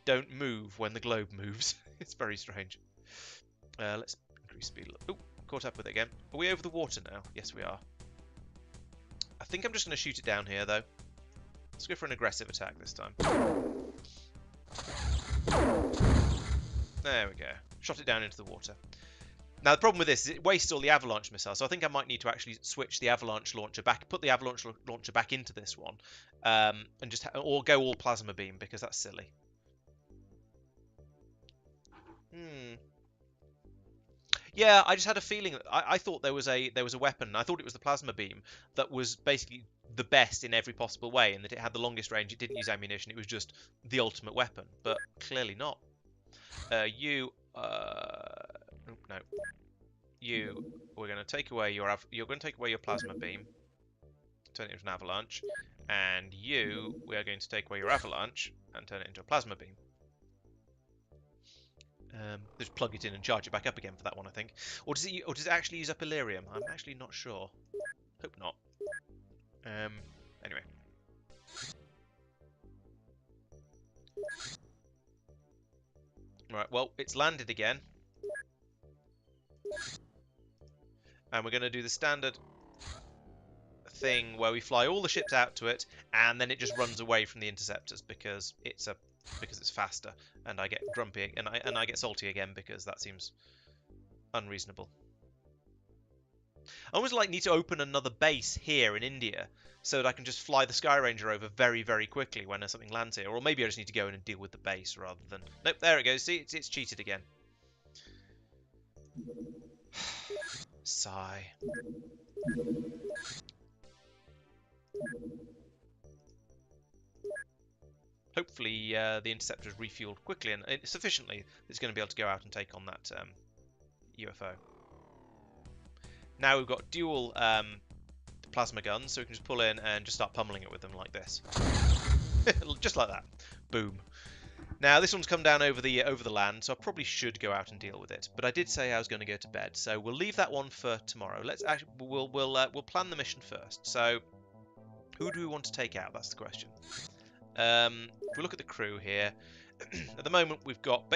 don't move when the globe moves. It's very strange. Let's increase speed. Oh, caught up with it again. Are we over the water now? Yes, we are. I think I'm just going to shoot it down here, though. Let's go for an aggressive attack this time. There we go. Shot it down into the water. Now, the problem with this is it wastes all the avalanche missiles, so I think I might need to actually switch the avalanche launcher back, put the avalanche launcher back into this one, and just or go all plasma beam, because that's silly. Yeah, I just had a feeling that I thought there was a weapon. I thought it was the plasma beam that was basically the best in every possible way, and that it had the longest range. It didn't use ammunition. It was just the ultimate weapon, but clearly not. No. We're going to take away you're going to take away your plasma beam, turn it into an avalanche, and we are going to take away your avalanche and turn it into a plasma beam. Just plug it in and charge it back up again for that one, I think. Or does it actually use up Illyrium? I'm actually not sure. Hope not. Anyway. Right, well, it's landed again. And we're going to do the standard thing where we fly all the ships out to it, and then it just runs away from the interceptors because it's faster, and I get grumpy and I get salty again because that seems unreasonable. I almost need to open another base here in India so that I can just fly the Sky Ranger over very, very quickly when something lands here, or maybe I just need to go in and deal with the base rather than. Nope, there it goes. See, it's cheated again. Sigh. hopefully the interceptor is refueled quickly and sufficiently that it's going to be able to go out and take on that UFO. Now we've got dual plasma guns, so we can just pull in and just start pummeling it with them like this. Just like that. Boom. Now this one's come down over the land, so I probably should go out and deal with it. But I did say I was going to go to bed, so we'll leave that one for tomorrow. Let's actually we'll plan the mission first. So who do we want to take out? That's the question. If we look at the crew here, at the moment we've got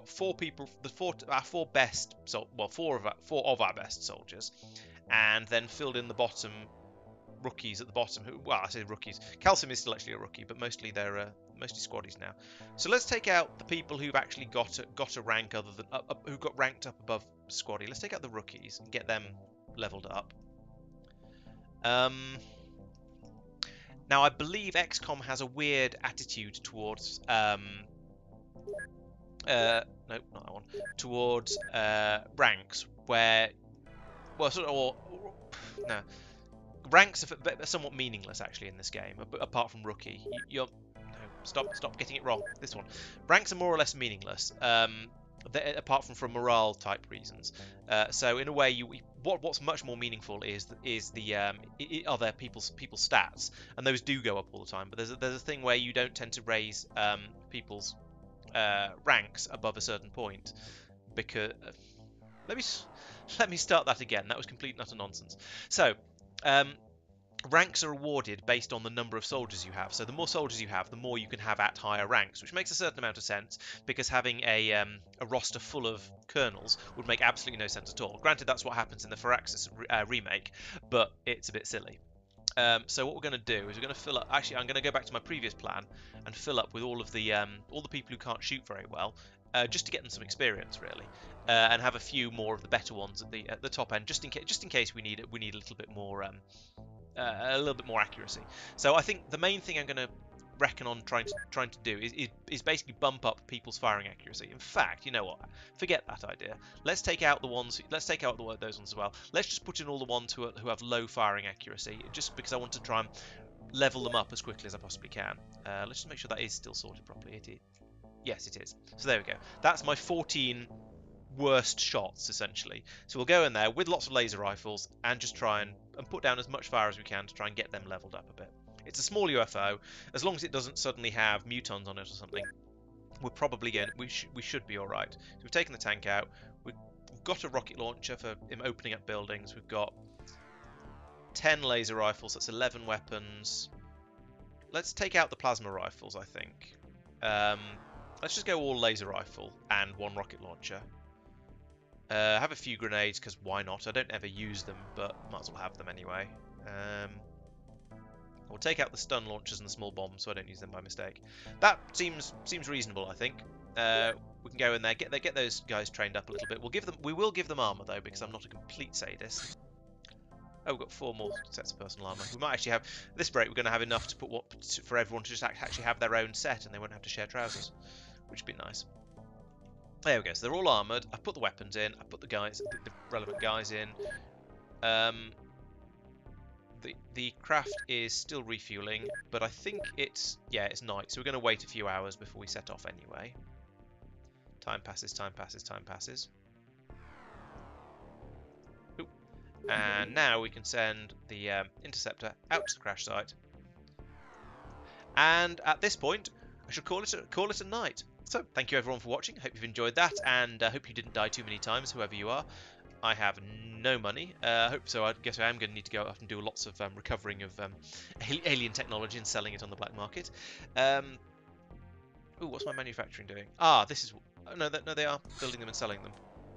4 people, our 4 best, four of our best soldiers, and then filled in the bottom rookies at the bottom. Well, I say rookies. Calcium is still actually a rookie, but mostly they're mostly squaddies now. So let's take out the people who've actually got a rank other than who got ranked up above squaddie. Let's take out the rookies and get them leveled up. Now I believe XCOM has a weird attitude towards no, not that one. Towards ranks where, well, sort of, no. Ranks are somewhat meaningless actually in this game, apart from rookie. No, stop getting it wrong. This one, ranks are more or less meaningless, apart from for morale type reasons. So in a way, what's much more meaningful is other people's stats, and those do go up all the time. But there's a thing where you don't tend to raise people's ranks above a certain point, because let me start that again. That was complete and utter nonsense. So. Ranks are awarded based on the number of soldiers you have. So the more soldiers you have, the more you can have at higher ranks, which makes a certain amount of sense, because having a roster full of colonels would make absolutely no sense at all. Granted, that's what happens in the Firaxis remake, but it's a bit silly. So what we're going to do is we're going to fill up. Actually, I'm going to go back to my previous plan and fill up with all the people who can't shoot very well, just to get them some experience, really, and have a few more of the better ones at the top end, just in case we need a little bit more accuracy. So I think the main thing I'm going to reckon on trying to do is basically bump up people's firing accuracy. In fact, you know what? Forget that idea. Let's take out those ones as well. Let's just put in all the ones who have low firing accuracy, just because I want to try and level them up as quickly as I possibly can. Let's just make sure that is still sorted properly. Yes, it is. So there we go. That's my 14 worst shots, essentially. So we'll go in there with lots of laser rifles and just try and put down as much fire as we can to try and get them leveled up a bit. It's a small UFO. As long as it doesn't suddenly have mutons on it or something, we're probably we should be all right. So we've taken the tank out. We've got a rocket launcher for him opening up buildings. We've got 10 laser rifles. That's 11 weapons. Let's take out the plasma rifles, I think. Let's just go all laser rifle and 1 rocket launcher. Have a few grenades, because why not? I don't ever use them, but might as well have them anyway. We'll take out the stun launchers and the small bombs, so I don't use them by mistake. That seems reasonable, I think. We can go in there, get those guys trained up a little bit. We will give them armor though, because I'm not a complete sadist. Oh, we've got 4 more sets of personal armor. We might actually have this break. We're going to have enough to put for everyone to just actually have their own set, and they won't have to share trousers, which would be nice. There we go. So they're all armoured. I put the weapons in. I put the relevant guys in. The craft is still refueling, but I think it's night, so we're going to wait a few hours before we set off anyway. Time passes. Ooh. And now we can send the interceptor out to the crash site. And at this point, I should call it a night. So, thank you everyone for watching. Hope you've enjoyed that, and hope you didn't die too many times, whoever you are. I have no money. Hope so. I guess I am going to need to go out and do lots of recovering of alien technology and selling it on the black market. Ooh, what's my manufacturing doing? Ah, this is... Oh, no, they are building them and selling them.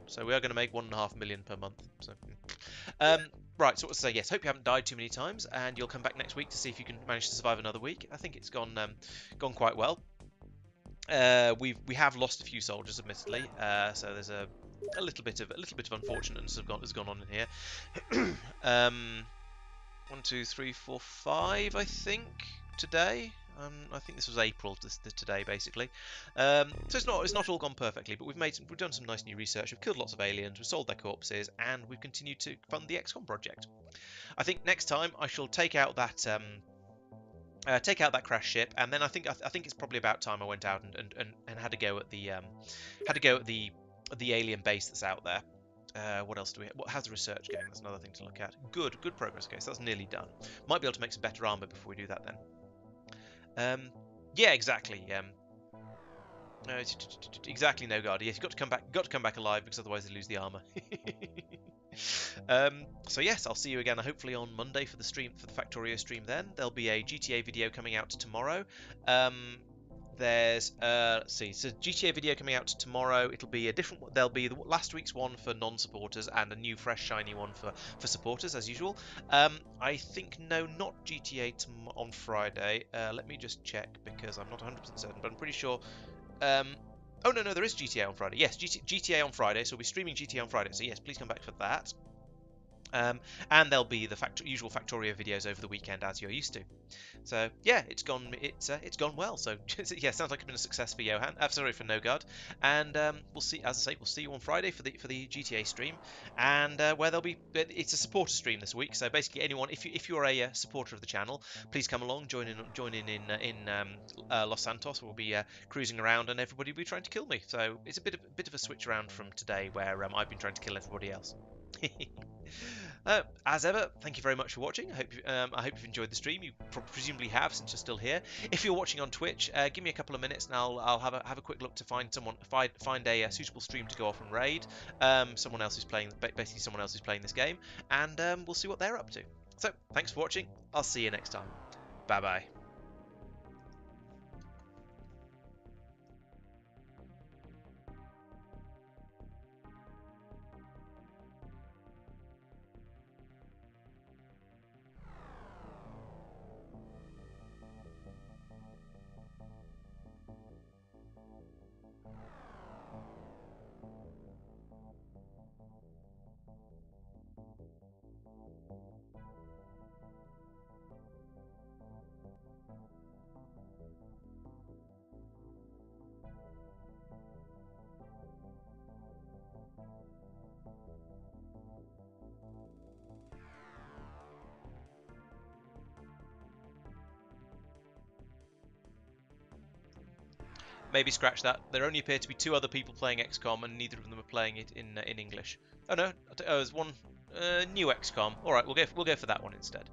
So we are going to make 1.5 million per month. So, right, so what to say? Yes, hope you haven't died too many times, and you'll come back next week to see if you can manage to survive another week. I think it's gone quite well. We have lost a few soldiers, admittedly. So there's a little bit of unfortunateness has gone on in here. 1, 2, 3, 4, 5, I think today. I think this was April today, basically. So it's not all gone perfectly, but we've done some nice new research. We've killed lots of aliens, we've sold their corpses, and we've continued to fund the XCOM project. I think next time I shall take out that take out that crash ship, and then I think it's probably about time I went out and had a go at the alien base that's out there. What else do we? How's the research going? That's another thing to look at. Good progress. Okay, so that's nearly done. Might be able to make some better armor before we do that then. Yeah, exactly. Exactly, no guard. Yes, you've got to come back. Got to come back alive because otherwise they lose the armor. So yes, I'll see you again hopefully on Monday for the stream, for the Factorio stream. Then there'll be a GTA video coming out tomorrow. There's let's see, so GTA video coming out tomorrow. It'll be a different. There'll be the last week's one for non-supporters and a new, fresh, shiny one for supporters as usual. I think no, not GTA on Friday. Let me just check because I'm not 100% certain, but I'm pretty sure. Oh no, there is GTA on Friday. Yes, GTA on Friday. So we'll be streaming GTA on Friday. So yes, please come back for that. And there'll be the usual Factorio videos over the weekend as you're used to. So yeah, it's gone well. So yeah, sounds like it's been a success for Johan. Sorry, for Nogard. And we'll see. As I say, we'll see you on Friday for the GTA stream, and where there'll be it's a supporter stream this week. So basically, anyone if you're a supporter of the channel, please come along, join in Los Santos. We'll be cruising around, and everybody will be trying to kill me. So it's a bit of a switch around from today, where I've been trying to kill everybody else. As ever, thank you very much for watching. I hope you've enjoyed the stream. You presumably have, since you're still here. If you're watching on Twitch, give me a couple of minutes, and I'll have a quick look to find a suitable stream to go off and raid. Someone else who's playing this game, and we'll see what they're up to. So, thanks for watching. I'll see you next time. Bye bye. Maybe scratch that. There only appear to be 2 other people playing XCOM, and neither of them are playing it in English. Oh no, there's one new XCOM. All right, we'll go for that one instead.